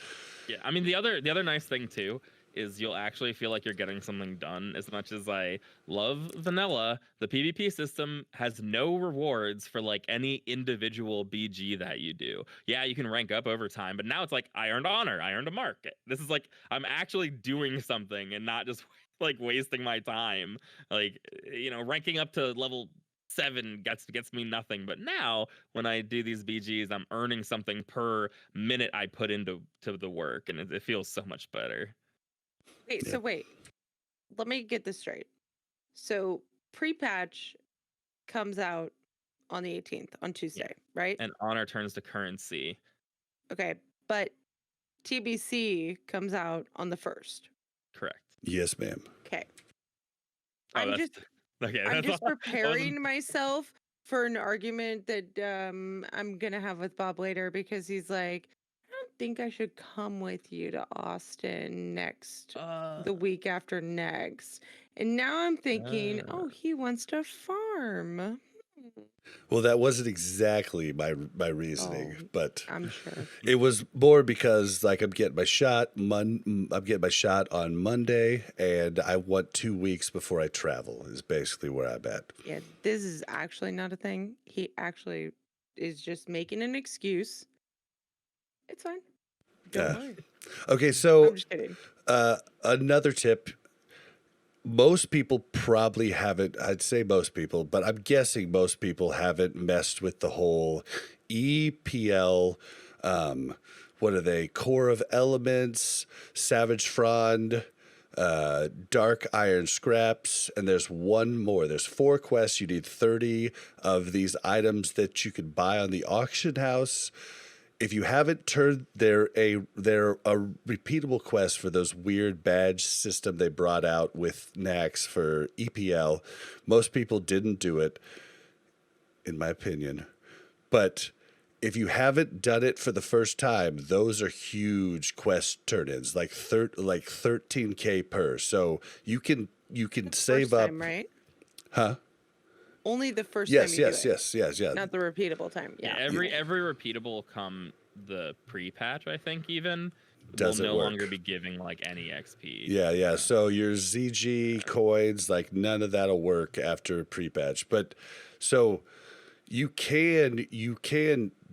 Yeah, I mean the other nice thing too is you'll actually feel like you're getting something done. As much as I love vanilla, the PvP system has no rewards for like any individual BG that you do. Yeah, you can rank up over time, but now it's like I earned honor, I earned a mark. This is like I'm actually doing something and not just like wasting my time. Like ranking up to level 7 gets me nothing, but now when I do these BGs, I'm earning something per minute I put into the work, and it feels so much better. Wait, Yeah. so wait. Let me get this straight. So pre-patch comes out on the 18th, on Tuesday, right? And honor turns to currency. Okay, but TBC comes out on the 1st. Correct. yes, ma'am. Okay. Oh, I'm that's just okay. I'm That's just all. I wasn't- preparing myself for an argument that I'm gonna have with Bob later because he's like, I don't think I should come with you to Austin the week after next. And now I'm thinking, oh, he wants to farm. Well, that wasn't exactly my reasoning, Oh, but I'm sure. it was more because like I'm getting my shot. I'm getting my shot on Monday, and I want 2 weeks before I travel. Is basically where I'm at. Yeah, this is actually not a thing. He actually is just making an excuse. It's fine. Don't Yeah. worry. Okay, I'm so just kidding. another tip. Most people probably haven't, I'd say most people, but I'm guessing most people haven't messed with the whole EPL, what are they? Core of Elements, Savage Frond, Dark Iron Scraps, and there's one more. There's 4 quests. You need 30 of these items that you can buy on the auction house. If you haven't turned they're a repeatable quest for those weird badge system they brought out with Nax for EPL. Most people didn't do it, in my opinion. But if you haven't done it for the first time, those are huge quest turn-ins, like 13K per. So you can save First up, time, right? huh? Only the first Yes, time you yes, do it. yes, yeah. Not the repeatable time. Yeah, Yeah. every repeatable will come the pre-patch. I think even Doesn't will no work. longer be giving like any XP. Yeah. So your ZG coins, like none of that'll work after pre-patch. But so you can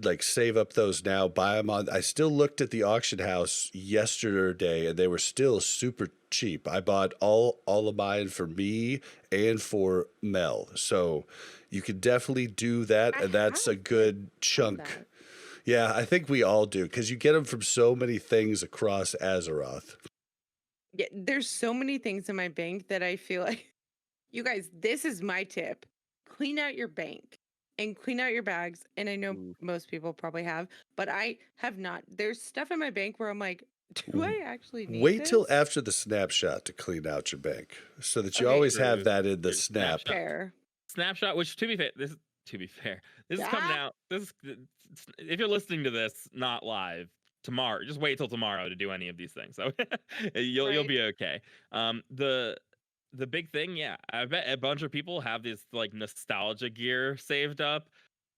like save up those now, buy them on. I still looked at the auction house yesterday, and they were still super cheap. I bought all of mine for me and for Mel. So you can definitely do that, and that's a good chunk. that. Yeah, I think we all do because you get them from so many things across Azeroth. Yeah, there's so many things in my bank that I feel like, you guys, this is my tip. Clean out your bank and clean out your bags. And I know Ooh. most people probably have, but I have not. There's stuff in my bank where I'm like, do I actually need Wait this? till after the snapshot to clean out your bank so that you Okay. always have True. that in the True. snap. Fair. Snapshot, which to be fair, this is coming Ah. out. If you're listening to this not live tomorrow, just wait till tomorrow to do any of these things. So you'll Right. be okay. The big thing, yeah, I bet a bunch of people have this like nostalgia gear saved up,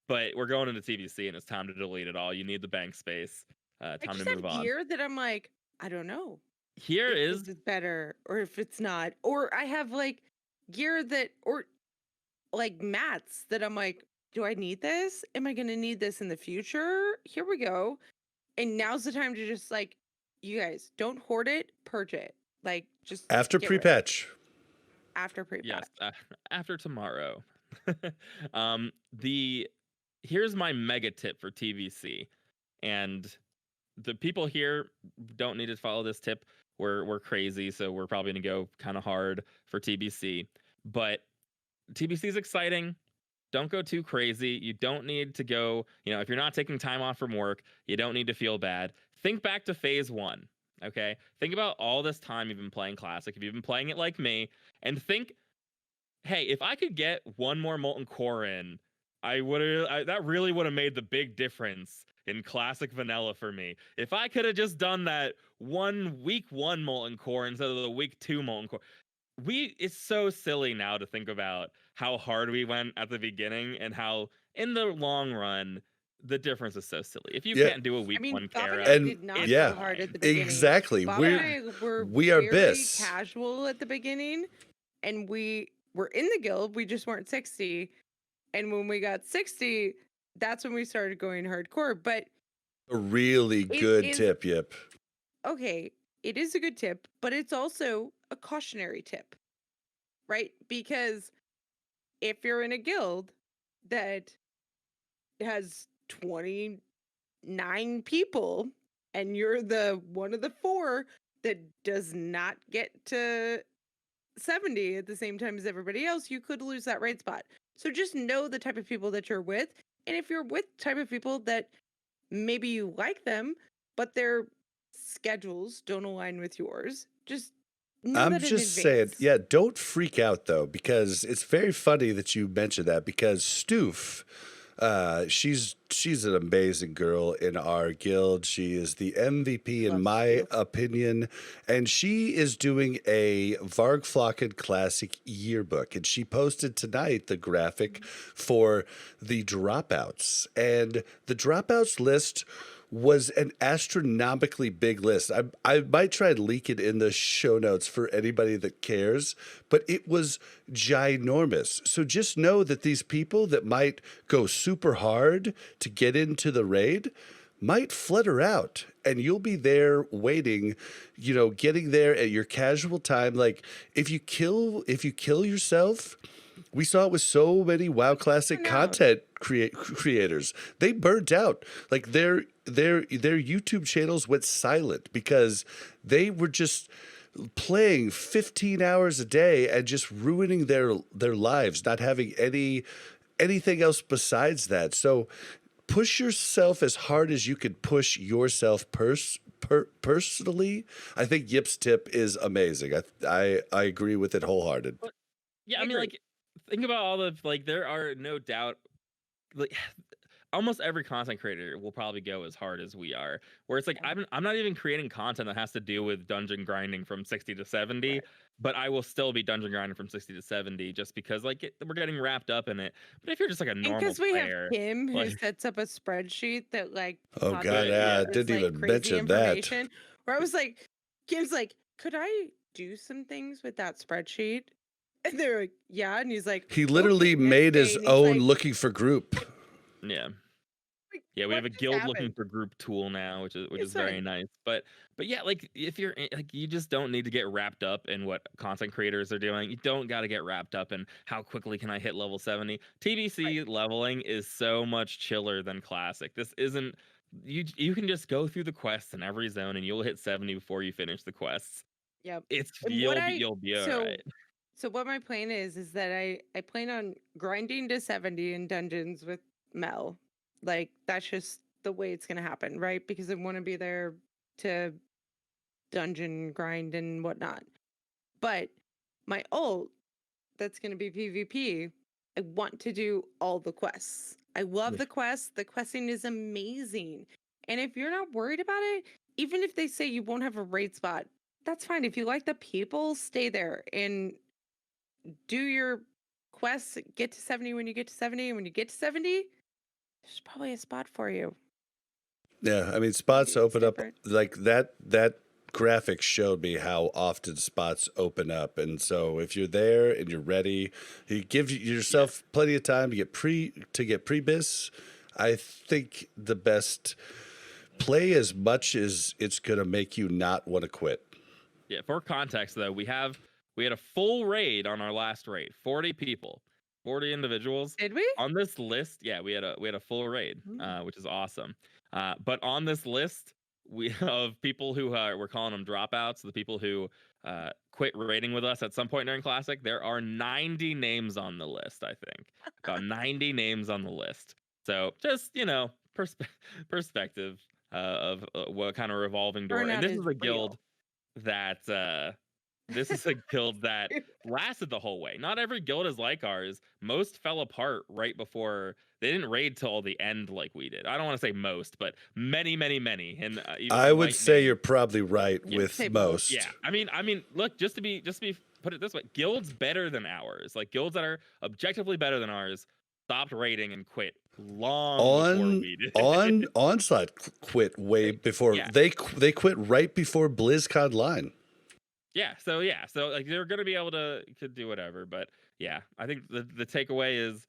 but we're going into TBC and it's time to delete it all. You need the bank space. I Time just to have move on. gear that I'm like, I don't know Here if is this is better or if it's not. Or I have like gear that, or like mats that I'm like, do I need this? Am I going to need this in the future? Here we go. And now's the time to just like, you guys don't hoard it, purge it. Like just After get rid of it. pre-patch. After pre-patch. yes, after tomorrow. Here's my mega tip for TBC, and the people here don't need to follow this tip. we're crazy, so we're probably gonna go kind of hard for TBC. But TBC is exciting. Don't go too crazy. You don't need to go, if you're not taking time off from work, you don't need to feel bad. Think back to phase 1. Okay? Think about all this time you've been playing Classic, if you've been playing it like me, and think, hey, if I could get one more Molten Core in, that really would have made the big difference in Classic Vanilla for me. If I could have just done that week 1 Molten Core instead of the week 2 Molten Core. It's so silly now to think about how hard we went at the beginning and how in the long run the difference is so silly. If you can't do a week 1 Bob and Kara, I did not go hard at the beginning. Exactly. Bob and I were we are very bis. casual at the beginning, and we were in the guild. We just weren't 60. And when we got 60, that's when we started going hardcore. But a really good tip, Yip. Okay, it is a good tip, but it's also a cautionary tip, right? Because if you're in a guild that has 29 people and you're the one of the 4 that does not get to 70 at the same time as everybody else, you could lose that raid spot. So just know the type of people that you're with. And if you're with type of people that maybe you like them, but their schedules don't align with yours, just know I'm that in just saying, advance. yeah, don't freak out though, because it's very funny that you mentioned that, because Stoof, she's an amazing girl in our guild. She is the MVP in my opinion, and she is doing a Vargflocken Classic yearbook, and she posted tonight the graphic for the dropouts, and the dropouts list was an astronomically big list. I might try and leak it in the show notes for anybody that cares, but it was ginormous. So just know that these people that might go super hard to get into the raid might flutter out, and you'll be there waiting, getting there at your casual time. Like if you kill yourself, we saw it with so many WoW Classic content creators. They burnt out. Like their YouTube channels went silent because they were just playing 15 hours a day and just ruining their lives, not having anything else besides that. So push yourself as hard as you could push yourself personally. I think Yip's tip is amazing. I agree with it wholehearted. Yeah, I mean, like, think about all the, like, there are no doubt, like, almost every content creator will probably go as hard as we are, where it's like, I'm not even creating content that has to do with dungeon grinding from 60 to 70, but I will still be dungeon grinding from 60 to 70 just because, like, we're getting wrapped up in it. But if you're just like a normal because we player, have Kim who like, sets up a spreadsheet that like oh god, yeah, I didn't even mention that. Where I was like, Kim's like, could I do some things with that spreadsheet? And they're like, yeah. And he's like, he literally made his own looking for group. Yeah. Yeah, we have a guild looking for group tool now, which is very nice. But yeah, like if you're like, you just don't need to get wrapped up in what content creators are doing. You don't got to get wrapped up in how quickly can I hit level 70. TBC leveling is so much chiller than Classic. This isn't, you can just go through the quests in every zone and you'll hit 70 before you finish the quests. Yep. You'll be all right. So what my plan is that I plan on grinding to 70 in dungeons with Mel. Like that's just the way it's gonna happen, right? Because I want to be there to dungeon grind and whatnot. But my ult, that's gonna be PvP. I want to do all the quests. I love the quests. The questing is amazing. And if you're not worried about it, even if they say you won't have a raid spot, that's fine. If you like the people, stay there and do your quests. Get to 70 when you get to 70. And when you get to 70, there's probably a spot for you. Yeah, I mean, spots open up like that. That graphic showed me how often spots open up, and so if you're there and you're ready, you give yourself plenty of time to get pre-bis. I think the best play as much as it's gonna make you not want to quit. Yeah, for context though, we had a full raid on our last raid, 40 people. 40 individuals. Did we? On this list, yeah, we had a full raid, which is awesome. But on this list, of people who we're calling them dropouts, the people who quit raiding with us at some point during Classic. There are 90 names on the list, I think. About 90 names on the list. So just, perspective of what kind of revolving door. And Burnout this is is a real. guild that lasted the whole way. Not every guild is like ours. Most fell apart right before. They didn't raid till the end like we did. I don't want to say most, but many. And even I would White say Mane. you're probably right Yeah, with say most. Yeah, I mean, look, just to be put it this way, guilds better than ours, like guilds that are objectively better than ours, stopped raiding and quit long before we did. Onslaught quit way before Yeah. they quit right before BlizzCon line. So like they're gonna be able to do whatever, but yeah, I think the takeaway is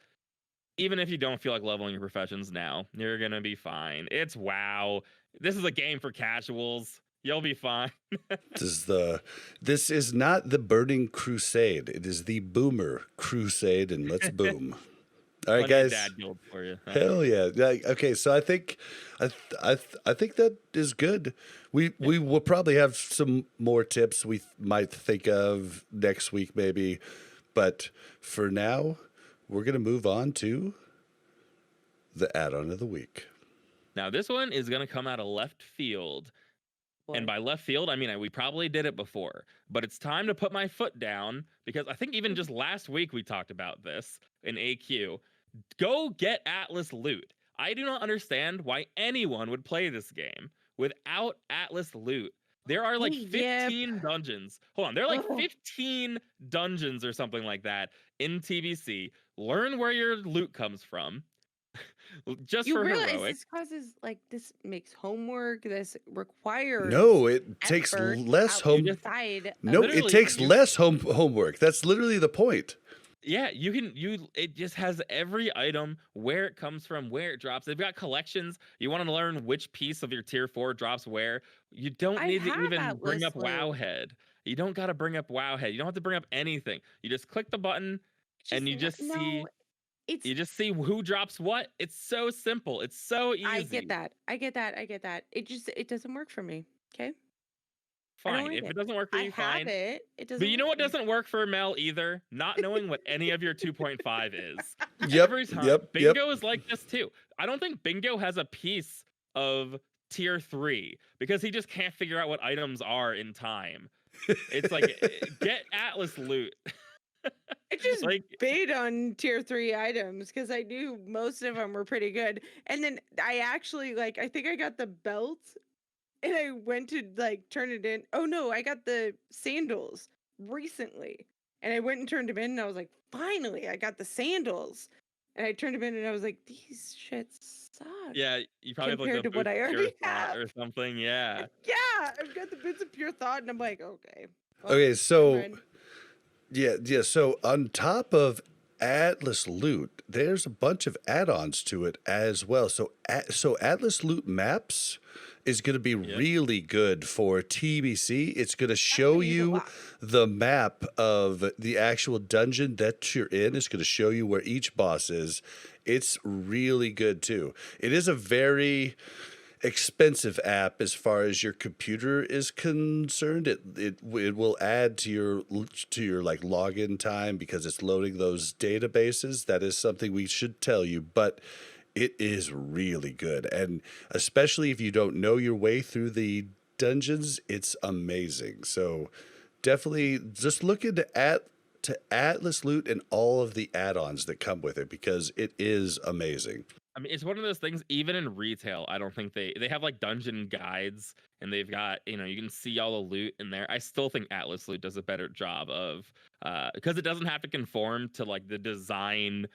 even if you don't feel like leveling your professions now, you're gonna be fine. It's WoW. This is a game for casuals. You'll be fine. This is not the Burning Crusade. It is the Boomer Crusade, and let's boom. All right, Plenty of guys. dad guild for you. Hell yeah. Okay, so I think that is good. We will probably have some more tips we might think of next week maybe, but for now, we're going to move on to the add-on of the week. Now this one is gonna come out of left field. And by left field, I mean, we probably did it before, but it's time to put my foot down because I think even just last week we talked about this in AQ. Go get Atlas loot. I do not understand why anyone would play this game without Atlas loot. There are like 15 dungeons. Hold on, there are like 15 dungeons or something like that in TBC. Learn where your loot comes from. Just You for realize heroic. this causes this makes homework. This requires No, it takes effort less home. outside No, of- it takes less homework. That's literally the point. Yeah, it just has every item, where it comes from, where it drops. They've got collections. You want to learn which piece of your tier 4 drops where. You don't need to even bring up Wowhead. You don't got to bring up Wowhead. You don't have to bring up anything. You just click the button and you just see who drops what. It's so simple. It's so easy. I get that. It doesn't work for me. Okay. Fine. If it doesn't work for you, fine. It doesn't. But you know what doesn't work for Mel either? Not knowing what any of your 2.5 is. Yep. Every time. Bingo is like this too. I don't think Bingo has a piece of tier 3 because he just can't figure out what items are in time. It's like get Atlas loot. I just bid on tier 3 items because I knew most of them were pretty good. And then I actually I think I got the belt and I went to turn it in. Oh no, I got the sandals recently. And I went and turned them in and I was like, finally, I got the sandals. And I turned them in and I was like, these shits suck. Yeah, you probably compared have to what I already have or something. Yeah. Yeah, I've got the bits of pure thought and I'm like, okay. Well, Okay, so yeah. So on top of Atlas loot, there's a bunch of add-ons to it as well. So Atlas loot maps is going to be really good for TBC. It's going to show you the map of the actual dungeon that you're in. It's going to show you where each boss is. It's really good too. It is a very expensive app as far as your computer is concerned. It will add to your login time because it's loading those databases. That is something we should tell you, but it is really good, and especially if you don't know your way through the dungeons, it's amazing. So definitely just look into Atlas loot and all of the add-ons that come with it because it is amazing. I mean, it's one of those things, even in retail, I don't think they have dungeon guides and they've got, you can see all the loot in there. I still think Atlas loot does a better job of, because it doesn't have to conform to the design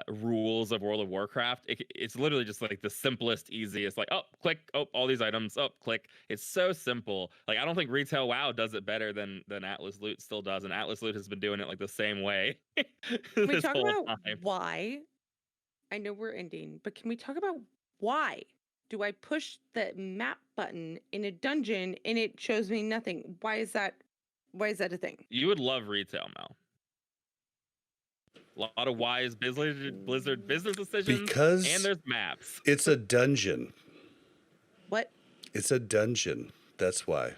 rules of World of Warcraft. It's literally just the simplest, easiest, click, all these items, click. It's so simple. I don't think retail WoW does it better than Atlas loot still does. And Atlas loot has been doing it the same way. Can we talk about why? I know we're ending, but can we talk about why do I push the map button in a dungeon and it shows me nothing? Why is that a thing? You would love retail, Mel. A lot of wise Blizzard business decisions because and there's maps. It's a dungeon. What? It's a dungeon. That's why.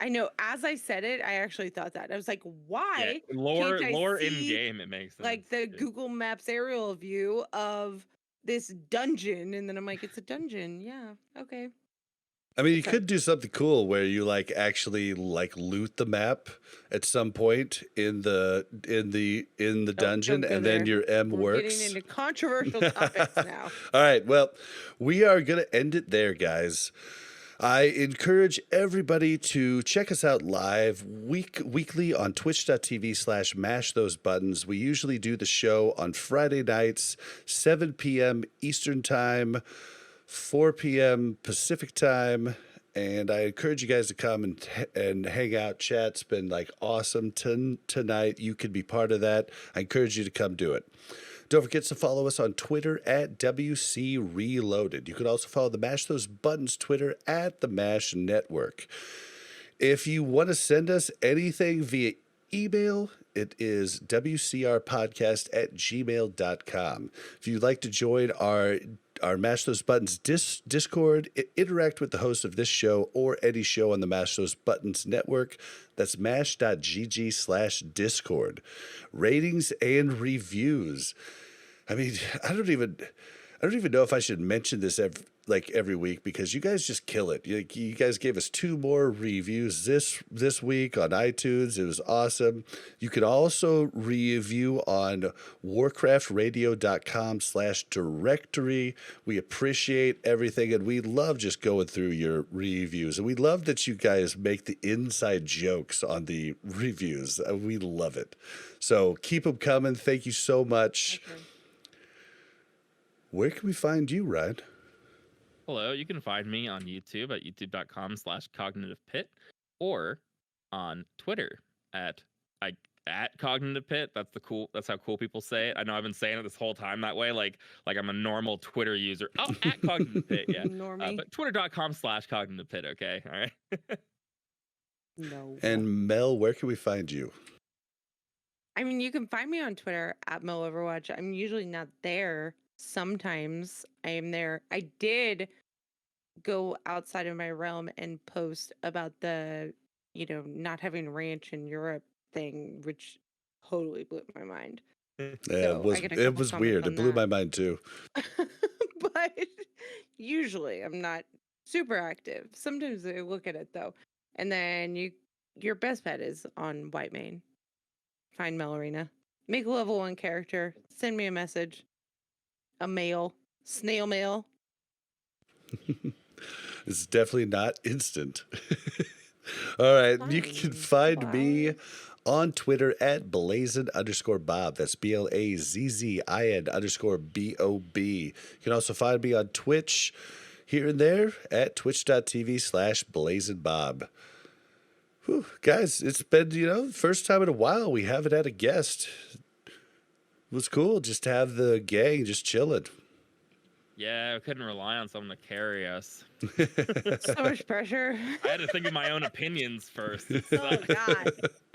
I know. As I said it, I actually thought that. I was like, Yeah, why lore can't I lore in see game, it makes sense. like the Yeah. Google Maps aerial view of this dungeon? And then I'm like, it's a dungeon. Yeah. Okay. I mean, you Makes sense. could do something cool where you like actually like loot the map at some point in the dungeon, Don't go and then there. your M We're getting works. into controversial topics now. All right, well, we are gonna end it there, guys. I encourage everybody to check us out live weekly on twitch.tv/mash those buttons. We usually do the show on Friday nights, 7 p.m. Eastern Time, 4 p.m. Pacific Time. And I encourage you guys to come and hang out, chat. It's been like awesome tonight. You could be part of that. I encourage you to come do it. Don't forget to follow us on Twitter at WC Reloaded. You can also follow the Mash Those Buttons Twitter at the Mash Network. If you want to send us anything via email, it is wcrpodcast@gmail.com. If you'd like to join our Mash Those Buttons Discord, interact with the host of this show or any show on the Mash Those Buttons network, that's mash.gg/discord. Ratings and reviews. I mean, I don't even know if I should mention this every week, because you guys just kill it. You guys gave us 2 more reviews this week on iTunes. It was awesome. You can also review on warcraftradio.com/directory. We appreciate everything, and we love just going through your reviews. And we love that you guys make the inside jokes on the reviews. We love it. So keep them coming. Thank you so much. Okay. Where can we find you, Ryan? Hello, you can find me on YouTube at youtube.com/cognitivepit, or on Twitter at cognitivepit. That's how cool people say it. I know I've been saying it this whole time that way, like I'm a normal Twitter user. Oh, at cognitivepit, yeah. Normie. But twitter.com/cognitivepit, okay? All right. No. And Mel, where can we find you? I mean, you can find me on Twitter at MelOverwatch. I'm usually not there. Sometimes I am there. I did go outside of my realm and post about the, not having ranch in Europe thing, which totally blew my mind. Yeah, So I get a it couple was comments weird. on It blew that. my mind too. But usually I'm not super active. Sometimes I look at it though. And then your best bet is on White Mane. Find Melorina. Make a level 1 character. Send me a message. A mail. Snail mail. It's definitely not instant. All right. You can Fine. find me on Twitter at blazin_Bob. That's BLAZZIN_BOB. You can also find me on Twitch here and there at twitch.tv/blazinbob. Whew, guys, it's been, first time in a while we haven't had a guest. It was cool just to have the gang just chilling. Yeah, I couldn't rely on someone to carry us. So much pressure. I had to think of my own opinions first. It Oh, sucked. God.